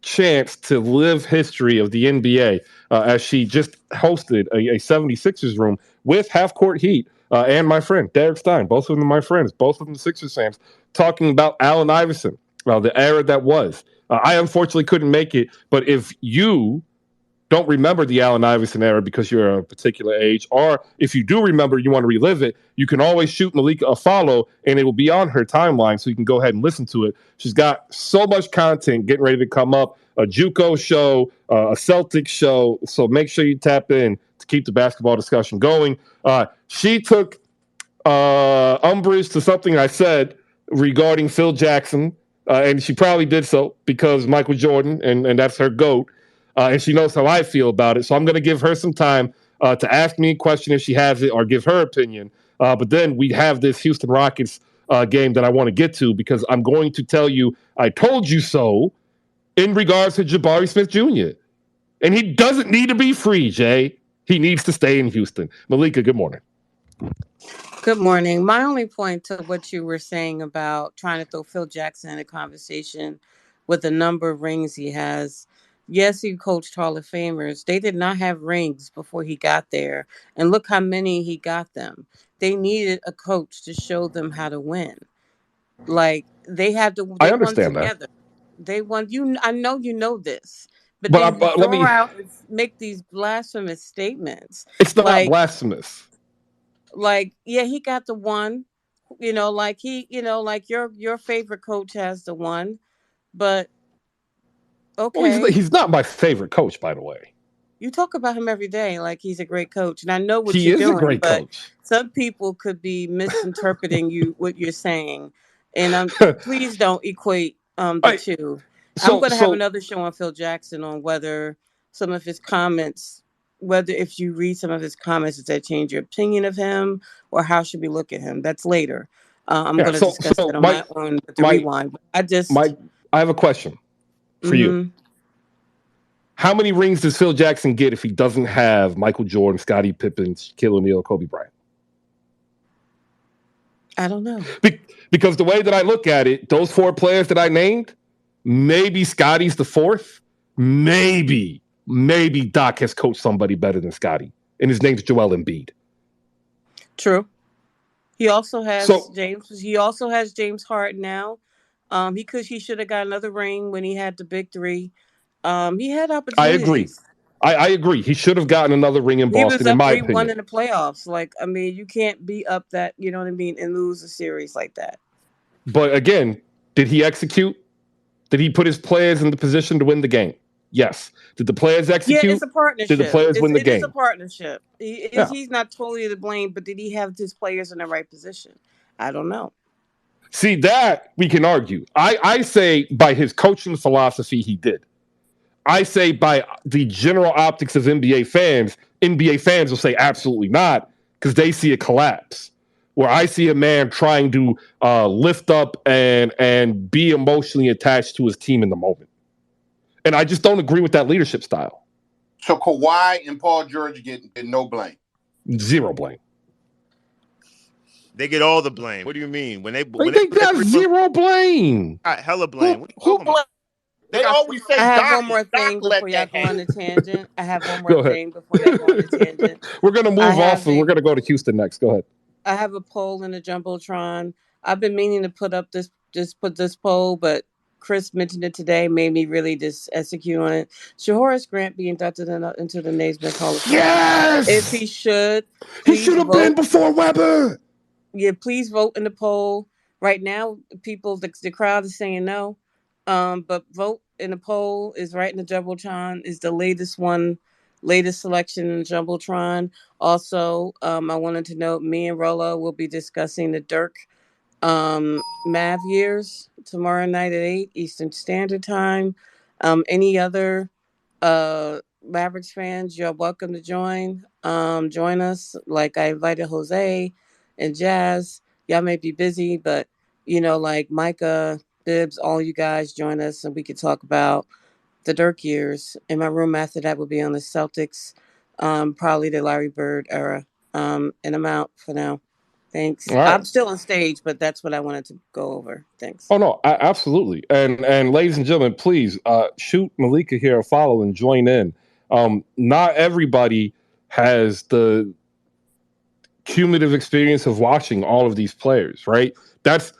chance to live history of the NBA as she just hosted a 76ers room with Half Court Heat and my friend, Derek Stein. Both of them my friends. Both of them Sixers fans. Talking about Allen Iverson, the era that was. I unfortunately couldn't make it, but if you don't remember the Allen Iverson era because you're a particular age, or if you do remember, you want to relive it, you can always shoot Malika a follow, and it will be on her timeline, so you can go ahead and listen to it. She's got so much content getting ready to come up, a JUCO show, a Celtics show, so make sure you tap in to keep the basketball discussion going. She took umbrage to something I said regarding Phil Jackson, and she probably did so because Michael Jordan, and that's her GOAT. And she knows how I feel about it. So I'm going to give her some time to ask me a question if she has it or give her opinion. But then we have this Houston Rockets game that I want to get to because I'm going to tell you I told you so in regards to Jabari Smith Jr. And he doesn't need to be free, Jay. He needs to stay in Houston. Malika, good morning. Good morning. My only point to what you were saying about trying to throw Phil Jackson in a conversation with the number of rings he has. Yes, he coached Hall of Famers. They did not have rings before he got there. And look how many he got them. They needed a coach to show them how to win. Like, they had to I understand won together. They won. I know you know this. But then go out and make these blasphemous statements. It's not blasphemous. Like, yeah, he got the one. Like your favorite coach has the one. But okay. Well, he's not my favorite coach, by the way. You talk about him every day like he's a great coach, and I know what you're doing. He is a great coach. Some people could be misinterpreting what you're saying, and please don't equate the two. I'm going to have another show on Phil Jackson on whether some of his comments, whether if you read some of his comments, does that change your opinion of him, or how should we look at him? That's later. I'm going to discuss that on my own with the Rewind. I have a question for you. How many rings does Phil Jackson get if he doesn't have Michael Jordan, Scottie Pippen, Shaquille O'Neal, Kobe Bryant? I don't know. Because the way that I look at it, those 4 players that I named, maybe Scottie's the 4th. Maybe Doc has coached somebody better than Scottie, and his name's Joel Embiid. True. He also has James. He also has James Harden now. He should have got another ring when he had the big 3. He had opportunities. I agree. He should have gotten another ring in Boston, in my opinion. He won in the playoffs. You can't be up that, you know what I mean, and lose a series like that. But again, did he execute? Did he put his players in the position to win the game? Yes. Did the players execute? Yeah, it's a partnership. Did the players win the game? It's a partnership. He's not totally to blame, but did he have his players in the right position? I don't know. See, that we can argue. I say by his coaching philosophy, he did. I say by the general optics of NBA fans will say absolutely not because they see a collapse. Where I see a man trying to lift up and be emotionally attached to his team in the moment. And I just don't agree with that leadership style. So Kawhi and Paul George get no blame. Zero blame. They get all the blame. What do you mean? When they got zero blame. Got hella blame. Who blame? They always say I have Doc, one more thing Doc before y'all let go that on hang. a tangent. I have one Go more ahead. thing before y'all go on a tangent. We're going to move I off have and a- we're going to go to Houston next. Go ahead. I have a poll in the Jumbotron. I've been meaning to put up this poll, but Chris mentioned it today, made me really just execute on it. Should Horace Grant be inducted into the Naismith Hall of Fame? Yes! If he should, He should have been before Weber. Yeah, please vote in the poll. Right now, the crowd is saying no. But vote in the poll is right in the Jumbotron. Is the latest selection in Jumbotron. Also, I wanted to note me and Rolo will be discussing the Dirk Mav years tomorrow night at 8 Eastern Standard Time. Any other Mavericks fans, you're welcome to join us. Like I invited Jose and Jazz. Y'all may be busy, but like Micah, Bibbs, all you guys join us and we could talk about the Dirk years. And my room after that will be on the Celtics, probably the Larry Bird era. And I'm out for now. Thanks. All right. I'm still on stage, but that's what I wanted to go over. Thanks. Oh, no, absolutely. And ladies and gentlemen, please shoot Malika here a follow and join in. Not everybody has the cumulative experience of watching all of these players, right? That's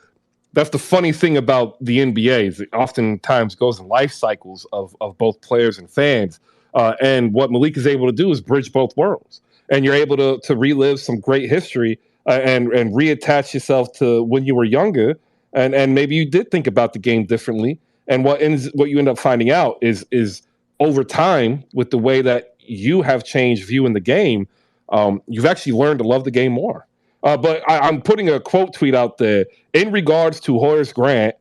the funny thing about the NBA is it oftentimes goes in life cycles of both players and fans. And what Malik is able to do is bridge both worlds. And you're able to relive some great history and reattach yourself to when you were younger. And maybe you did think about the game differently. And what you end up finding out is over time, with the way that you have changed viewing the game, you've actually learned to love the game more. But I'm putting a quote tweet out there in regards to Horace Grant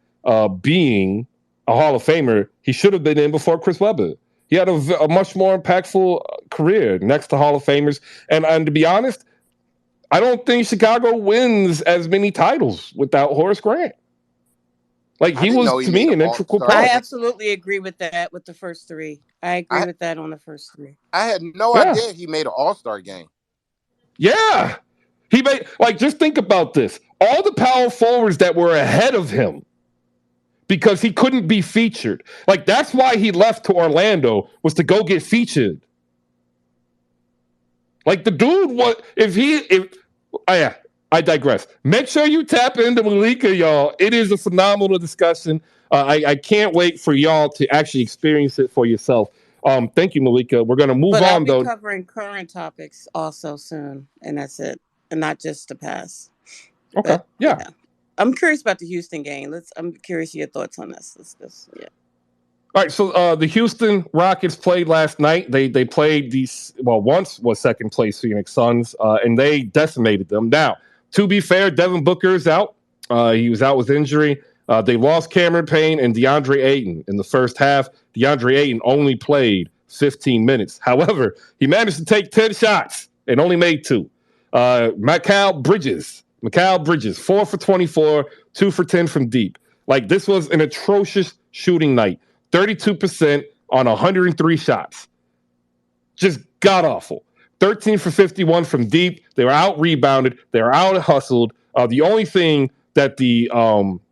being a Hall of Famer. He should have been in before Chris Webber. He had a much more impactful career next to Hall of Famers. And to be honest, I don't think Chicago wins as many titles without Horace Grant. Like he was to me an integral part. I absolutely agree with that with the first three. I agree with that on the first three. I had no idea he made an All-Star game. Yeah. He made, just think about this. All the power forwards that were ahead of him, because he couldn't be featured. That's why he left to Orlando, was to go get featured. The dude, I digress. Make sure you tap into Malika, y'all. It is a phenomenal discussion. I can't wait for y'all to actually experience it for yourself. Thank you, Malika. We're going to move on, though. I'll be covering current topics also soon, and that's it. And not just the past. Okay. But, yeah. I'm curious about the Houston game. I'm curious your thoughts on this. All right, so the Houston Rockets played last night. They played once was second place Phoenix Suns, and they decimated them. Now, to be fair, Devin Booker is out. He was out with injury. They lost Cameron Payne and DeAndre Ayton in the first half. DeAndre Ayton only played 15 minutes. However, he managed to take 10 shots and only made 2. Mikal Bridges, 4 for 24, 2 for 10 from deep. This was an atrocious shooting night. 32% on 103 shots. Just god-awful. 13 for 51 from deep. They were out-rebounded. They were out-hustled. The only thing that the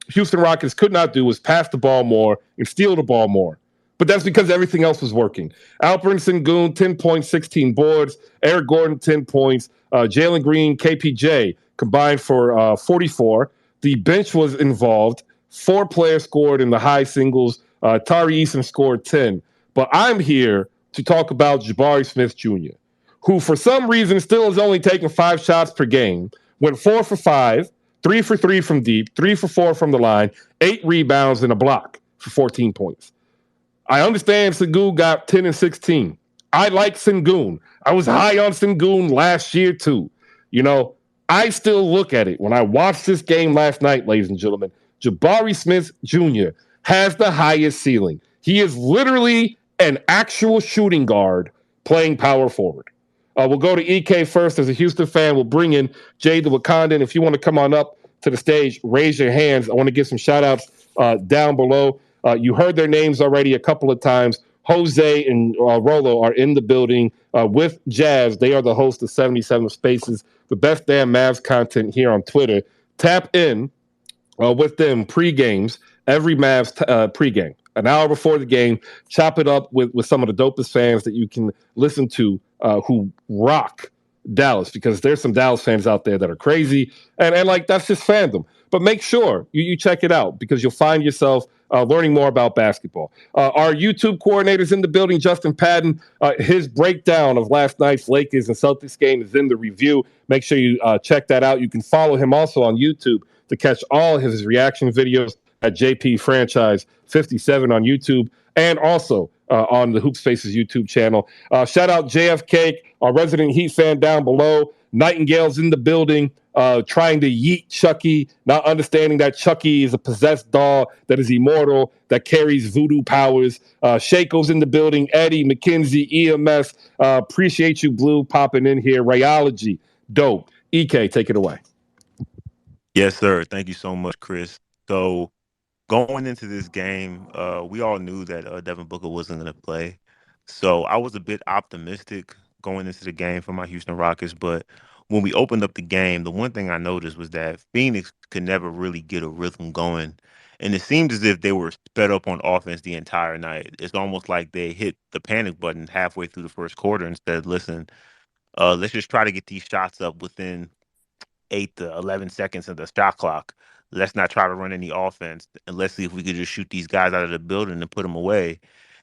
Houston Rockets could not do was pass the ball more and steal the ball more. But that's because everything else was working. Alperen Sengun, 10 points, 16 boards. Eric Gordon, 10 points. Jalen Green, KPJ combined for 44. The bench was involved. 4 players scored in the high singles. Tari Eason scored 10. But I'm here to talk about Jabari Smith Jr., who for some reason still is only taking 5 shots per game, went 4 for 5, 3 for 3 from deep, 3 for 4 from the line, 8 rebounds and a block for 14 points. I understand Sengun got 10 and 16. I like Sengun. I was high on Sengun last year too. I still look at it when I watched this game last night, ladies and gentlemen. Jabari Smith Jr. has the highest ceiling. He is literally an actual shooting guard playing power forward. We'll go to EK first as a Houston fan. We'll bring in Jay the Wakandan. If you want to come on up to the stage, raise your hands. I want to give some shout outs down below. You heard their names already a couple of times. Jose and Rolo are in the building with Jazz. They are the host of 77 Spaces, the best damn Mavs content here on Twitter. Tap in with them pre-games, every Mavs pre-game. An hour before the game, chop it up with some of the dopest fans that you can listen to who rock Dallas, because there's some Dallas fans out there that are crazy, and like, that's just fandom. But make sure you check it out, because you'll find yourself learning more about basketball. Our YouTube coordinator's in the building, Justin Patton. His breakdown of last night's Lakers and Celtics game is in the review. Make sure you check that out. You can follow him also on YouTube to catch all of his reaction videos at JP Franchise 57 on YouTube, and also on the Hoop Spaces YouTube channel. Shout out JFK, our resident Heat fan down below. Nightingale's in the building, trying to yeet Chucky, not understanding that Chucky is a possessed doll that is immortal, that carries voodoo powers. Shaco's in the building. Eddie, McKenzie, EMS. Appreciate you, Blue, popping in here. Rayology, dope. EK, take it away. Yes, sir. Thank you so much, Chris. So going into this game, we all knew that Devin Booker wasn't going to play. So I was a bit optimistic going into the game for my Houston Rockets. But when we opened up the game, the one thing I noticed was that Phoenix could never really get a rhythm going. And it seemed as if they were sped up on offense the entire night. It's almost like they hit the panic button halfway through the first quarter and said, listen, let's just try to get these shots up within 8 to 11 seconds of the shot clock. Let's not try to run any offense, and let's see if we could just shoot these guys out of the building and put them away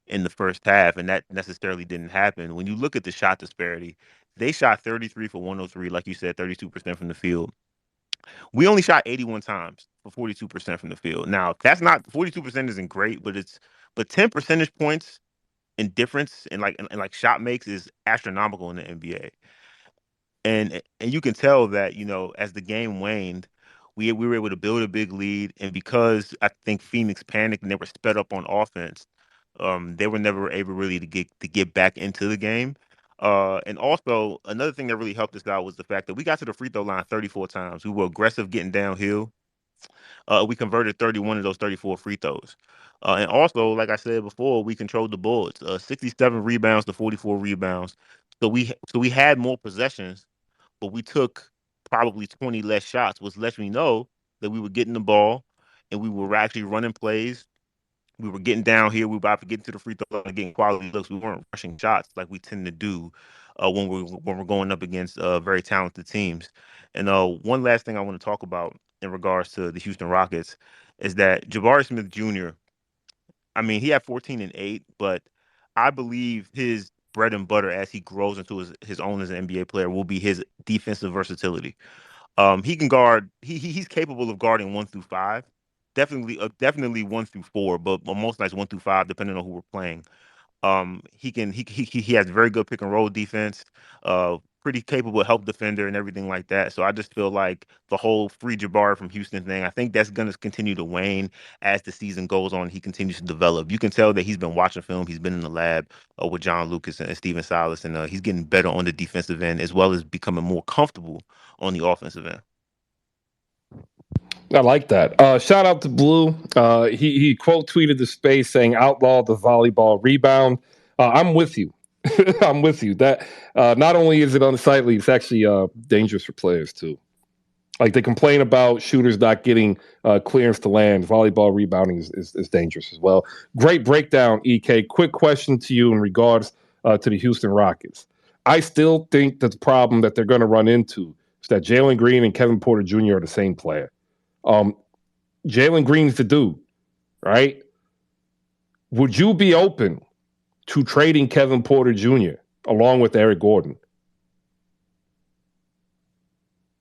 in the first half. And that necessarily didn't happen. When you look at the shot disparity, they shot 33 for 103, like you said, 32% from the field. We only shot 81 times for 42% from the field. Now, that's not 42% isn't great, but 10 percentage points in difference in like shot makes is astronomical in the NBA. And you can tell that, as the game waned, we were able to build a big lead. And because I think Phoenix panicked and they were sped up on offense, they were never able really to get back into the game. And also another thing that really helped us out was the fact that we got to the free throw line 34 times. We were aggressive getting downhill. We converted 31 of those 34 free throws. And also, like I said before, we controlled the boards, 67 rebounds to 44 rebounds. So we had more possessions, but we took probably 20 less shots, which lets me know that we were getting the ball and we were actually running plays. We were getting down here. We were about to get to the free throw line and getting quality looks. We weren't rushing shots like we tend to do when we're going up against very talented teams. And one last thing I want to talk about in regards to the Houston Rockets is that Jabari Smith Jr., I mean, he had 14 and 8, but I believe his bread and butter as he grows into his own as an NBA player will be his defensive versatility. He can guard. He's capable of guarding 1 through 5. Definitely 1 through 4, but most nights 1 through 5, depending on who we're playing. He has very good pick and roll defense. Pretty capable help defender and everything like that. So I just feel like the whole free Jabari from Houston thing, I think that's going to continue to wane as the season goes on. He continues to develop. You can tell that he's been watching film. He's been in the lab with John Lucas and Stephen Silas, and he's getting better on the defensive end as well as becoming more comfortable on the offensive end. I like that. Shout out to Blue. He quote tweeted the space saying, "Outlaw the volleyball rebound." I'm with you. I'm with you. That not only is it unsightly, it's actually dangerous for players too. Like, they complain about shooters not getting clearance to land. Volleyball rebounding is dangerous as well. Great breakdown, EK. Quick question to you in regards to the Houston Rockets. I still think that the problem that they're going to run into is that Jalen Green and Kevin Porter Jr. are the same player. Jalen Green's the dude, right? Would you be open to trading Kevin Porter Jr. along with Eric Gordon?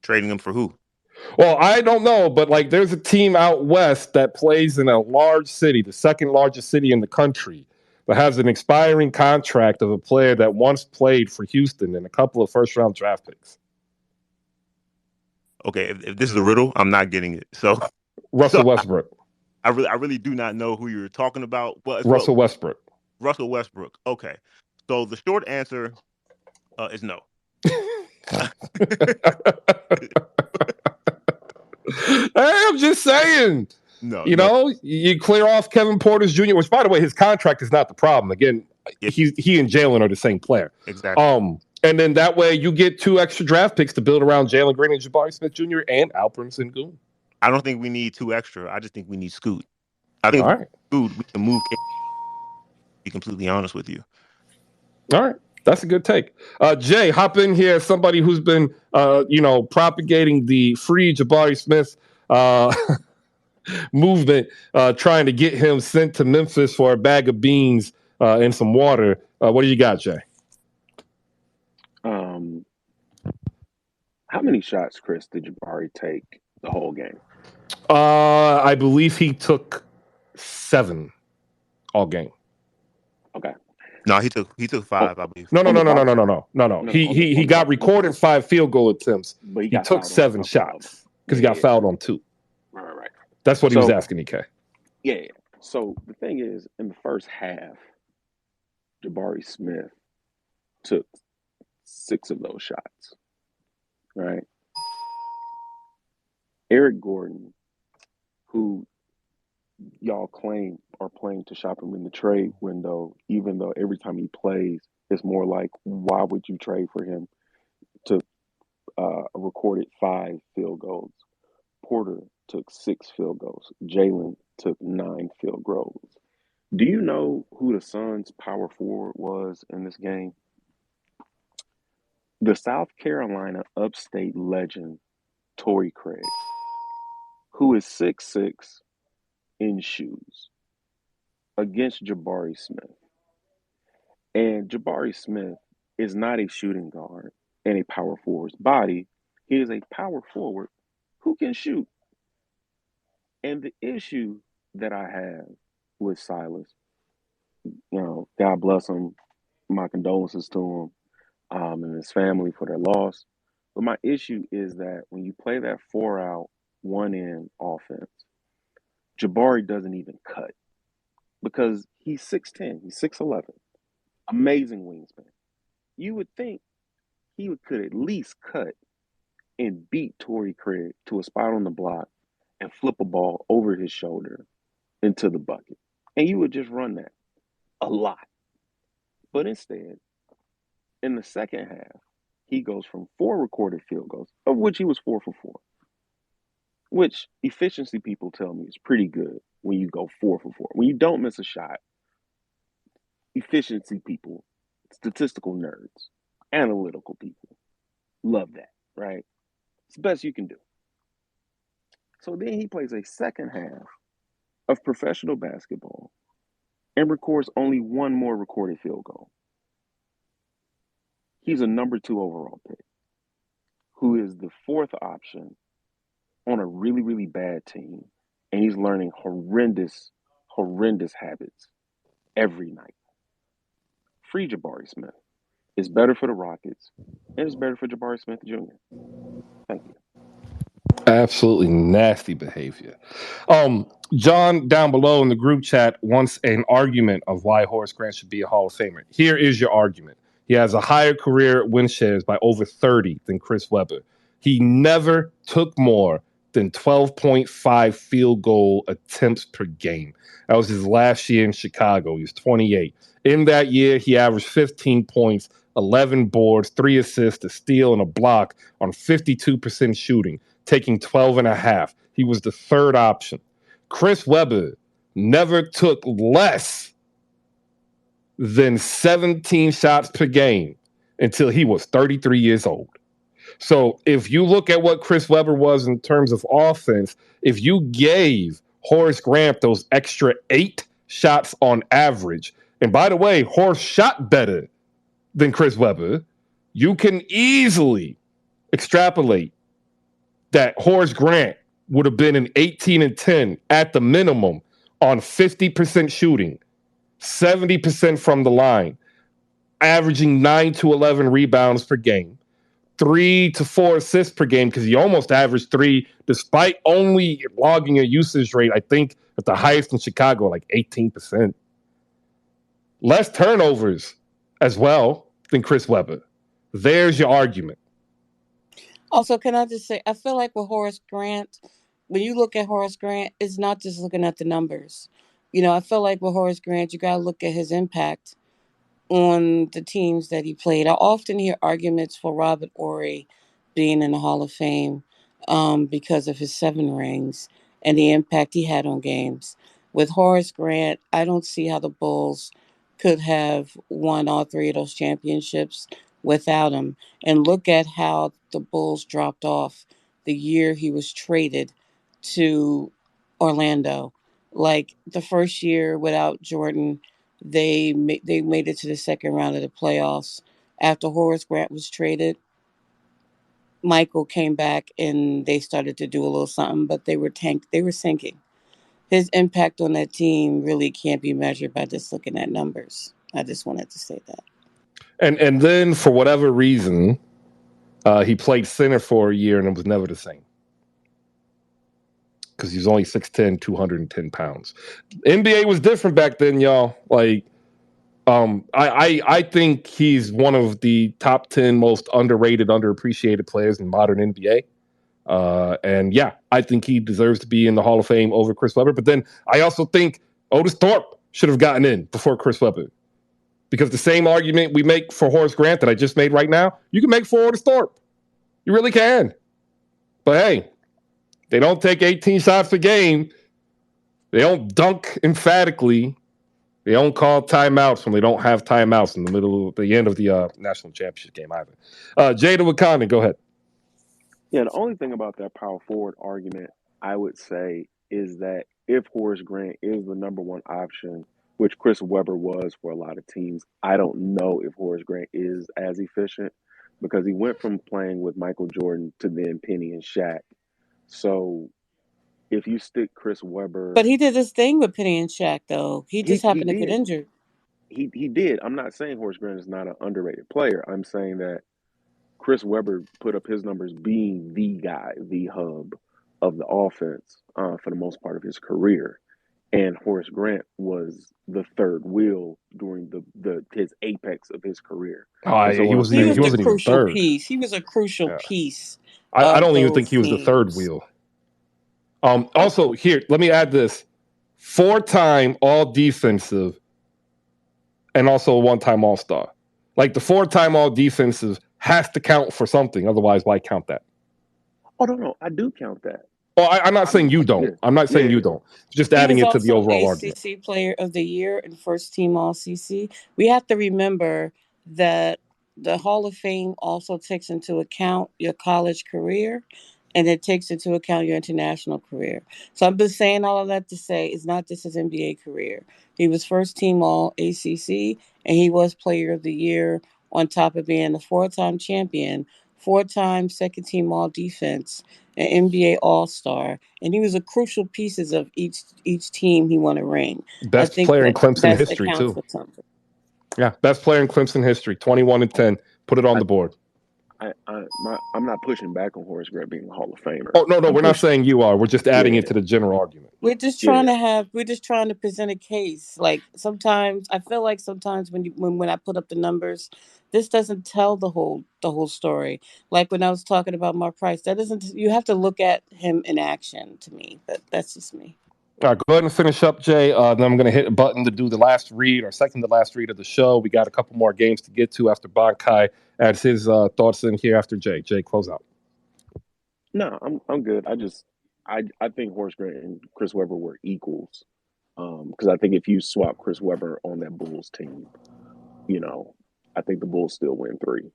Trading him for who? Well, I don't know, but like, there's a team out west that plays in a large city, the second largest city in the country, that has an expiring contract of a player that once played for Houston and a couple of first-round draft picks. Okay, if this is a riddle, I'm not getting it. So Russell Westbrook. I really do not know who you're talking about. But Russell Westbrook. Russell Westbrook. Okay. So the short answer is no. I'm just saying. No, you clear off Kevin Porter Jr., which, by the way, his contract is not the problem. Again, he and Jalen are the same player. Exactly. And then that way you get 2 extra draft picks to build around Jalen Green and Jabari Smith Jr. and Alperen Sengun. I don't think we need 2 extra. I just think we need Scoot. I think we can move. To be completely honest with you. All right. That's a good take. Jay, hop in here. Somebody who's been, propagating the free Jabari Smith movement, trying to get him sent to Memphis for a bag of beans and some water. What do you got, Jay? How many shots, Chris, did Jabari take the whole game? I believe he took 7 all game. Okay. No, he took 5, I believe. No. He got recorded 5 field goal attempts. But he took 7 shots because he got fouled on 2. Right. That's what he was asking, EK. Yeah. So the thing is, in the first half, Jabari Smith took 6 of those shots. Right. Eric Gordon, who y'all claim are playing to shop him in the trade window, even though every time he plays, it's more like, why would you trade for him? Took a recorded 5 field goals. Porter took 6 field goals. Jalen took 9 field goals. Do you know who the Suns' power forward was in this game? The South Carolina upstate legend, Torrey Craig, who is 6'6" in shoes, against Jabari Smith. And Jabari Smith is not a shooting guard and a power forward's body. He is a power forward who can shoot. And the issue that I have with Silas, God bless him, my condolences to him and his family for their loss. But my issue is that when you play that 4-out, 1-in offense, Jabari doesn't even cut because he's 6'10", he's 6'11", amazing wingspan. You would think he could at least cut and beat Torrey Craig to a spot on the block and flip a ball over his shoulder into the bucket. And you would just run that a lot. But instead, in the second half, he goes from 4 recorded field goals, of which he was 4 for 4, which efficiency people tell me is pretty good when you go 4 for 4. When you don't miss a shot, efficiency people, statistical nerds, analytical people love that, right? It's the best you can do. So then he plays a second half of professional basketball and records only 1 more recorded field goal. He's a number 2 overall pick who is the 4th option on a really, really bad team, and he's learning horrendous habits every night. Free Jabari Smith. It's better for the Rockets, and it's better for Jabari Smith Jr. Thank you. Absolutely nasty behavior. John down below in the group chat wants an argument of why Horace Grant should be a Hall of Famer. Here is your argument. He has a higher career win shares by over 30 than Chris Webber. He never took more than 12.5 field goal attempts per game. That was his last year in Chicago. He was 28. In that year, he averaged 15 points, 11 boards, 3 assists, a steal, and a block on 52% shooting, taking 12.5. He was the 3rd option. Chris Webber never took less than 17 shots per game until he was 33 years old. So if you look at what Chris Webber was in terms of offense, if you gave Horace Grant those extra 8 shots on average, and by the way, Horace shot better than Chris Webber, you can easily extrapolate that Horace Grant would have been an 18-10 at the minimum on 50% shooting, 70% from the line, averaging 9 to 11 rebounds per game, 3 to 4 assists per game, because he almost averaged 3, despite only logging a usage rate, I think, at the highest in Chicago, like 18%. less turnovers as well than Chris Webber. There's your argument. Also, can I just say, I feel like with Horace Grant, when you look at Horace Grant, it's not just looking at the numbers. I feel like with Horace Grant, you got to look at his impact on the teams that he played. I often hear arguments for Robert Horry being in the Hall of Fame because of his 7 rings and the impact he had on games. With Horace Grant, I don't see how the Bulls could have won all 3 of those championships without him. And look at how the Bulls dropped off the year he was traded to Orlando. Like the first year without Jordan, they made it to the second round of the playoffs. After Horace Grant was traded, Michael came back and they started to do a little something, but they were sinking. His impact on that team really can't be measured by just looking at numbers. I just wanted to say that. And then for whatever reason, he played center for a year and it was never the same. Because he was only 6'10", 210 pounds. NBA was different back then, y'all. Like, I think he's one of the top 10 most underrated, underappreciated players in modern NBA. And yeah, I think he deserves to be in the Hall of Fame over Chris Webber. But then I also think Otis Thorpe should have gotten in before Chris Webber. Because the same argument we make for Horace Grant that I just made right now, you can make for Otis Thorpe. You really can. But hey, they don't take 18 shots a game. They don't dunk emphatically. They don't call timeouts when they don't have timeouts in the end of the national championship game either. Jada Wakanda, go ahead. Yeah, the only thing about that power forward argument, I would say, is that if Horace Grant is the number one option, which Chris Webber was for a lot of teams, I don't know if Horace Grant is as efficient because he went from playing with Michael Jordan to then Penny and Shaq. So if you stick Chris Webber... But he did this thing with Penny and Shaq, though. He just happened to get injured. He did. I'm not saying Horace Grant is not an underrated player. I'm saying that Chris Webber put up his numbers being the guy, the hub of the offense for the most part of his career. And Horace Grant was the third wheel during his apex of his career. He wasn't even crucial piece. He was a crucial piece. I don't even think he was the third wheel. Also, here, let me add this. 4-time all-defensive and also a 1-time all-star. Like the 4-time all-defensive has to count for something. Otherwise, why count that? Oh, no. I do count that. Oh, I'm not saying you don't. I'm not saying you don't. Just adding it to the overall argument. ACC Player of the Year and first team All-CC. We have to remember that the Hall of Fame also takes into account your college career and it takes into account your international career. So I'm just saying all of that to say it's not just his NBA career. He was first team All-ACC and he was Player of the Year on top of being a 4-time champion, 4-time second team All-Defense, an NBA All-Star, and he was a crucial pieces of each team he won a ring. Best player in Clemson history too. Yeah, best player in Clemson history, 21-10. Put it on the board. I'm not pushing back on Horace Grant being a Hall of Famer. Oh no, we're not saying you are. We're just adding it to the general argument. We're just trying to present a case. Like sometimes I feel like when I put up the numbers, this doesn't tell the whole story. Like when I was talking about Mark Price, you have to look at him in action to me. But that's just me. All right, go ahead and finish up, Jay. Then I'm going to hit a button to do the last read or second to last read of the show. We got a couple more games to get to after Bankai adds his thoughts in here after Jay. Jay, close out. No, I'm good. I think Horace Grant and Chris Webber were equals. Because I think if you swap Chris Webber on that Bulls team, I think the Bulls still win 3.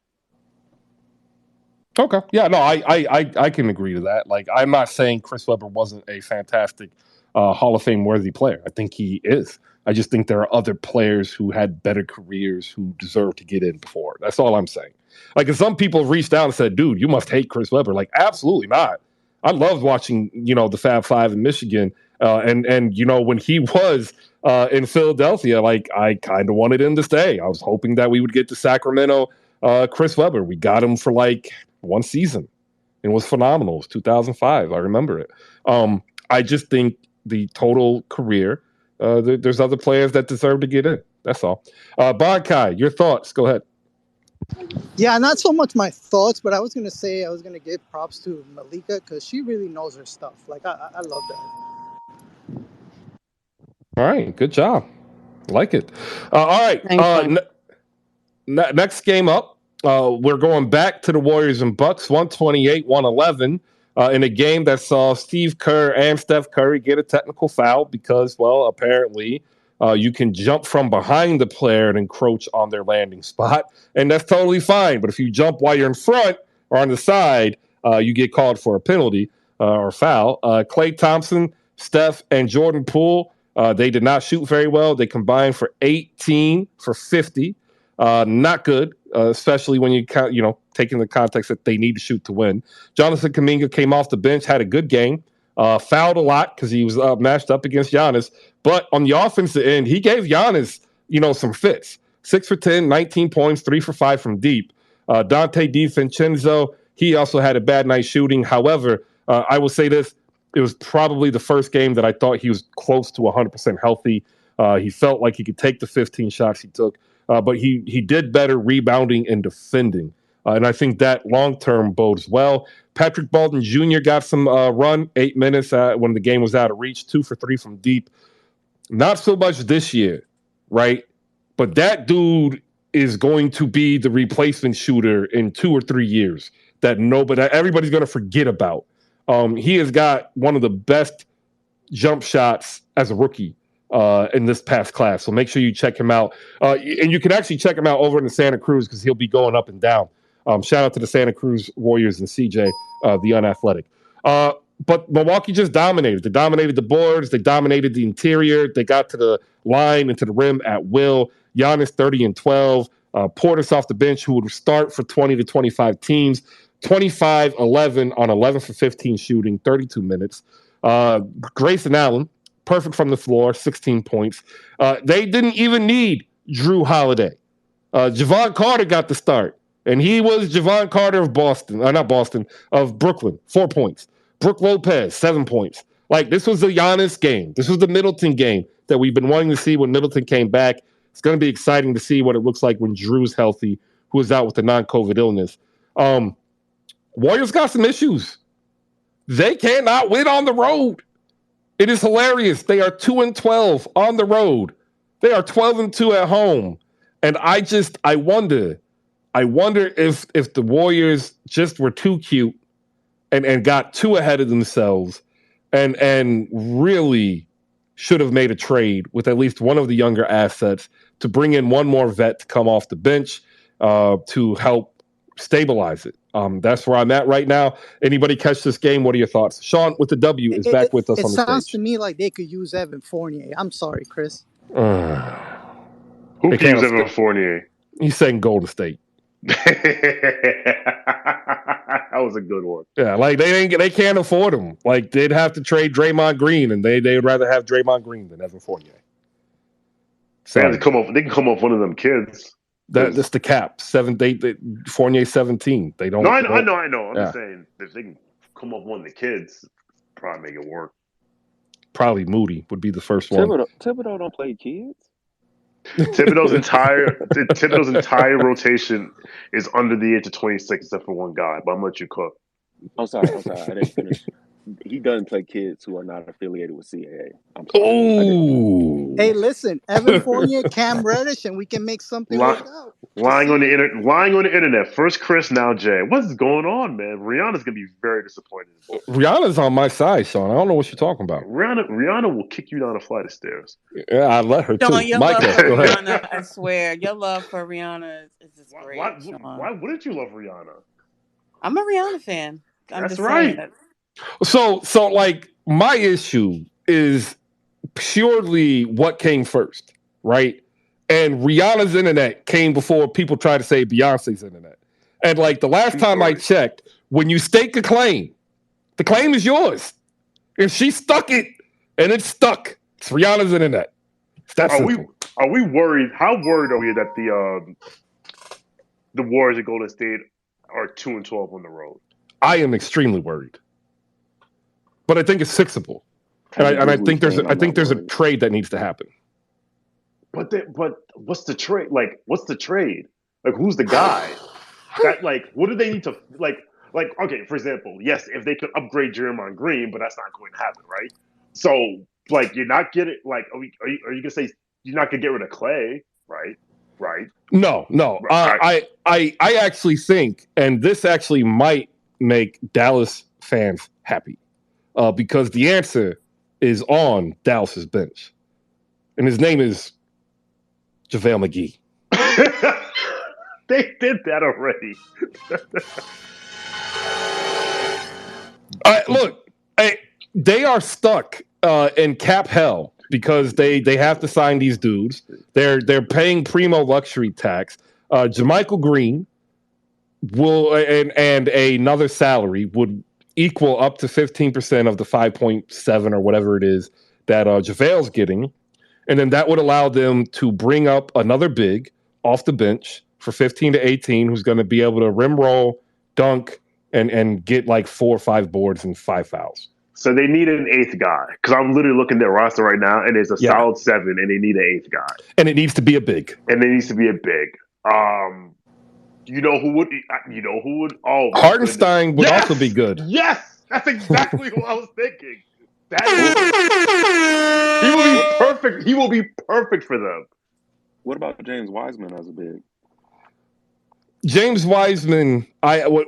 Okay. Yeah, no, I can agree to that. Like, I'm not saying Chris Webber wasn't a fantastic Hall of Fame worthy player. I think he is. I just think there are other players who had better careers who deserve to get in before. That's all I'm saying. Like, if some people reached out and said, dude, you must hate Chris Webber. Like, absolutely not. I loved watching, the Fab Five in Michigan. And when he was in Philadelphia, like, I kind of wanted him to stay. I was hoping that we would get to Sacramento Chris Webber. We got him for like 1 season. It was phenomenal. It was 2005. I remember it. I just think the total career, there's other players that deserve to get in. That's all. Bonkai, your thoughts? Go ahead. Yeah, not so much my thoughts, but I was gonna give props to Malika because she really knows her stuff. Like I love that. All right, good job. Like it. All right. Next game up, we're going back to the Warriors and Bucks, 128-111, in a game that saw Steve Kerr and Steph Curry get a technical foul because, well, apparently you can jump from behind the player and encroach on their landing spot, and that's totally fine. But if you jump while you're in front or on the side, you get called for a penalty or foul. Klay Thompson, Steph, and Jordan Poole, they did not shoot very well. They combined for 18 for 50. Not good, especially when you count, taking the context that they need to shoot to win. Jonathan Kuminga came off the bench, had a good game, fouled a lot because he was matched up against Giannis. But on the offensive end, he gave Giannis, some fits. 6 for 10, 19 points, 3 for 5 from deep. Dante DiVincenzo, he also had a bad night shooting. However, I will say this. It was probably the first game that I thought he was close to 100% healthy. He felt like he could take the 15 shots he took. But he did better rebounding and defending. And I think that long-term bodes well. Patrick Baldwin Jr. got some run, 8 minutes when the game was out of reach, 2 for 3 from deep. Not so much this year, right? But that dude is going to be the replacement shooter in 2 or 3 years that everybody's going to forget about. He has got one of the best jump shots as a rookie in this past class. So make sure you check him out. And you can actually check him out over in the Santa Cruz because he'll be going up and down. Shout out to the Santa Cruz Warriors and CJ, the unathletic. But Milwaukee just dominated. They dominated the boards. They dominated the interior. They got to the line and to the rim at will. Giannis 30 and 12. Portis off the bench, who would start for 20 to 25 teams. 25-11 on 11 for 15 shooting, 32 minutes. Grayson Allen, perfect from the floor, 16 points. They didn't even need Drew Holiday. Javon Carter got the start, and he was Javon Carter of Brooklyn, 4 points. Brook Lopez, 7 points. Like, this was the Giannis game. This was the Middleton game that we've been wanting to see when Middleton came back. It's going to be exciting to see what it looks like when Drew's healthy, who is out with the non-COVID illness. Warriors got some issues. They cannot win on the road. It is hilarious. They are 2-12 on the road. They are 12-2 at home. And I wonder if the Warriors just were too cute and got too ahead of themselves and really should have made a trade with at least one of the younger assets to bring in one more vet to come off the bench to help stabilize it. That's where I'm at right now. Anybody catch this game? What are your thoughts? Sean with the W is back with us on the stage. It sounds to me like they could use Evan Fournier. I'm sorry, Chris. Who can use Evan Fournier? He's saying Golden State. That was a good one. Yeah, like they can't afford him. Like, they'd have to trade Draymond Green, and they would rather have Draymond Green than Evan Fournier. They can come up one of them kids. That's the cap. Fournier 17. They don't. No, I know. I'm just saying if they can come up one of the kids, probably make it work. Probably Moody would be the first one. Thibodeau don't play kids. Thibodeau's entire rotation is under the age of 26, except for one guy. But I'm gonna let you cook. I'm sorry. I didn't finish. He doesn't play kids who are not affiliated with CAA. Oh, hey, listen, Evan Fournier, Cam Reddish, and we can make something work out. Lying on the internet. First Chris, now Jay. What's going on, man? Rihanna's gonna be very disappointed. Rihanna's on my side, Sean. I don't know what you're talking about. Rihanna will kick you down a flight of stairs. Yeah, I let her Sean, too. your Michael, love for go ahead. Rihanna, I swear, your love for Rihanna is just great. Why wouldn't you love Rihanna? I'm a Rihanna fan. That's right. So like, my issue is purely what came first, right? And Rihanna's internet came before people tried to say Beyonce's internet. And like, the last time I checked, when you stake a claim, the claim is yours. If she stuck it and it's stuck, it's Rihanna's internet. Are we worried? How worried are we that the Warriors at Golden State are 2-12 on the road? I am extremely worried. But I think it's fixable, and I think there's a trade that needs to happen. But what's the trade? Like, what's the trade? Like, who's the guy? That what do they need to like? Okay, for example, yes, if they could upgrade Draymond Green, but that's not going to happen, right? So, you're not getting are you gonna say you're not gonna get rid of Clay, right? Right? No. Right. I actually think, and this actually might make Dallas fans happy, because the answer is on Dallas's bench, and his name is JaVale McGee. They did that already. Look, they are stuck in cap hell because they have to sign these dudes. They're paying primo luxury tax. JaMychal Green will and another salary would equal up to 15% of the 5.7 or whatever it is that JaVale's getting, and then that would allow them to bring up another big off the bench for 15 to 18 who's going to be able to rim roll, dunk, and get like 4 or 5 boards and 5 fouls. So they need an 8th guy, because I'm literally looking at their roster right now, and it's a solid 7, and they need an 8th guy. And it needs to be a big. You know who would? Oh, Hartenstein would also be good. Yes, that's exactly what I was thinking. He will be perfect. He will be perfect for them. What about James Wiseman as a big? James Wiseman,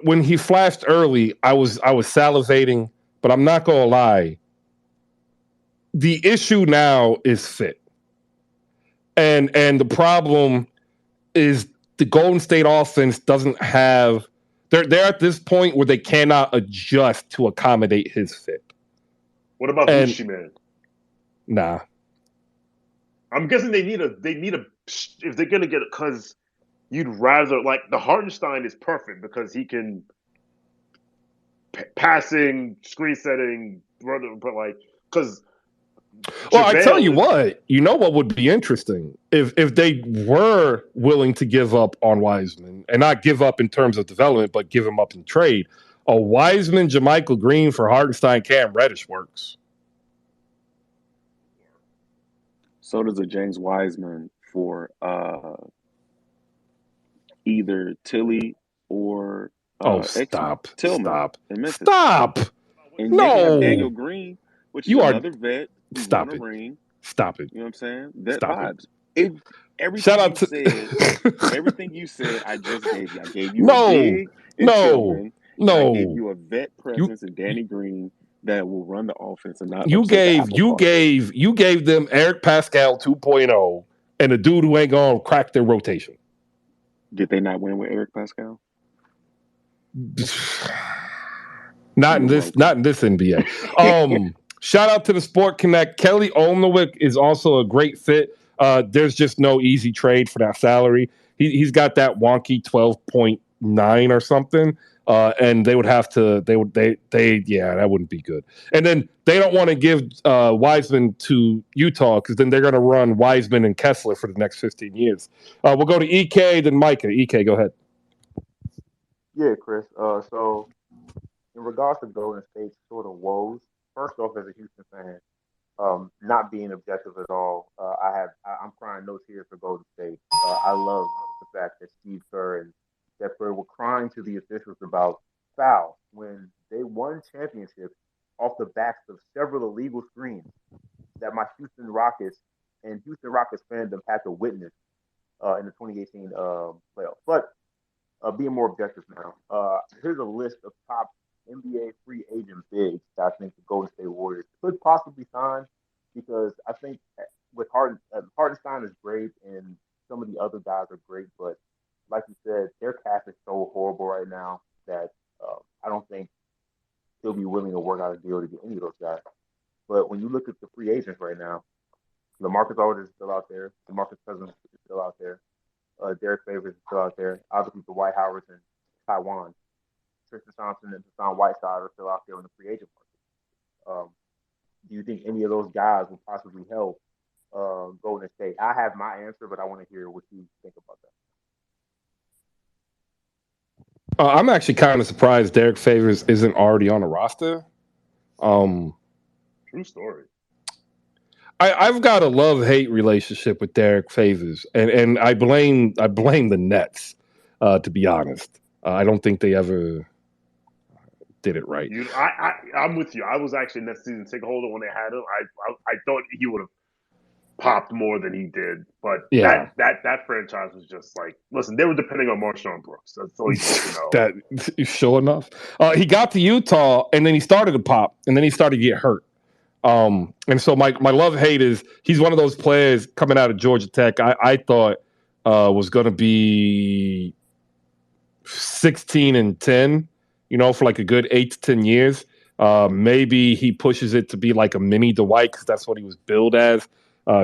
when he flashed early, I was salivating, but I'm not gonna lie. The issue now is fit, and the problem is the Golden State offense doesn't have. They're at this point where they cannot adjust to accommodate his fit. What about Gucci Man? Nah, I'm guessing they need a if they're gonna get it, because you'd rather the Hartenstein is perfect because he can passing, screen setting, but because. Well, I tell you what, what would be interesting if they were willing to give up on Wiseman, and not give up in terms of development, but give him up in trade. A Wiseman, JaMychal Green for Hartenstein, Cam Reddish works. So does a James Wiseman for either Tilly or stop. Tillman. Stop. And no. They have Daniel Green, which is another vet. Stop it. Stop it. You know what I'm saying? Vet Stop vibes. It. Everything you said, I just gave you. I gave you a big Tillman. I gave you a vet presence in Danny Green that will run the offense and not. You gave them Eric Pascal 2.0 and a dude who ain't gonna crack their rotation. Did they not win with Eric Pascal? Not in this NBA. Shout out to the Sport Connect. Kelly Olynyk is also a great fit. There's just no easy trade for that salary. He's got that wonky 12.9 or something. And they would have to. That wouldn't be good. And then they don't want to give Wiseman to Utah because then they're going to run Wiseman and Kessler for the next 15 years. We'll go to EK, then Micah. EK, go ahead. Yeah, Chris. So in regards to Golden State's sort of woes, first off, as a Houston fan, not being objective at all, I'm crying no tears for Golden State. I love the fact that Steve Kerr and Steph Curry were crying to the officials about foul when they won championships off the backs of several illegal screens that my Houston Rockets and Houston Rockets fandom had to witness in the 2018 playoffs. But being more objective now, here's a list of top NBA free agent bigs that I think the Golden State Warriors could possibly sign, because I think with Hartenstein is great and some of the other guys are great, but like you said, their cap is so horrible right now that I don't think they'll be willing to work out a deal to get any of those guys. But when you look at the free agents right now, LaMarcus Aldridge is still out there. DeMarcus Cousins is still out there. Derek Favors is still out there. Obviously, the Dwight Howards and Taiwan. Tristan Thompson and Hassan Whiteside are still out there in the free agent market. Do you think any of those guys will possibly help Golden State? I have my answer, but I want to hear what you think about that. I'm actually kind of surprised Derek Favors isn't already on the roster. True story. I've got a love-hate relationship with Derek Favors, and I blame the Nets. To be honest, I don't think they ever did it right. I'm with you. I was actually Nets season ticket holder when they had him. I thought he would have popped more than he did, but Yeah. that franchise was just like, listen, they were depending on Marshawn Brooks. That's all you need to know. That sure enough, he got to Utah and then he started to pop, and then he started to get hurt. And so my love hate is he's one of those players coming out of Georgia Tech. I thought was going to be 16-10, for like a good 8 to 10 years. Maybe he pushes it to be like a mini Dwight because that's what he was billed as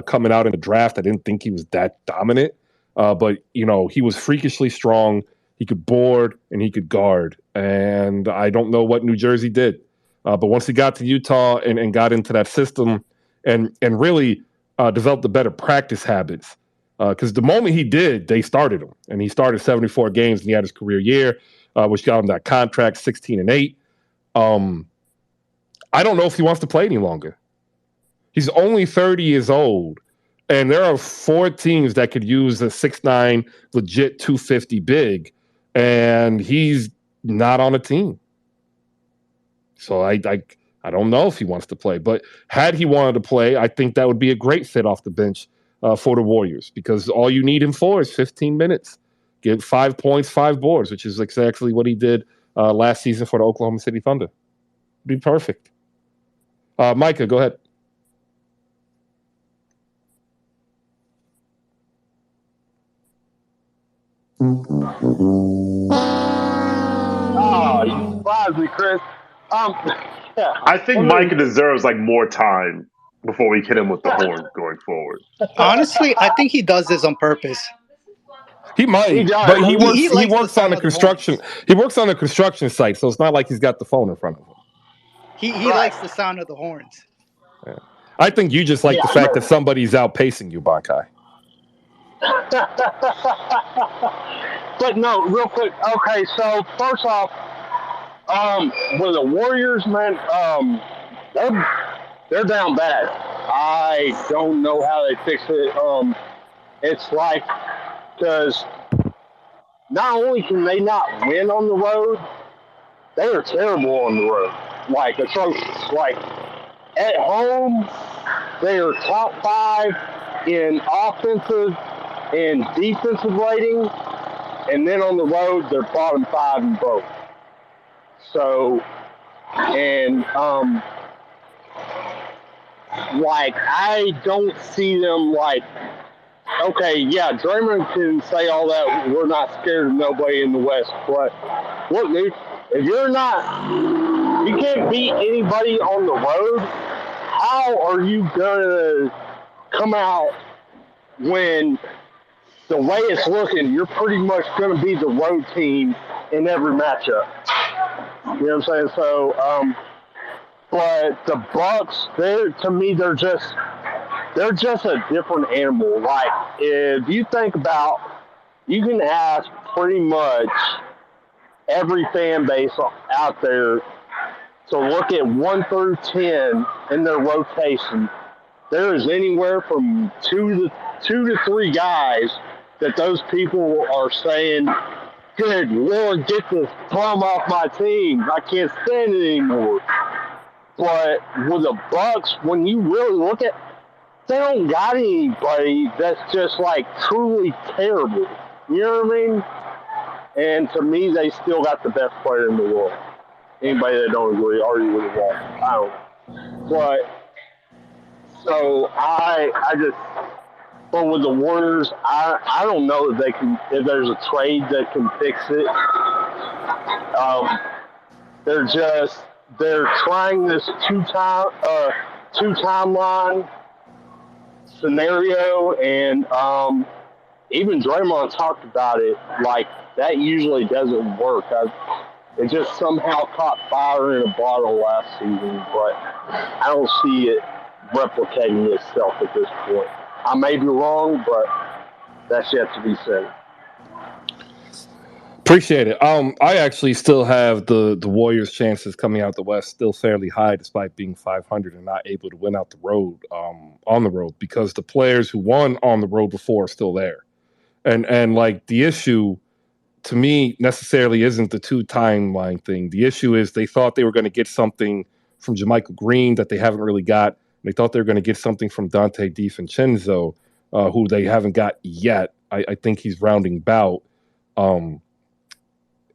coming out in the draft. I didn't think he was that dominant, but he was freakishly strong. He could board and he could guard, and I don't know what New Jersey did. But once he got to Utah and got into that system and really developed the better practice habits, because the moment he did, they started him. And he started 74 games and he had his career year, which got him that contract, 16-8. I don't know if he wants to play any longer. He's only 30 years old. And there are 4 teams that could use a 6'9", legit 250 big. And he's not on a team. So I don't know if he wants to play, but had he wanted to play, I think that would be a great fit off the bench for the Warriors, because all you need him for is 15 minutes, get 5 points, 5 boards, which is exactly what he did last season for the Oklahoma City Thunder. It'd be perfect. Micah, go ahead. Oh, you surprised me, Chris. Yeah. I think Micah deserves like more time before we hit him with the horn going forward. Honestly, I think he does this on purpose. He might, but he works on the construction. He works on the construction site, so it's not like he's got the phone in front of him. He likes the sound of the horns. Yeah. I think you just like the fact that somebody's outpacing you, Bankai. But no, real quick. Okay, so first off, with the Warriors, man, they're down bad. I don't know how they fix it. It's like, because not only can they not win on the road, they are terrible on the road, like atrocious. Like at home, they are top 5 in offensive and defensive rating, and then on the road, they're bottom 5 in both. So, and like I don't see them like. Okay, yeah, Draymond can say all that. We're not scared of nobody in the West. But look, dude, if you can't beat anybody on the road, how are you gonna come out when the way it's looking, you're pretty much gonna be the road team in every matchup? You know what I'm saying? So, but the Bucks, to me, they're just a different animal. Like, if you think about, you can ask pretty much every fan base out there to look at 1 through 10 in their rotation. There is anywhere from 2 to 3 guys that those people are saying, good Lord, get this bum off my team. I can't stand it anymore. But with the Bucks, when you really look at, they don't got anybody that's just like truly terrible. You know what I mean? And to me, they still got the best player in the world. Anybody that don't agree, argue with the wall. I don't. But so but with the Warriors, I don't know if there's a trade that can fix it. They're trying this two timeline scenario, and even Draymond talked about it. Like, that usually doesn't work. It just somehow caught fire in a bottle last season, but I don't see it replicating itself at this point. I may be wrong, but that's yet to be said. Appreciate it. I actually still have the Warriors' chances coming out the West still fairly high, despite being 500 and not able to win out the road on the road, because the players who won on the road before are still there, and like the issue to me necessarily isn't the two timeline thing. The issue is they thought they were going to get something from JaMychal Green that they haven't really got. They thought they were going to get something from Dante DiVincenzo, who they haven't got yet. I think he's rounding bout.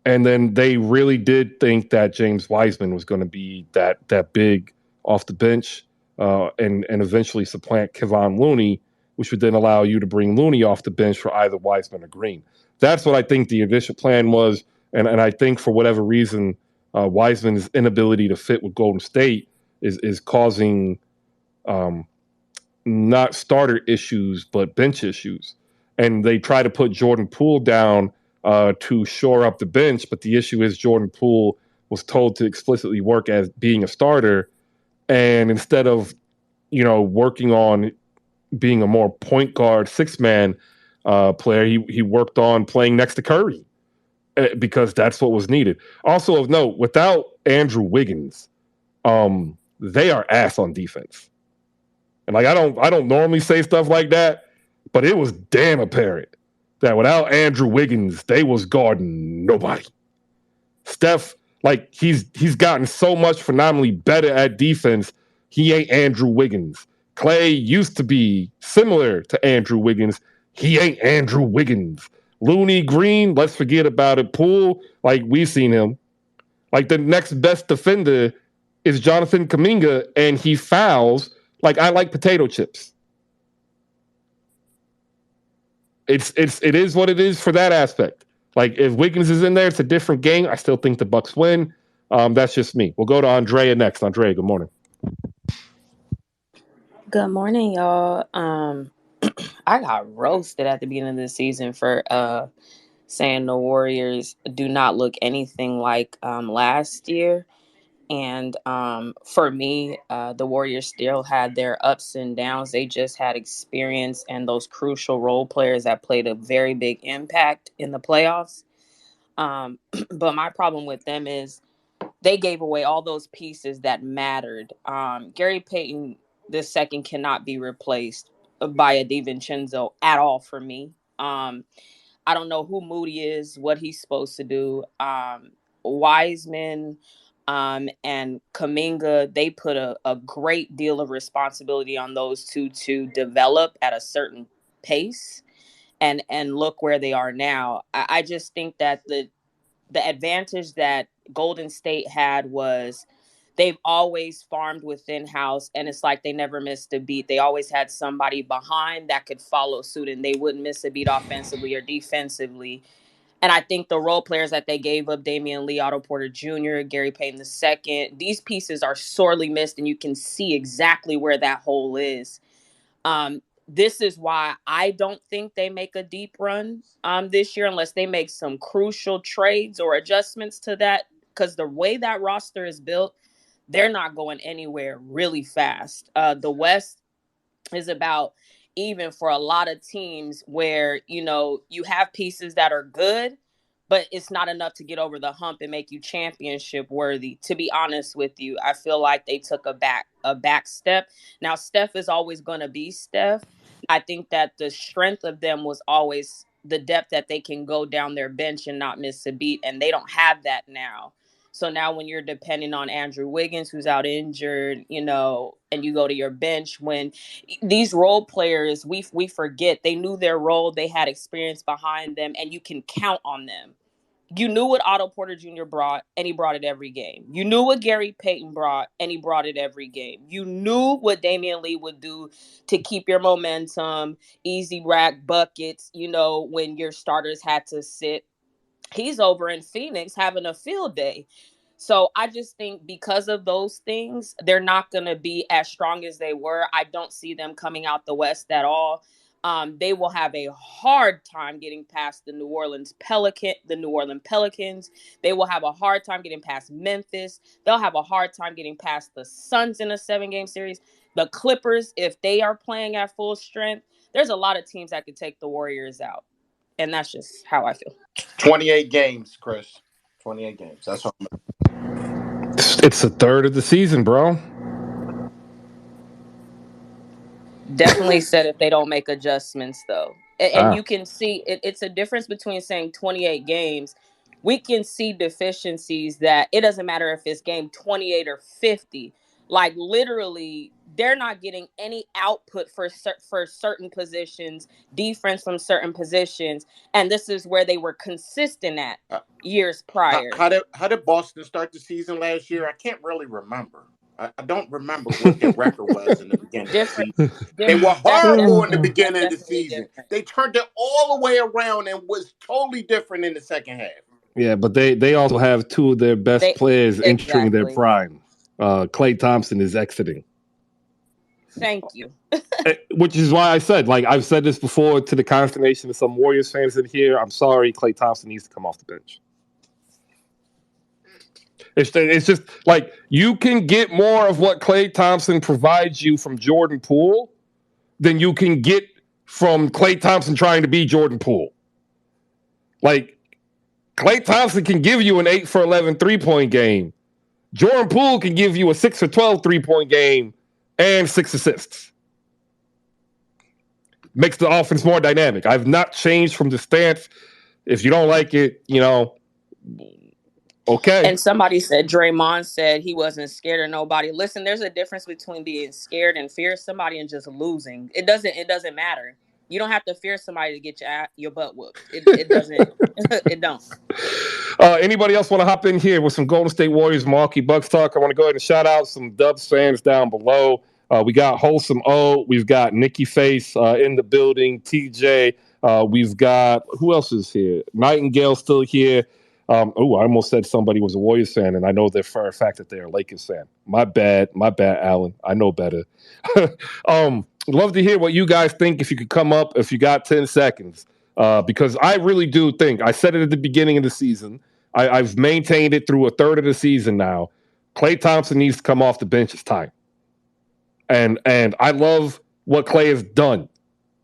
And then they really did think that James Wiseman was going to be that big off the bench and eventually supplant Kevon Looney, which would then allow you to bring Looney off the bench for either Wiseman or Green. That's what I think the initial plan was. And I think for whatever reason, Wiseman's inability to fit with Golden State is causing not starter issues, but bench issues. And they try to put Jordan Poole down to shore up the bench, but the issue is Jordan Poole was told to explicitly work as being a starter, and instead of working on being a more point guard 6-man player, he worked on playing next to Curry because that's what was needed. Also of note, without Andrew Wiggins, they are ass on defense. And like I don't normally say stuff like that, but it was damn apparent that without Andrew Wiggins, they was guarding nobody. Steph, like he's gotten so much phenomenally better at defense. He ain't Andrew Wiggins. Clay used to be similar to Andrew Wiggins. He ain't Andrew Wiggins. Looney, Green, let's forget about it. Poole, like we've seen him. Like the next best defender is Jonathan Kuminga, and he fouls like I like potato chips. It is what it is for that aspect. Like if Wiggins is in there, it's a different game. I still think the Bucks win. That's just me. We'll go to Andrea next. Andrea, good morning. Good morning, y'all. I got roasted at the beginning of the season for saying the Warriors do not look anything like last year. And for me, the Warriors still had their ups and downs. They just had experience and those crucial role players that played a very big impact in the playoffs. But my problem with them is they gave away all those pieces that mattered. Gary Payton II cannot be replaced by a DiVincenzo at all for me. I don't know who Moody is, what he's supposed to do. Wiseman and Kuminga, they put a great deal of responsibility on those two to develop at a certain pace and look where they are now. I just think that the advantage that Golden State had was they've always farmed within house, and it's like they never missed a beat. They always had somebody behind that could follow suit, and they wouldn't miss a beat offensively or defensively. And I think the role players that they gave up, Damian Lee, Otto Porter Jr., Gary Payton II, these pieces are sorely missed, and you can see exactly where that hole is. This is why I don't think they make a deep run this year unless they make some crucial trades or adjustments to that, because the way that roster is built, they're not going anywhere really fast. The West is about even for a lot of teams where, you have pieces that are good, but it's not enough to get over the hump and make you championship worthy. To be honest with you, I feel like they took a back step. Now, Steph is always going to be Steph. I think that the strength of them was always the depth that they can go down their bench and not miss a beat, and they don't have that now. So now when you're depending on Andrew Wiggins, who's out injured, and you go to your bench, when these role players, we forget they knew their role, they had experience behind them, and you can count on them. You knew what Otto Porter Jr. brought, and he brought it every game. You knew what Gary Payton brought, and he brought it every game. You knew what Damian Lee would do to keep your momentum, easy rack buckets, when your starters had to sit. He's over in Phoenix having a field day. So I just think because of those things, they're not going to be as strong as they were. I don't see them coming out the West at all. They will have a hard time getting past the New Orleans Pelicans. They will have a hard time getting past Memphis. They'll have a hard time getting past the Suns in a 7-game series. The Clippers, if they are playing at full strength, there's a lot of teams that could take the Warriors out. And that's just how I feel. 28 games, Chris. 28 games. That's what It's a third of the season, bro. Definitely said if they don't make adjustments, though. And you can see it's a difference between saying 28 games. We can see deficiencies that it doesn't matter if it's game 28 or 50. Like, literally, they're not getting any output for certain positions, defense from certain positions. And this is where they were consistent at years prior. How did Boston start the season last year? I can't really remember. I don't remember what their record was in the beginning of the season. They were horrible in the beginning of the season. They turned it all the way around and was totally different in the second half. Yeah, but they also have two of their best players entering their prime. Klay Thompson is exiting. Thank you. Which is why I said, like, I've said this before to the consternation of some Warriors fans in here. I'm sorry, Klay Thompson needs to come off the bench. It's just like you can get more of what Klay Thompson provides you from Jordan Poole than you can get from Klay Thompson trying to be Jordan Poole. Like, Klay Thompson can give you an 8 for 11 3-point game. Jordan Poole can give you a 6 for 12 3-point game and 6 assists. Makes the offense more dynamic. I've not changed from the stance. If you don't like it, okay. And somebody said, Draymond said he wasn't scared of nobody. Listen, there's a difference between being scared and fear somebody and just losing. It doesn't matter. You don't have to fear somebody to get your butt whooped. It doesn't. It don't. Anybody else want to hop in here with some Golden State Warriors, Milwaukee Bucks talk? I want to go ahead and shout out some Dubs fans down below. We got Wholesome O. We've got Nikki Face in the building. TJ. We've got, who else is here? Nightingale still here. I almost said somebody was a Warriors fan, and I know they're for a fact that they're a Lakers fan. My bad, Alan. I know better. Love to hear what you guys think. If you could come up, if you got 10 seconds, because I really do think, I said it at the beginning of the season, I've maintained it through a third of the season now. Klay Thompson needs to come off the bench. It's time. And I love what Klay has done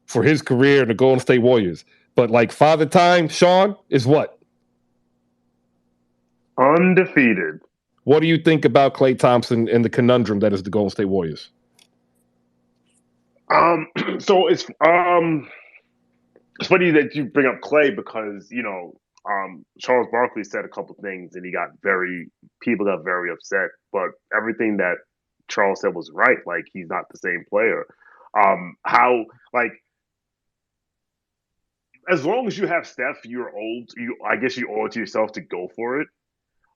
for his career in the Golden State Warriors. But like Father Time, Sean, is what? Undefeated. What do you think about Klay Thompson and the conundrum that is the Golden State Warriors? So it's funny that you bring up Klay because Charles Barkley said a couple things and people got very upset. But everything that Charles said was right. Like, he's not the same player. As long as you have Steph, you're old. I guess you owe it to yourself to go for it.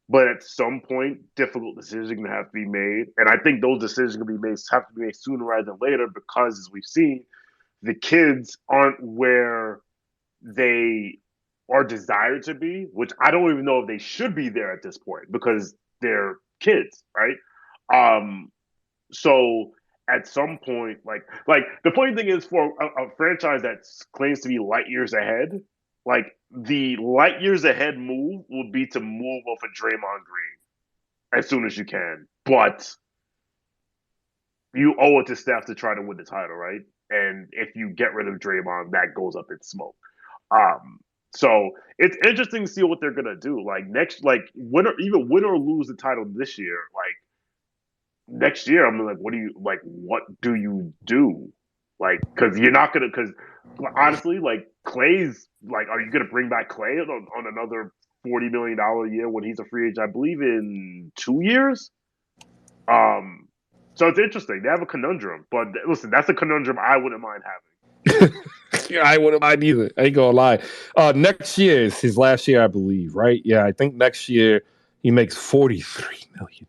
But at some point, difficult decisions are going to have to be made. And I think those decisions have to be made sooner rather than later because, as we've seen, the kids aren't where they are desired to be, which I don't even know if they should be there at this point because they're kids, right? So at some point, like the funny thing is for a franchise that claims to be light years ahead, like the light years ahead move would be to move off of Draymond Green as soon as you can. But you owe it to Steph to try to win the title, right? And if you get rid of Draymond, that goes up in smoke. So it's interesting to see what they're gonna do. Like win or lose the title this year, like next year, I'm like, what do you do? Like, because you're not gonna, because honestly, like Klay's, like, are you gonna bring back Klay on another $40 million a year when he's a free agent? I believe in 2 years. So it's interesting. They have a conundrum, but listen, that's a conundrum I wouldn't mind having. Yeah, I wouldn't mind either. I ain't gonna lie. Next year is his last year, I believe, right? Yeah, I think next year he makes $43 million.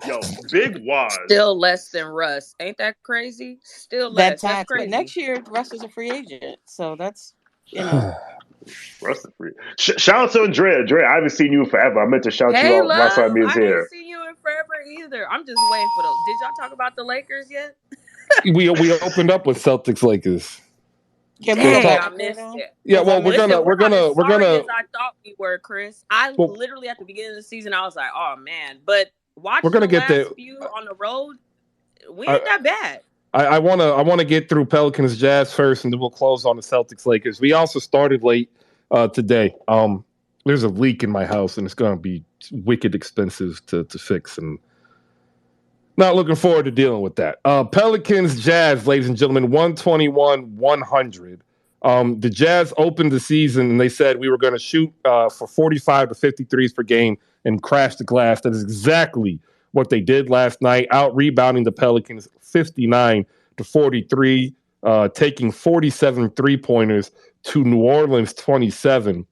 Yo, big wise. Still less than Russ. Ain't that crazy? Still less. That's crazy. But next year, Russ is a free agent, so that's Russ is free. Shout out to Andrea. Andrea, I haven't seen you in forever. I meant to shout you out last time he was here. I haven't seen you in forever either. I'm just waiting for those. Did y'all talk about the Lakers yet? we opened up with Celtics Lakers. I missed it. Yeah, well, we're gonna. As I thought we were, Chris. Literally at the beginning of the season, I was like, oh man, but. We're gonna get there. Few on the road, we ain't that bad. I want to get through Pelicans Jazz first, and then we'll close on the Celtics Lakers. We also started late today. There's a leak in my house, and it's going to be wicked expensive to fix, and not looking forward to dealing with that. Pelicans Jazz, ladies and gentlemen, 121-100. The Jazz opened the season, and they said we were going to shoot for 45 to 53s per game and crash the glass. That is exactly what they did last night, out rebounding the Pelicans 59 to 43, taking 47 three-pointers to New Orleans 27.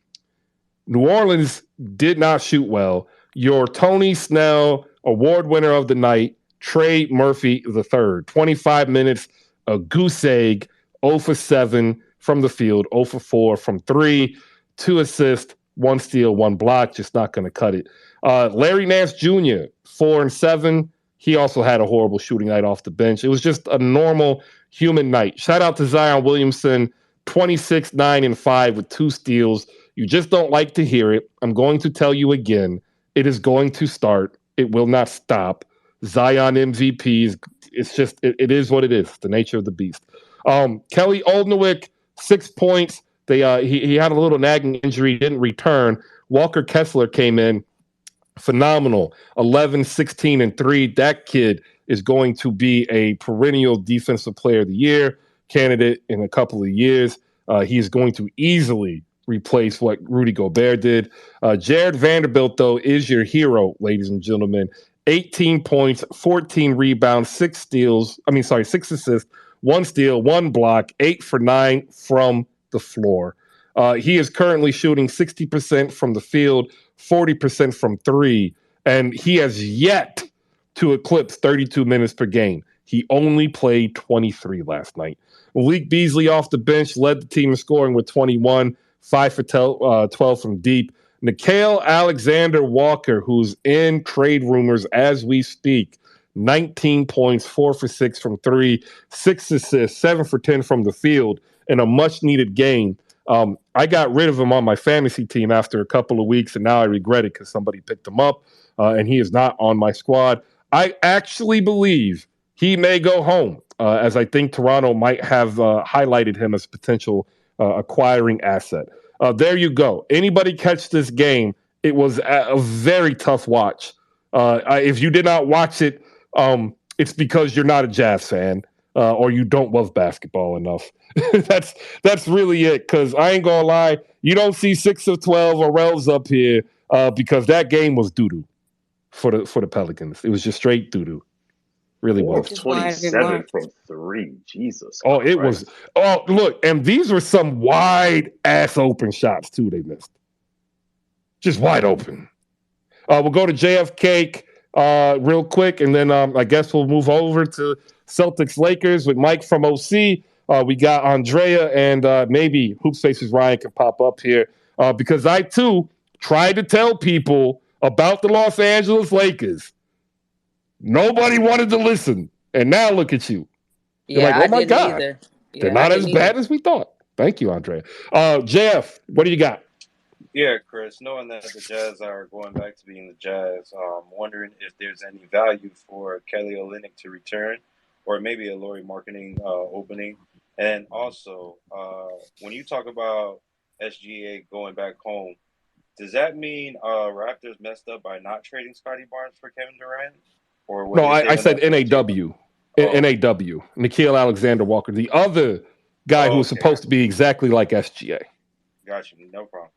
New Orleans did not shoot well. Your Tony Snell award winner of the night, Trey Murphy III, 25 minutes, a goose egg, 0 for 7 from the field, 0 for 4 from 3, 2 assists, 1 steal, 1 block, just not going to cut it. Larry Nance Jr., 4 and 7. He also had a horrible shooting night off the bench. It was just a normal human night. Shout out to Zion Williamson, 26, 9, and 5 with 2 steals. You just don't like to hear it. I'm going to tell you again. It is going to start. It will not stop. Zion MVPs. It's just, it is what it is. The nature of the beast. Kelly Olynyk, 6 points. He had a little nagging injury, didn't return. Walker Kessler came in, phenomenal, 11, 16, and 3. That kid is going to be a perennial Defensive Player of the Year candidate in a couple of years. He is going to easily replace what Rudy Gobert did. Jared Vanderbilt, though, is your hero, ladies and gentlemen. 18 points, 14 rebounds, 6 assists, 1 steal, 1 block, 8 for 9 from the floor. He is currently shooting 60% from the field, 40% from 3, and he has yet to eclipse 32 minutes per game. He only played 23 last night. Malik Beasley off the bench led the team in scoring with 21, 5 for 12 from deep. Nickeil Alexander-Walker, who's in trade rumors as we speak, 19 points, 4 for 6 from 3, 6 assists, 7 for 10 from the field, in a much-needed game. I got rid of him on my fantasy team after a couple of weeks, and now I regret it because somebody picked him up, and he is not on my squad. I actually believe he may go home, as I think Toronto might have highlighted him as a potential acquiring asset. There you go. Anybody catch this game? It was a very tough watch. If you did not watch it, it's because you're not a Jazz fan or you don't love basketball enough. That's really it. Because I ain't gonna lie, you don't see 6 of 12 or Rel's up here because that game was doo-doo for the Pelicans. It was just straight doo-doo. Really was. 27 from 3. Jesus. Oh, it was. Oh, look, and these were some wide ass open shots too. They missed, just wide open. We'll go to JFK real quick, and then I guess we'll move over to Celtics Lakers with Mike from OC. We got Andrea, and maybe Hoops Faces Ryan can pop up here because I too tried to tell people about the Los Angeles Lakers. Nobody wanted to listen, and now look at you. You're like, oh my God, they're not as bad as we thought. Thank you, Andrea. JF, what do you got? Yeah, Chris, knowing that the Jazz are going back to being the Jazz, wondering if there's any value for Kelly Olynyk to return or maybe a Lauri Markkanen opening. And also, when you talk about SGA going back home, does that mean Raptors messed up by not trading Scotty Barnes for Kevin Durant? Or no, I said NAW. NAW. Nickeil Alexander-Walker, the other guy who's supposed to be exactly like SGA. Got you. No problem.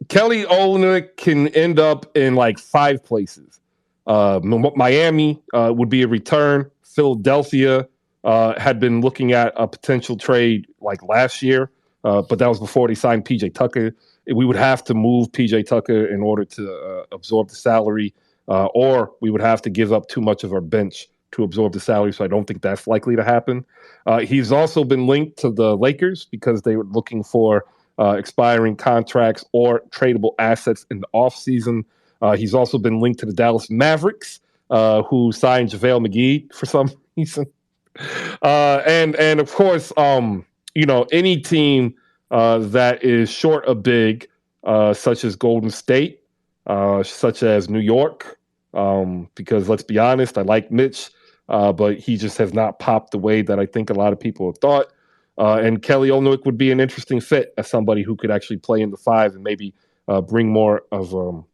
Kelly Olynyk can end up in like 5 places. Miami would be a return. Philadelphia had been looking at a potential trade like last year, but that was before they signed PJ Tucker. We would have to move PJ Tucker in order to absorb the salary, or we would have to give up too much of our bench to absorb the salary, so I don't think that's likely to happen. He's also been linked to the Lakers because they were looking for expiring contracts or tradable assets in the offseason. He's also been linked to the Dallas Mavericks, who signed JaVale McGee for some reason. And of course, any team that is short a big, such as Golden State, such as New York, because let's be honest, I like Mitch. but he just has not popped the way that I think a lot of people have thought. And Kelly Olynyk would be an interesting fit as somebody who could actually play in the 5 and maybe bring more of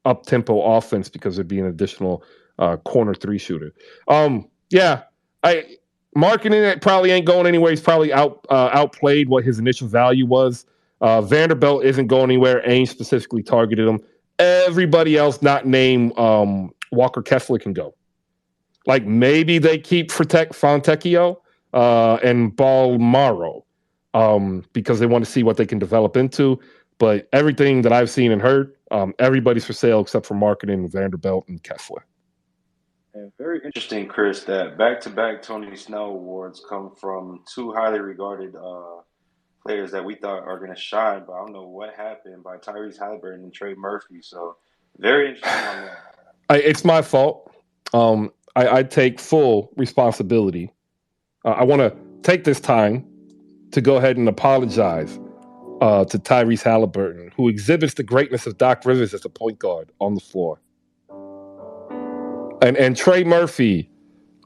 up-tempo offense because there'd be an additional corner 3 shooter. Marketing it probably ain't going anywhere. He's probably outplayed what his initial value was. Vanderbilt isn't going anywhere. Ainge specifically targeted him. Everybody else not named Walker Kessler can go. Like maybe they keep Fontecchio and Balmaro because they want to see what they can develop into. But everything that I've seen and heard, everybody's for sale except for marketing, Vanderbilt, and Kessler. And very interesting, Chris, that back-to-back Tony Snell awards come from two highly regarded players that we thought are going to shine, but I don't know what happened by Tyrese Halliburton and Trey Murphy. So very interesting on that. It's my fault. I take full responsibility. I want to take this time to go ahead and apologize to Tyrese Halliburton, who exhibits the greatness of Doc Rivers as a point guard on the floor. And Trey Murphy,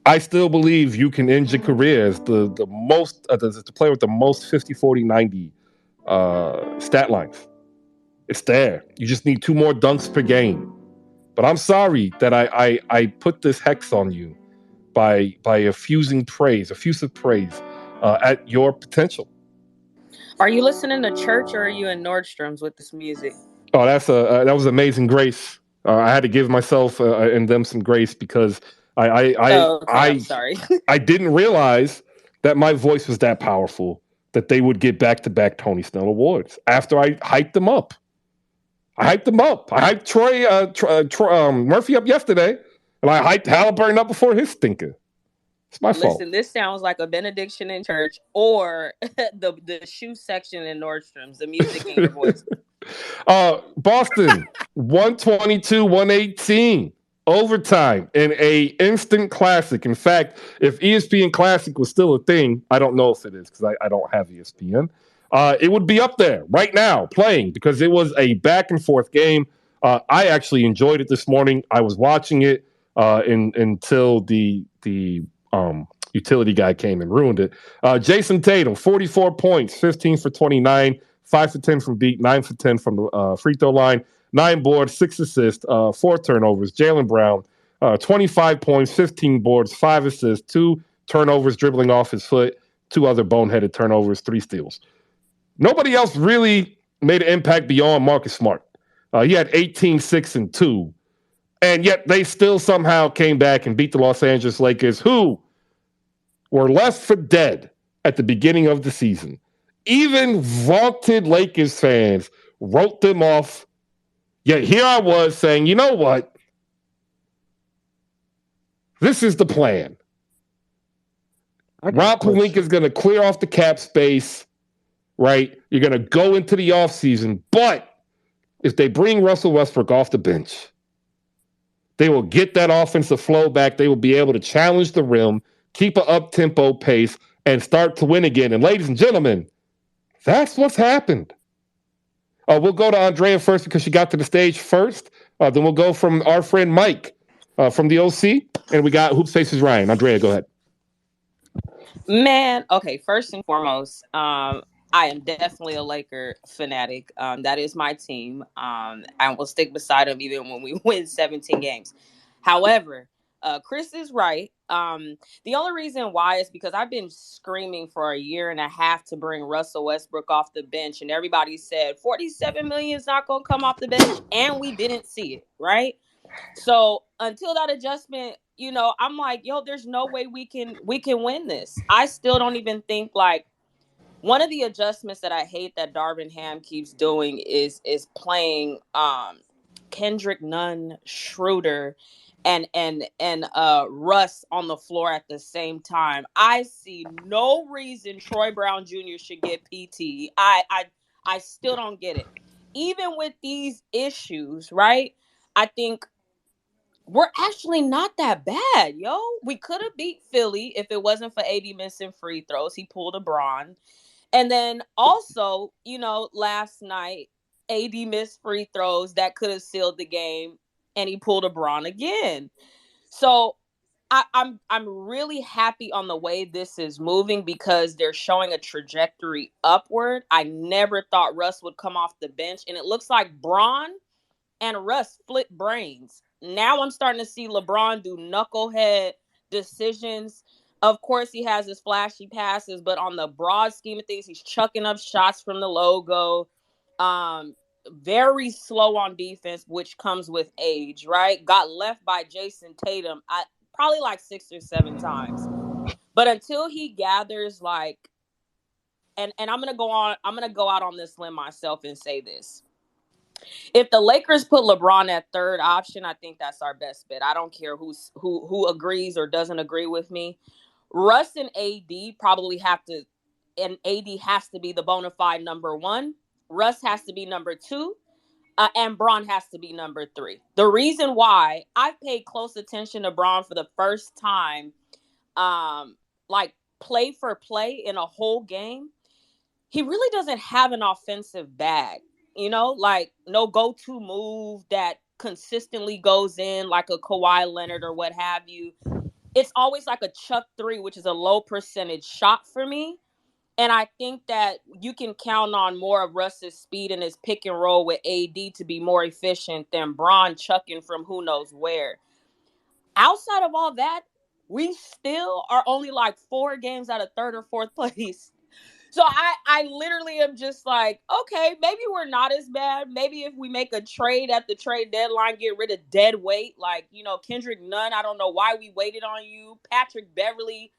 I still believe you can end your career as the player with the most 50, 40, 90 stat lines. It's there. You just need 2 more dunks per game. But I'm sorry that I put this hex on you by effusive praise at your potential. Are you listening to church or are you in Nordstrom's with this music? Oh, that was Amazing Grace. I had to give myself and them some grace because I'm sorry. I didn't realize that my voice was that powerful that they would get back-to-back Tony Snell awards after I hyped them up. I hyped Troy Murphy up yesterday, and I hyped Halliburton up before his stinker. It's my fault. Listen, this sounds like a benediction in church or the shoe section in Nordstrom's, the music in your voice. Boston, 122-118, overtime in a instant classic. In fact, if ESPN Classic was still a thing, I don't know if it is because I don't have ESPN. It would be up there right now playing because it was a back and forth game. I actually enjoyed it this morning. I was watching it until the utility guy came and ruined it. Jason Tatum, 44 points, 15 for 29, 5 for 10 from deep, 9 for 10 from the free throw line, 9 boards, 6 assists, 4 turnovers. Jaylen Brown, 25 points, 15 boards, 5 assists, 2 turnovers dribbling off his foot, 2 other boneheaded turnovers, 3 steals. Nobody else really made an impact beyond Marcus Smart. He had 18, 6, and 2. And yet they still somehow came back and beat the Los Angeles Lakers, who were left for dead at the beginning of the season. Even vaunted Lakers fans wrote them off. Yet here I was saying, you know what? This is the plan. Rob Pelinka is going to clear off the cap space, right? You're going to go into the offseason. But if they bring Russell Westbrook off the bench, they will get that offensive flow back. They will be able to challenge the rim, keep an up-tempo pace, and start to win again. And ladies and gentlemen, that's what's happened. We'll go to Andrea first because she got to the stage first. Then we'll go from our friend Mike from the OC. And we got Hoops Faces Ryan. Andrea, go ahead. Man, okay, first and foremost, I am definitely a Laker fanatic. That is my team. I will stick beside them even when we win 17 games. However, Chris is right. The only reason why is because I've been screaming for a year and a half to bring Russell Westbrook off the bench, and everybody said $47 million is not going to come off the bench, and we didn't see it, right? So until that adjustment, I'm like, there's no way we can win this. I still don't even think like one of the adjustments that I hate that Darvin Ham keeps doing is playing Kendrick Nunn, Schroeder, and Russ on the floor at the same time. I see no reason Troy Brown Jr. should get PT. I still don't get it. Even with these issues, right? I think we're actually not that bad, yo. We could have beat Philly if it wasn't for AD missing free throws. He pulled a Bron. And then also, last night, AD missed free throws that could have sealed the game, and he pulled a Bron again. So I'm really happy on the way this is moving because they're showing a trajectory upward. I never thought Russ would come off the bench, and it looks like Bron and Russ flip brains. Now I'm starting to see LeBron do knucklehead decisions. Of course, he has his flashy passes, but on the broad scheme of things, he's chucking up shots from the logo. Very slow on defense, which comes with age, right? Got left by Jason Tatum probably like 6 or 7 times. But until he gathers and I'm gonna go out on this limb myself and say this. If the Lakers put LeBron at third option, I think that's our best bet. I don't care who agrees or doesn't agree with me. Russ and AD probably have to, and AD has to be the bona fide number 1. Russ has to be number 2. And Bron has to be number 3. The reason why I've paid close attention to Bron for the first time, like play for play in a whole game, he really doesn't have an offensive bag. Like no go-to move that consistently goes in like a Kawhi Leonard or what have you. It's always like a chuck 3, which is a low percentage shot for me. And I think that you can count on more of Russ's speed and his pick and roll with AD to be more efficient than Bron chucking from who knows where. Outside of all that, we still are only like 4 games out of 3rd or 4th place. So I literally am just like, okay, maybe we're not as bad. Maybe if we make a trade at the trade deadline, get rid of dead weight, like, Kendrick Nunn, I don't know why we waited on you. Patrick Beverly,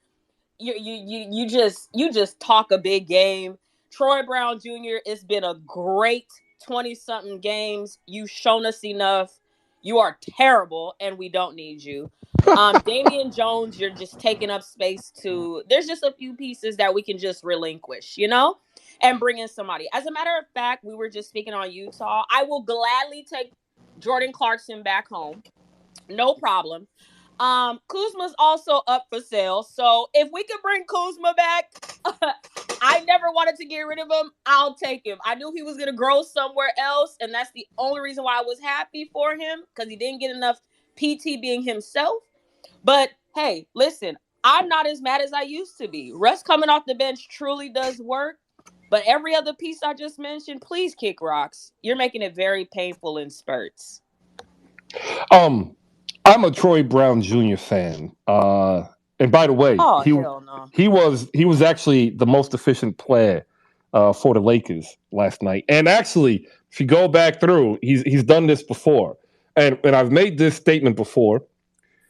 you just talk a big game. Troy Brown Jr., it's been a great 20-something games. You've shown us enough. You are terrible, and we don't need you. Damian Jones, you're just taking up space there's just a few pieces that we can just relinquish, and bring in somebody. As a matter of fact, we were just speaking on Utah. I will gladly take Jordan Clarkson back home. No problem. Kuzma's also up for sale. So if we could bring Kuzma back, I never wanted to get rid of him. I'll take him. I knew he was going to grow somewhere else. And that's the only reason why I was happy for him, because he didn't get enough PT being himself. But hey, listen, I'm not as mad as I used to be. Russ coming off the bench truly does work. But every other piece I just mentioned, please kick rocks. You're making it very painful in spurts. I'm a Troy Brown Jr. fan. And by the way, hell no. he was actually the most efficient player for the Lakers last night. And actually, if you go back through, he's done this before. And I've made this statement before.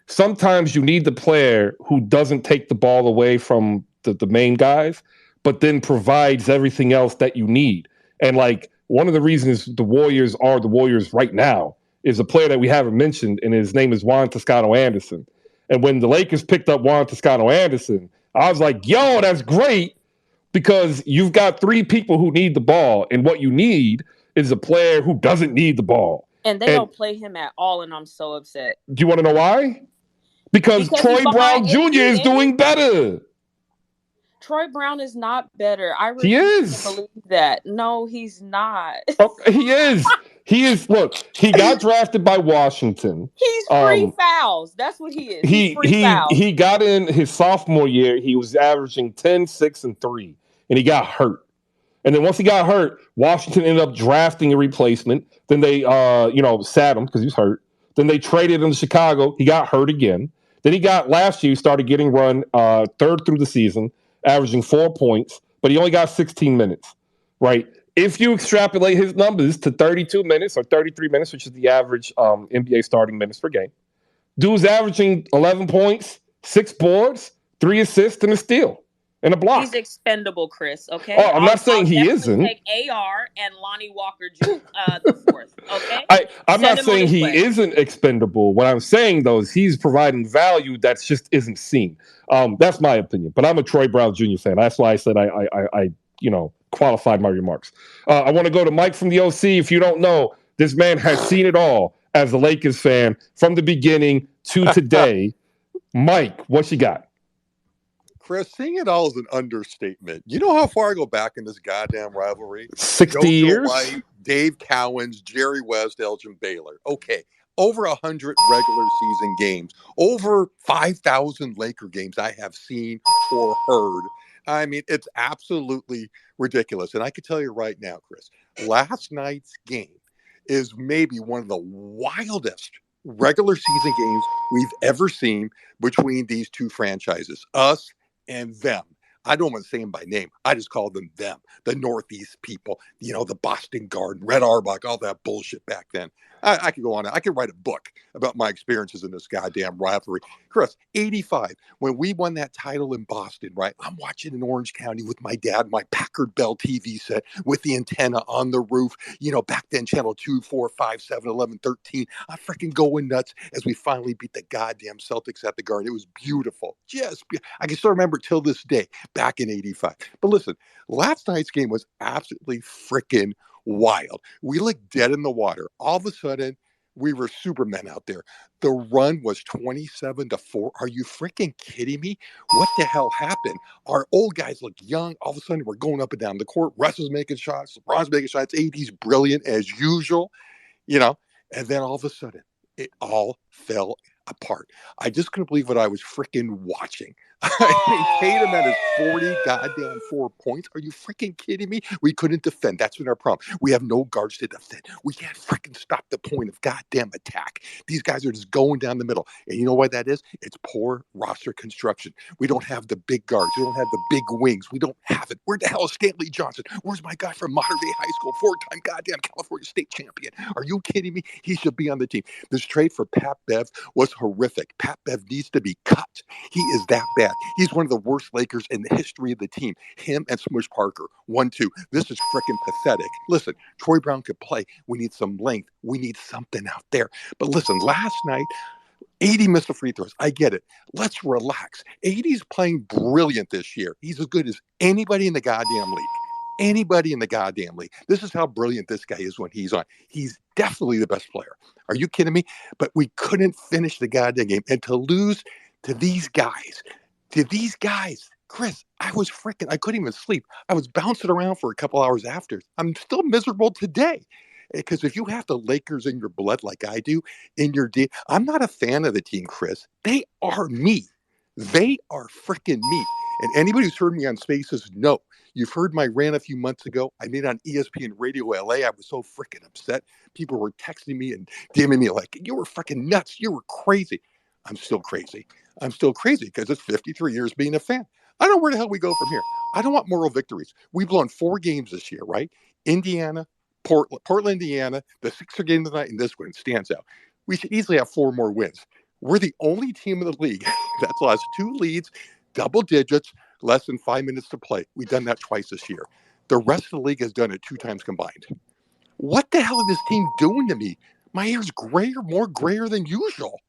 Sometimes you need the player who doesn't take the ball away from the main guys, but then provides everything else that you need. And like one of the reasons the Warriors are the Warriors right now is a player that we haven't mentioned, and his name is Juan Toscano-Anderson. And when the Lakers picked up Juan Toscano-Anderson, I was like, yo, that's great, because you've got 3 people who need the ball, and what you need is a player who doesn't need the ball. And they don't play him at all, and I'm so upset. Do you want to know why? Because Troy Brown Jr. is doing better. Troy Brown is not better. I He refuse is. to believe that. No, he's not. He is. He is. Look, he got drafted by Washington. He's free fouls. That's what he is. He's free fouls. He got in his sophomore year. He was averaging 10, 6, and 3, and he got hurt. And then once he got hurt, Washington ended up drafting a replacement. Then they, sat him because he was hurt. Then they traded him to Chicago. He got hurt again. Then last year, he started getting run 3rd through the season, averaging 4 points, but he only got 16 minutes, right? If you extrapolate his numbers to 32 minutes or 33 minutes, which is the average NBA starting minutes per game, dude's averaging 11 points, 6 boards, 3 assists, and a steal, and a block. He's expendable, Chris, okay? Oh, I'm not saying he isn't. Take AR and Lonnie Walker Jr. The 4th, okay? I'm not saying he isn't expendable. What I'm saying, though, is he's providing value that just isn't seen. That's my opinion. But I'm a Troy Brown Jr. fan. That's why I said I qualified my remarks. I want to go to Mike from the OC. If you don't know, this man has seen it all as a Lakers fan from the beginning to today. Mike, what you got? Chris, seeing it all is an understatement. You know how far I go back in this goddamn rivalry? 60 years? White, Dave Cowens, Jerry West, Elgin Baylor. Okay, over 100 regular season games, over 5,000 Laker games I have seen or heard. I mean, it's absolutely ridiculous. And I can tell you right now, Chris, last night's game is maybe one of the wildest regular season games we've ever seen between these two franchises, us and them. I don't want to say them by name. I just call them, the Northeast people, the Boston Garden, Red Auerbach, all that bullshit back then. I could go on. I could write a book about my experiences in this goddamn rivalry. Chris, 85, when we won that title in Boston, right? I'm watching in Orange County with my dad, my Packard Bell TV set with the antenna on the roof. Back then, channel 2, 4, 5, 7, 11, 13. I'm freaking going nuts as we finally beat the goddamn Celtics at the Garden. It was beautiful. I can still remember till this day, back in 85. But listen, last night's game was absolutely freaking wild. We looked dead in the water. All of a sudden, we were Supermen out there. The run was 27-4. Are you freaking kidding me? What the hell happened? Our old guys look young. All of a sudden, we're going up and down the court. Russ is making shots. LeBron's making shots. AD's brilliant as usual, And then all of a sudden, it all fell apart. I just couldn't believe what I was freaking watching. I mean, Tatum had his 40 goddamn 4 points. Are you freaking kidding me? We couldn't defend. That's been our problem. We have no guards to defend. We can't freaking stop the point of goddamn attack. These guys are just going down the middle. And you know why that is? It's poor roster construction. We don't have the big guards. We don't have the big wings. We don't have it. Where the hell is Stanley Johnson? Where's my guy from Modern Day High School, 4-time goddamn California State champion? Are you kidding me? He should be on the team. This trade for Pat Bev was horrific. Pat Bev needs to be cut. He is that bad. He's one of the worst Lakers in the history of the team. Him and Smush Parker, 1-2. This is freaking pathetic. Listen, Troy Brown could play. We need some length. We need something out there. But listen, last night, AD missed the free throws. I get it. Let's relax. AD's playing brilliant this year. He's as good as anybody in the goddamn league. Anybody in the goddamn league. This is how brilliant this guy is when he's on. He's definitely the best player. Are you kidding me? But we couldn't finish the goddamn game. And to lose to these guys, Chris, I couldn't even sleep. I was bouncing around for a couple hours after. I'm still miserable today. Because if you have the Lakers in your blood like I do, I'm not a fan of the team, Chris. They are me. They are freaking me. And anybody who's heard me on Spaces, no. You've heard my rant a few months ago. I made on ESPN Radio LA. I was so freaking upset. People were texting me and DMing me like, you were freaking nuts. You were crazy. I'm still crazy. Because it's 53 years being a fan. I don't know where the hell we go from here. I don't want moral victories. We've won 4 games this year, right? Indiana, Portland, Indiana, the Sixer game tonight, and this one stands out. We should easily have 4 more wins. We're the only team in the league that's lost 2 leads, double digits, less than 5 minutes to play. We've done that twice this year. The rest of the league has done it 2 times combined. What the hell is this team doing to me? My hair's more grayer than usual.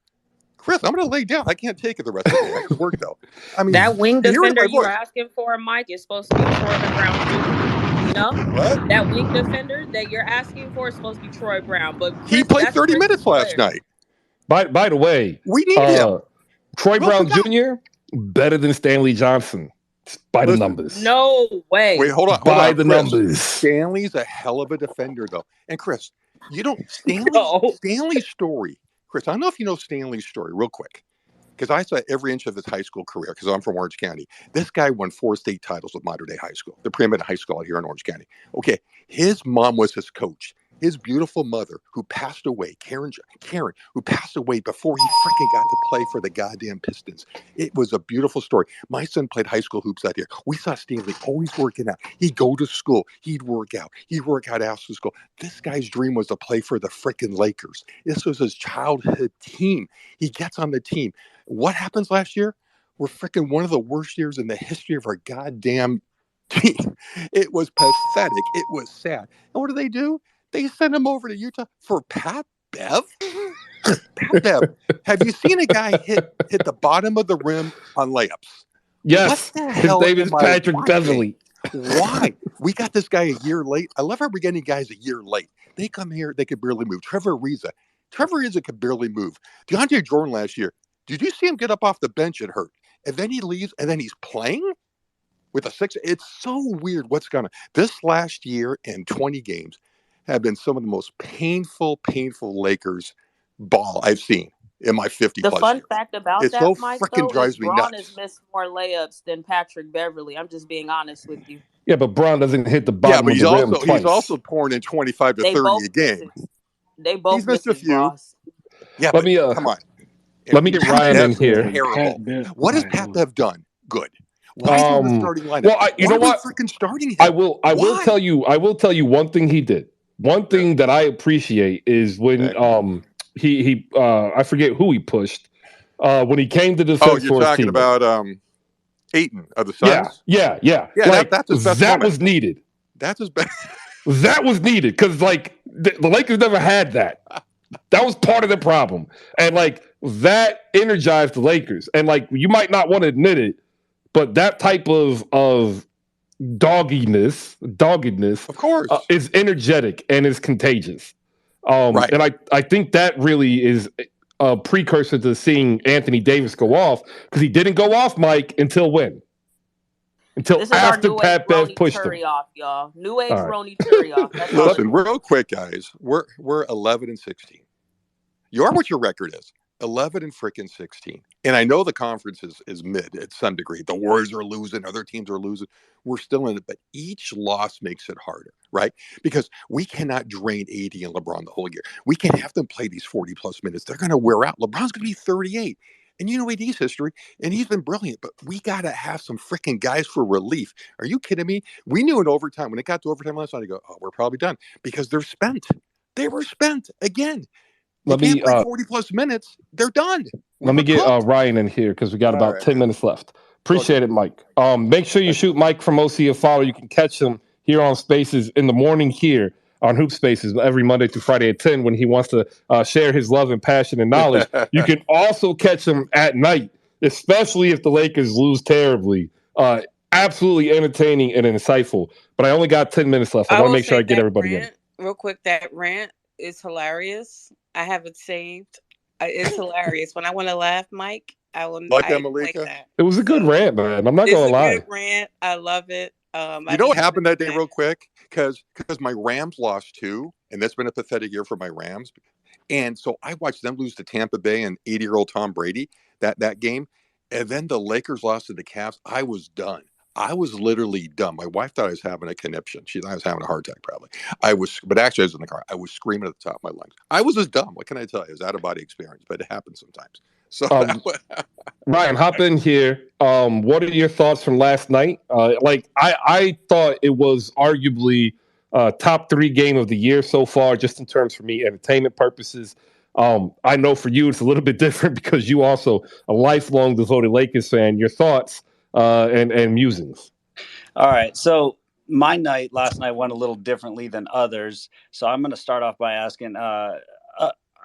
Chris, I'm going to lay down. I can't take it the rest of the day. I have to work, though. I mean, that wing defender you were asking for, Mike, is supposed to be Troy Brown. You know? What? That wing defender that you're asking for is supposed to be Troy Brown. But Chris, he played 30 minutes last night. By the way, we need him. Troy Brown Jr., better than Stanley Johnson. By the numbers. No way. Wait, hold on. By the Chris, numbers. Stanley's a hell of a defender, though. And Chris, Stanley's story. Chris, I don't know if you know Stanley's story real quick, because I saw every inch of his high school career because I'm from Orange County. This guy won 4 state titles with Modern Day High School, the preeminent high school out here in Orange County. Okay, his mom was his coach. His beautiful mother, who passed away, Karen, who passed away before he freaking got to play for the goddamn Pistons. It was a beautiful story. My son played high school hoops out here. We saw Stanley always working out. He'd go to school. He'd work out. He'd work out after school. This guy's dream was to play for the freaking Lakers. This was his childhood team. He gets on the team. What happens last year? We're freaking one of the worst years in the history of our goddamn team. It was pathetic. It was sad. And what do? They sent him over to Utah for Pat Bev. Pat Bev. Have you seen a guy hit the bottom of the rim on layups? Yes. What the hell? His name is Patrick Beverly. Why? We got this guy a year late. I love how we're getting guys a year late. They come here, they could barely move. Trevor Ariza could barely move. DeAndre Jordan last year, did you see him get up off the bench and hurt? And then he leaves, and then he's playing with a 6. It's so weird what's going on. This last year in 20 games have been some of the most painful Lakers ball I've seen in my 50 The plus fun years. fact about It that, so Mike, freaking though, is drives me Braun has nuts. missed more layups than Patrick Beverly. I'm just being honest with you. Yeah, but Braun doesn't hit the Yeah, bottom but of he's the rim also twice. pouring in 25 to They 30 both a game. misses. They both He's missed a misses, few. boss. Yeah, Let but me come on. let me get Pat Ryan in Bev's here. terrible. What has Pat Bev done? Good. Why is he in the starting lineup? Well, you know what? Freaking starting him? I will Why? tell you one thing he did. One thing that I appreciate is when he I forget who he pushed when he came to defense you're for his talking team. about Ayton of the Suns? Yeah. Like, that's his best that moment. was needed. That's his best. That was needed because like the Lakers never had that. That was part of the problem, and like that energized the Lakers. And like you might not want to admit it, but that type of doggedness, of course, is energetic and is contagious. Right. And I think that really is a precursor to seeing Anthony Davis go off because he didn't go off, Mike, until when? Until This is after our new Pat age Bev Ronnie pushed him. Turioff, y'all. New age All right. Ronnie Turioff. That's all. Listen, real quick, guys. We're 11-16. You are what your record is. 11-16. And I know the conference is mid at some degree. The Warriors are losing, other teams are losing. We're still in it, but each loss makes it harder, right? Because we cannot drain AD and LeBron the whole year. We can't have them play these 40 plus minutes. They're going to wear out. LeBron's going to be 38. And you know AD's history, and he's been brilliant, but we got to have some freaking guys for relief. Are you kidding me? We knew in overtime, when it got to overtime last night, I go, oh, we're probably done because they're spent. They were spent again. You can't play 40 plus minutes. They're done. Let me get Ryan in here because we got about 10 minutes left. Appreciate it, Mike. Make sure you shoot Mike from OC a follow. You can catch him here on Spaces in the morning here on Hoop Spaces every Monday through Friday at 10 when he wants to share his love and passion and knowledge. You can also catch him at night, especially if the Lakers lose terribly. Absolutely entertaining and insightful. But I only got 10 minutes left. I want to make sure I get everybody in. Real quick, that rant is hilarious. I have it saved. It's hilarious. When I want to laugh, Mike, I will. Like that, I Malika? like that. It was a good rant, man. I'm not going to lie. It's a good rant. I love it. You know what happened that day, real quick? Because my Rams lost too, and that's been a pathetic year for my Rams. And so I watched them lose to Tampa Bay and 80-year-old Tom Brady that game, and then the Lakers lost to the Cavs. I was done. I was literally done. My wife thought I was having a conniption. She thought I was having a heart attack, probably. But actually, I was in the car. I was screaming at the top of my lungs. I was just dumb. What can I tell you? It was out of body experience, but it happens sometimes. So, Ryan, hop in here. What are your thoughts from last night? I thought it was arguably top 3 game of the year so far, just in terms for me, entertainment purposes. I know for you, it's a little bit different because you also a lifelong devoted Lakers fan. Your thoughts and musings. All right. So my night last night went a little differently than others. So I'm going to start off by asking,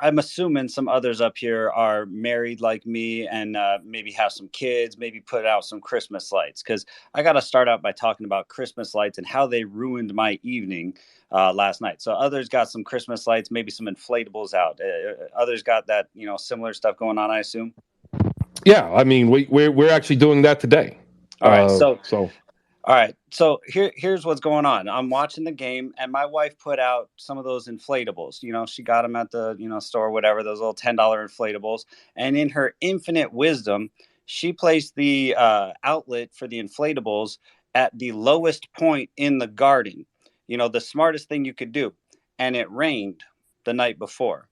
I'm assuming some others up here are married like me and maybe have some kids, maybe put out some Christmas lights. Because I got to start out by talking about Christmas lights and how they ruined my evening last night. So others got some Christmas lights, maybe some inflatables out. Others got that, similar stuff going on, I assume. Yeah, I mean, we're actually doing that today. All right, all right. So here's what's going on. I'm watching the game, and my wife put out some of those inflatables. She got them at the store, or whatever, those little $10 inflatables. And in her infinite wisdom, she placed the outlet for the inflatables at the lowest point in the garden. The smartest thing you could do. And it rained the night before.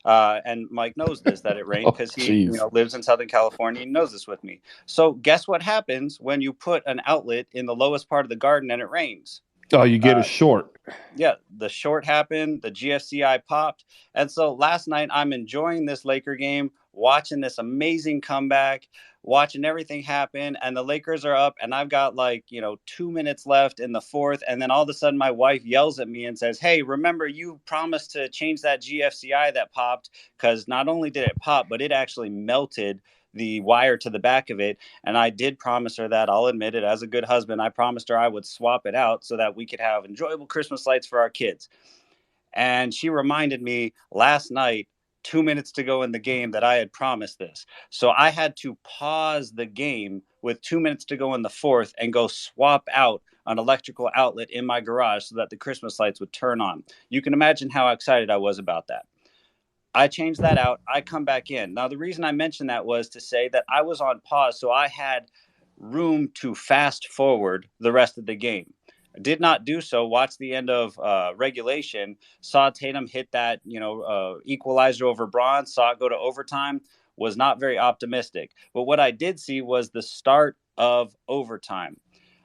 And Mike knows this, that it rained because he lives in Southern California and knows this with me. So guess what happens when you put an outlet in the lowest part of the garden and it rains? Oh, you get a short. Yeah, the short happened. The GFCI popped. And so last night I'm enjoying this Laker game, watching this amazing comeback, watching everything happen. And the Lakers are up and I've got 2 minutes left in the fourth. And then all of a sudden my wife yells at me and says, hey, remember you promised to change that GFCI that popped, because not only did it pop, but it actually melted the wire to the back of it. And I did promise her that. I'll admit it, as a good husband, I promised her I would swap it out so that we could have enjoyable Christmas lights for our kids. And she reminded me last night, 2 minutes to go in the game, that I had promised this. So I had to pause the game with 2 minutes to go in the fourth and go swap out an electrical outlet in my garage so that the Christmas lights would turn on. You can imagine how excited I was about that. I changed that out. I come back in. Now, the reason I mentioned that was to say that I was on pause, so I had room to fast forward the rest of the game. I did not do so. Watched the end of regulation. Saw Tatum hit that, equalizer over Bron. Saw it go to overtime. Was not very optimistic. But what I did see was the start of overtime.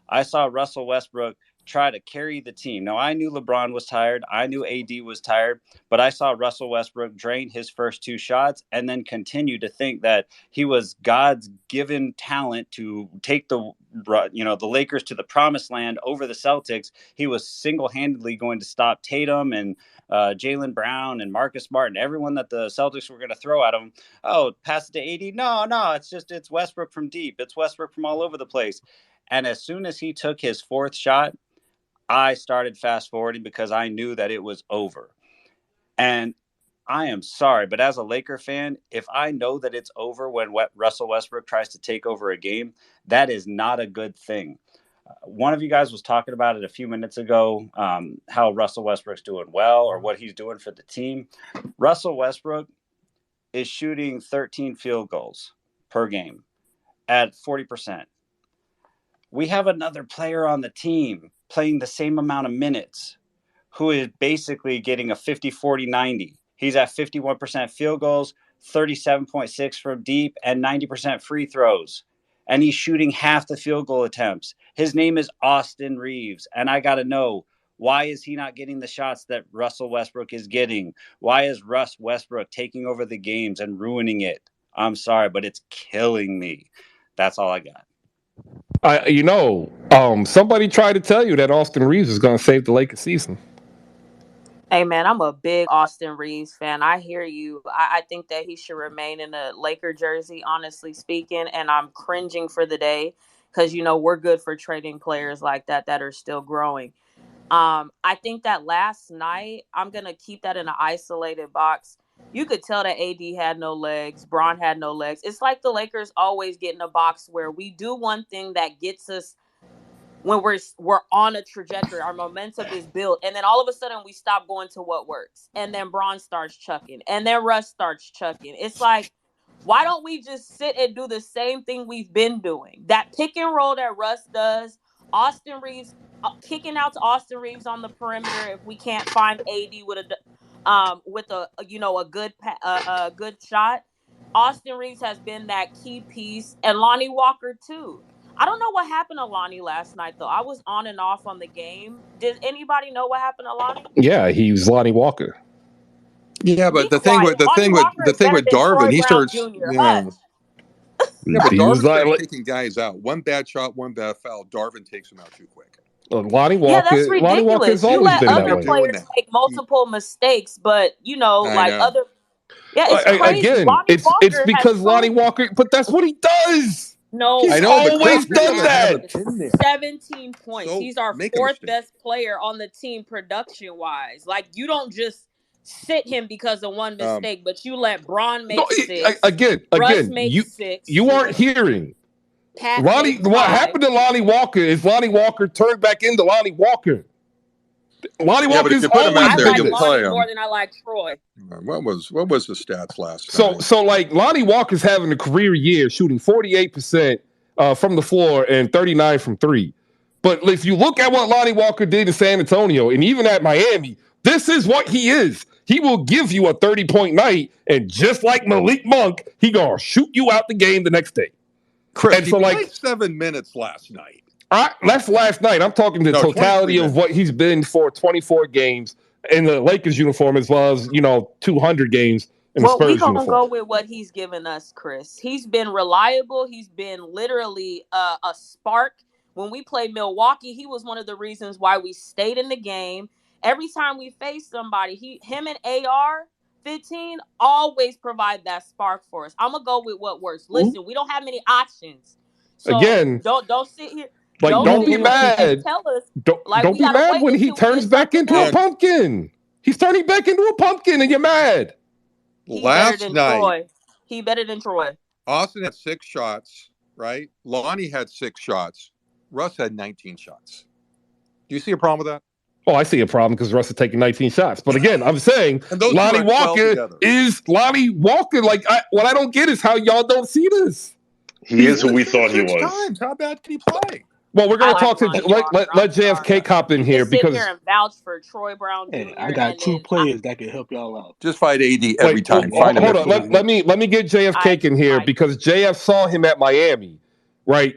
I saw Russell Westbrook try to carry the team. Now, I knew LeBron was tired. I knew AD was tired, but I saw Russell Westbrook drain his first 2 shots and then continue to think that he was God's given talent to take the Lakers to the promised land over the Celtics. He was single-handedly going to stop Tatum and Jaylen Brown and Marcus Smart and everyone that the Celtics were going to throw at him. Oh, pass it to AD. No, it's Westbrook from deep. It's Westbrook from all over the place. And as soon as he took his 4th shot, I started fast forwarding because I knew that it was over. And I am sorry, but as a Laker fan, if I know that it's over when Russell Westbrook tries to take over a game, that is not a good thing. One of you guys was talking about it a few minutes ago, how Russell Westbrook's doing well or what he's doing for the team. Russell Westbrook is shooting 13 field goals per game at 40%. We have another player on the team playing the same amount of minutes who is basically getting a 50-40-90. He's at 51% field goals, 37.6 from deep, and 90% free throws. And he's shooting half the field goal attempts. His name is Austin Reeves. And I got to know, why is he not getting the shots that Russell Westbrook is getting? Why is Russ Westbrook taking over the games and ruining it? I'm sorry, but it's killing me. That's all I got. Somebody tried to tell you that Austin Reeves is going to save the Lakers season. Hey, man, I'm a big Austin Reeves fan. I hear you. I think that he should remain in a Laker jersey, honestly speaking, and I'm cringing for the day because, we're good for trading players like that are still growing. I think that last night, I'm going to keep that in an isolated box. You could tell that AD had no legs. Bron had no legs. It's like the Lakers always get in a box where we do one thing that gets us when we're on a trajectory. Our momentum is built. And then all of a sudden we stop going to what works. And then Bron starts chucking. And then Russ starts chucking. It's like, why don't we just sit and do the same thing we've been doing? That pick and roll that Russ does, Austin Reeves, kicking out to Austin Reeves on the perimeter if we can't find AD with a good shot. Austin Reeves has been that key piece, and Lonnie Walker too. I don't know what happened to Lonnie last night though. I was on and off on the game. Did anybody know what happened to Lonnie? Yeah, he was Lonnie Walker. Yeah, but the thing with Darvin, he starts. Yeah, but Darvin starts kicking guys out. One bad shot, one bad foul. Darvin takes him out too quick. Lonnie Walker. Yeah, that's ridiculous. Lonnie Walker's you always let been other that players way. make multiple mistakes, but other. Yeah, it's crazy. Again, Lonnie it's Walker because Lonnie Walker, but that's what he does. No, he's always done that. 17 points. He's our 4th best player on the team production-wise. Like, you don't just sit him because of one mistake, but you let Bron make 6. Russ make 6. You aren't hearing. What happened to Lonnie Walker is Lonnie Walker turned back into Lonnie Walker. Lonnie Walker is always I like Lonnie more than I like Troy. What was the stats last night? So like Lonnie Walker's having a career year, shooting 48% from the floor and 39 from 3. But if you look at what Lonnie Walker did in San Antonio and even at Miami, this is what he is. He will give you a 30-point night, and just like Malik Monk, he gonna shoot you out the game the next day. Chris, and he played 7 minutes last night. That's last night. I'm talking the totality of what he's been for 24 games in the Lakers uniform, as well as 200 games in the Spurs uniform. We're gonna go with what he's given us, Chris. He's been reliable. He's been literally a spark. When we played Milwaukee, he was one of the reasons why we stayed in the game. Every time we face somebody, him and AR-15 always provide that spark for us. I'm gonna go with what works. Listen, we don't have many options. So again, don't sit here. Don't be mad. Tell us, don't be mad when he turns back into a pumpkin. He's turning back into a pumpkin, and you're mad. Last night, he better than Troy. Austin had 6 shots, right? Lonnie had 6 shots. Russ had 19 shots. Do you see a problem with that? Oh, I see a problem because Russ is taking 19 shots. But again, I'm saying Lonnie Walker is Lonnie Walker. Like, what I don't get is how y'all don't see this. He is who we thought he was. Times. How bad can he play? Well, we're going to talk to let JFK cop in here because sit here and vouch for Troy Brown Jr. Hey, I got two players that can help y'all out. Just fight AD every time. Hold on. Let me get JFK in here because JF saw him at Miami, right?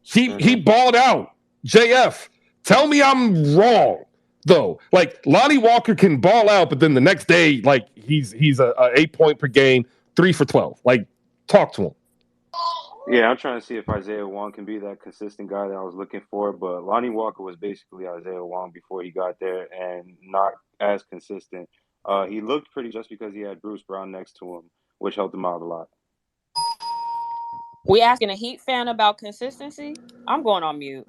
He balled out. JF, tell me I'm wrong though. Like Lonnie Walker can ball out, but then the next day, like he's a 8 point per game, 3 for 12. Like, talk to him. Yeah, I'm trying to see if Isaiah Wong can be that consistent guy that I was looking for, but Lonnie Walker was basically Isaiah Wong before he got there and not as consistent. He looked pretty just because he had Bruce Brown next to him, which helped him out a lot. We asking a Heat fan about consistency? I'm going on mute.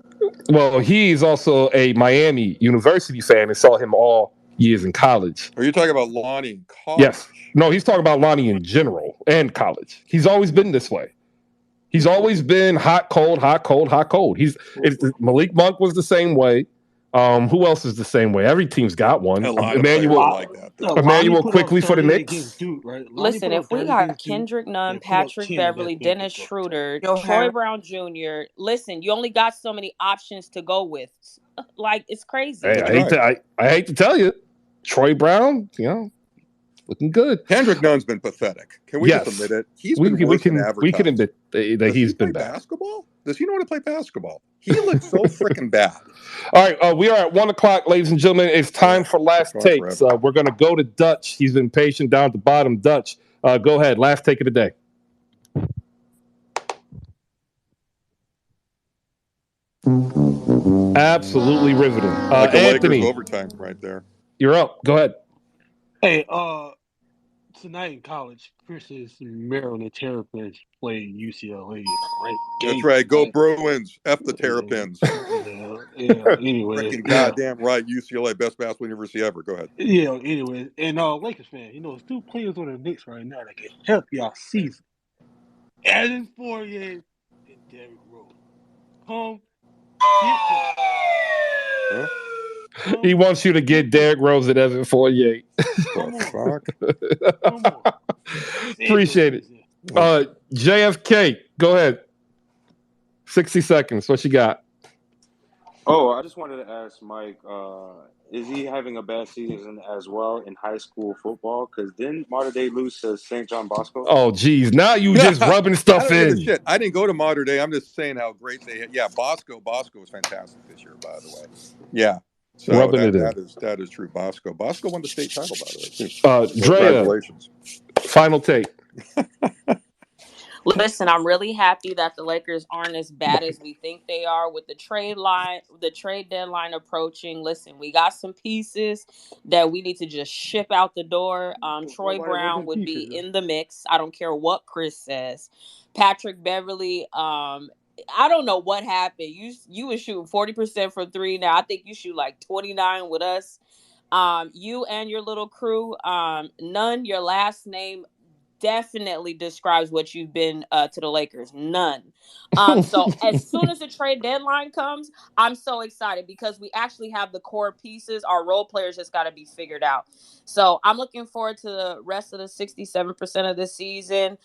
Well, he's also a Miami University fan and saw him all years in college. Are you talking about Lonnie in college? Yes. No, he's talking about Lonnie in general and college. He's always been this way. He's always been hot, cold, hot, cold, hot, cold. Malik Monk was the same way. Who else is the same way? Every team's got one. Emmanuel quickly for the Knicks. Duke, right? Listen, if we got Kendrick Nunn, Patrick Beverly, Dennis Schroeder, Troy Brown Jr., listen, you only got so many options to go with. Like, it's crazy. Hey, I hate to tell you, Troy Brown, looking good. Kendrick Nunn's been pathetic. Can we just admit it? He's been worse than advertised. We can admit that he's been bad. Basketball? Does he know how to play basketball? He looks so freaking bad. All right, we are at 1:00, ladies and gentlemen. It's time for last takes. We're going to go to Dutch. He's been patient down at the bottom. Dutch, go ahead. Last take of the day. Absolutely riveting. Like the Anthony, Lakers overtime right there. You're up. Go ahead. Hey, tonight in college, Chris's Maryland Terrapins played UCLA in a great game. That's right. Go Bruins. F the Terrapins. Anyway. Freaking goddamn right. UCLA, best basketball university ever. Go ahead. Yeah, anyway. And Lakers fan, there's two players on the Knicks right now that can help y'all season. Evan Fournier and Derrick Rose. Come get them. He wants you to get Derrick Rose and Evan Fournier. Appreciate it. JFK, go ahead. 60 seconds. What you got? Oh, I just wanted to ask Mike, is he having a bad season as well in high school football? Because didn't Mater Dei lose to St. John Bosco? Oh, geez. Now you just rubbing stuff in. Shit. I didn't go to Mater Dei. I'm just saying how great they had. Yeah, Bosco was fantastic this year, by the way. Yeah. So that is true. Bosco won the state title, by the way. Drea, congratulations. Final take. Listen, I'm really happy that the Lakers aren't as bad as we think they are with the trade deadline approaching. Listen, we got some pieces that we need to just ship out the door. Troy Brown would be in the mix. I don't care what Chris says. Patrick Beverly, I don't know what happened. You were shooting 40% from three. Now I think you shoot like 29 with us. You and your little crew. None. Your last name definitely describes what you've been to the Lakers. None. So as soon as the trade deadline comes, I'm so excited because we actually have the core pieces. Our role players just got to be figured out. So I'm looking forward to the rest of the 67% of the season.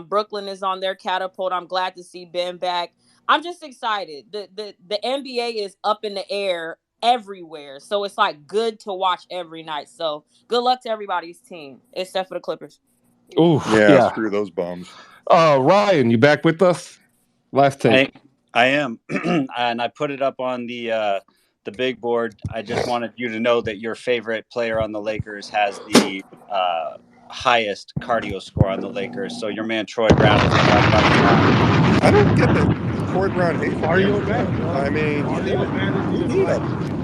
Brooklyn is on their catapult. I'm glad to see Ben back. I'm just excited. The NBA is up in the air everywhere. So it's like good to watch every night. So good luck to everybody's team, except for the Clippers. Ooh, yeah, screw those bums. Ryan, you back with us? Last take. I am, and I put it up on the big board. I just wanted you to know that your favorite player on the Lakers has the highest cardio score on the Lakers. So your man Troy Brown is I don't get that Troy Brown hates cardio back. I mean, you need him.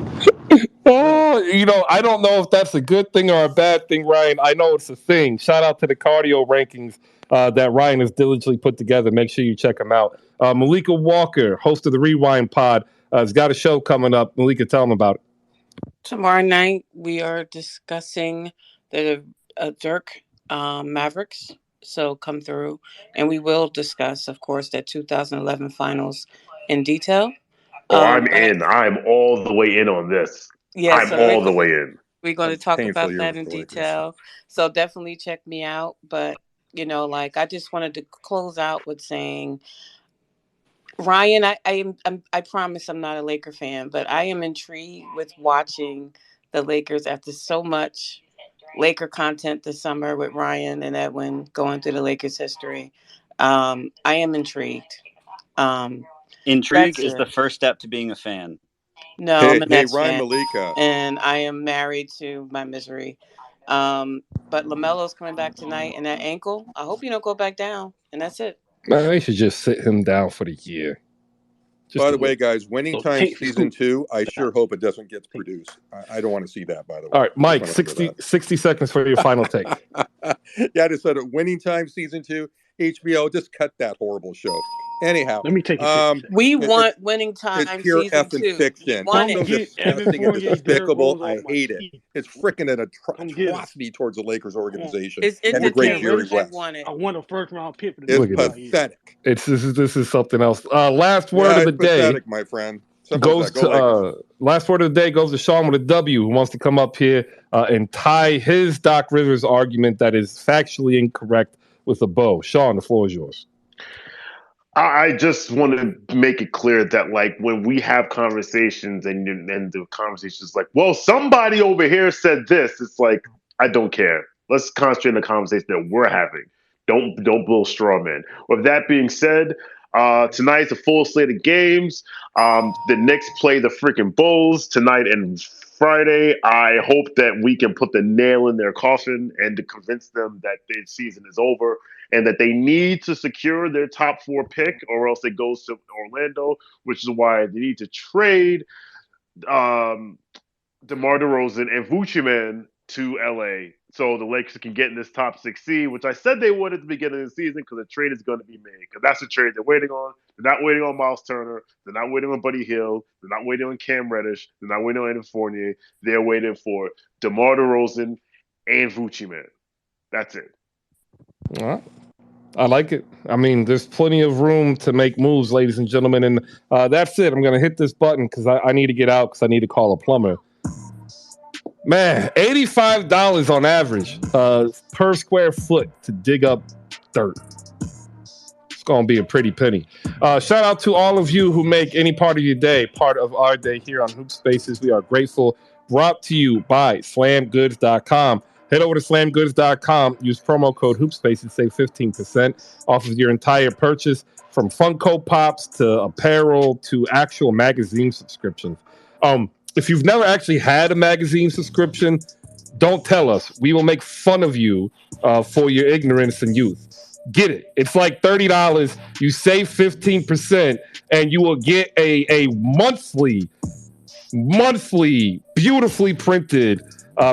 Oh, I don't know if that's a good thing or a bad thing, Ryan. I know it's a thing. Shout out to the cardio rankings that Ryan has diligently put together. Make sure you check them out. Malika Walker, host of the Rewind Pod, has got a show coming up. Malika, tell them about it. Tomorrow night, we are discussing the Dirk Mavericks. So come through, and we will discuss, of course, that 2011 finals in detail. I'm in. I'm all the way in on this. Yeah, I'm so all the way in. we're going to I'm talk painful about to hear that the in story, Chris. detail. So definitely check me out. But, I just wanted to close out with saying, Ryan, I promise I'm not a Laker fan, but I am intrigued with watching the Lakers after so much Laker content this summer with Ryan and Edwin going through the Lakers history. I am intrigued. Intrigue That's is the it. first step to being a fan. No, I'm a Hey, Nets Ryan fan, Malika. and I am married to my misery. But LaMelo's coming back tonight, and that ankle, I hope you don't go back down. And that's it. Man, they should just sit him down for the year. By the way, guys, Winning So Time take the Season scoop. 2, I sure hope it doesn't get produced. I don't want to see that, by the way. All right, Just Mike, want to throw 60 seconds for your final take. Yeah, I just said it. Winning Time Season 2, HBO, just cut that horrible show. Anyhow, Let me take it 60 seconds. We it's want Winning Time it's pure season effing 2. fiction. Want So it. Get Evan disgusting and Fournier, Derrick despicable. Rose I off my hate it. team. It's freaking an Come get him. atrocity towards the Lakers organization It's and the great entertainment. Jerry I West. want it. I want a first round pick for the It's Look next at 5 years. pathetic. This is something else. Last word Yeah, of the it's day pathetic, my friend. Simple as goes that. Go Lakers. to last word of the day goes to Sean with a W, who wants to come up here and tie his Doc Rivers argument that is factually incorrect with a bow. Sean, the floor is yours. I just want to make it clear that, like, when we have conversations and the conversation is like, well, somebody over here said this, it's like, I don't care. Let's concentrate on the conversation that we're having. Don't build straw men. With that being said, tonight's a full slate of games. The Knicks play the freaking Bulls tonight and Friday. I hope that we can put the nail in their coffin and to convince them that their season is over and that they need to secure their top 4 pick or else it goes to Orlando, which is why they need to trade DeMar DeRozan and Vucevic to LA so the Lakers can get in this top 6 seed, which I said they would at the beginning of the season because the trade is going to be made. Because that's the trade they're waiting on. They're not waiting on Miles Turner. They're not waiting on Buddy Hield. They're not waiting on Cam Reddish. They're not waiting on Evan Fournier. They're waiting for DeMar DeRozan and Vucevic. That's it. All right. I like it. I mean, there's plenty of room to make moves, ladies and gentlemen. And that's it. I'm going to hit this button because I need to get out because I need to call a plumber. Man, $85 on average per square foot to dig up dirt. It's going to be a pretty penny. Shout out to all of you who make any part of your day part of our day here on Hoop Spaces. We are grateful. Brought to you by slamgoods.com. Head over to slamgoods.com. Use promo code HoopSpaces. Save 15% off of your entire purchase, from Funko Pops to apparel to actual magazine subscriptions. If you've never actually had a magazine subscription, don't tell us. We will make fun of you for your ignorance and youth. Get it. It's like $30. You save 15%, and you will get a monthly, beautifully printed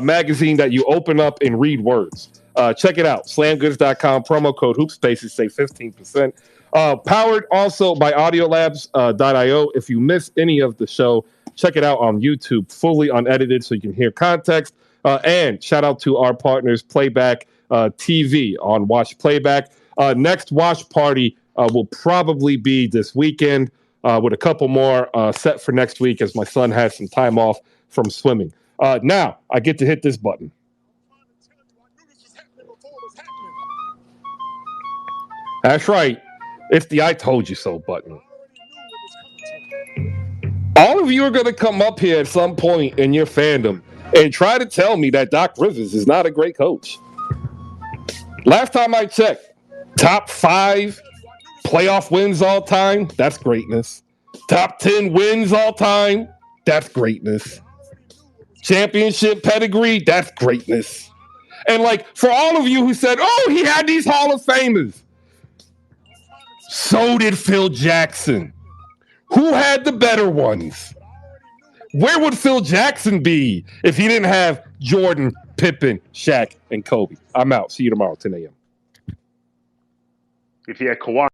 magazine that you open up and read words. Check it out. Slamgoods.com. Promo code HoopSpaces. Save 15%. Powered also by Audiolabs.io. If you miss any of the show, check it out on YouTube, fully unedited, so you can hear context. And shout out to our partners, Playback TV on Watch Playback. Next watch party will probably be this weekend with a couple more set for next week as my son has some time off from swimming. Now, I get to hit this button. That's right. It's the I told you so button. All of you are going to come up here at some point in your fandom and try to tell me that Doc Rivers is not a great coach. Last time I checked, top 5 playoff wins all time, that's greatness. Top 10 wins all time, that's greatness. Championship pedigree, that's greatness. And like, for all of you who said, oh, he had these Hall of Famers, so did Phil Jackson. Who had the better ones? Where would Phil Jackson be if he didn't have Jordan, Pippen, Shaq, and Kobe? I'm out. See you tomorrow, 10 a.m. If he had Kawhi.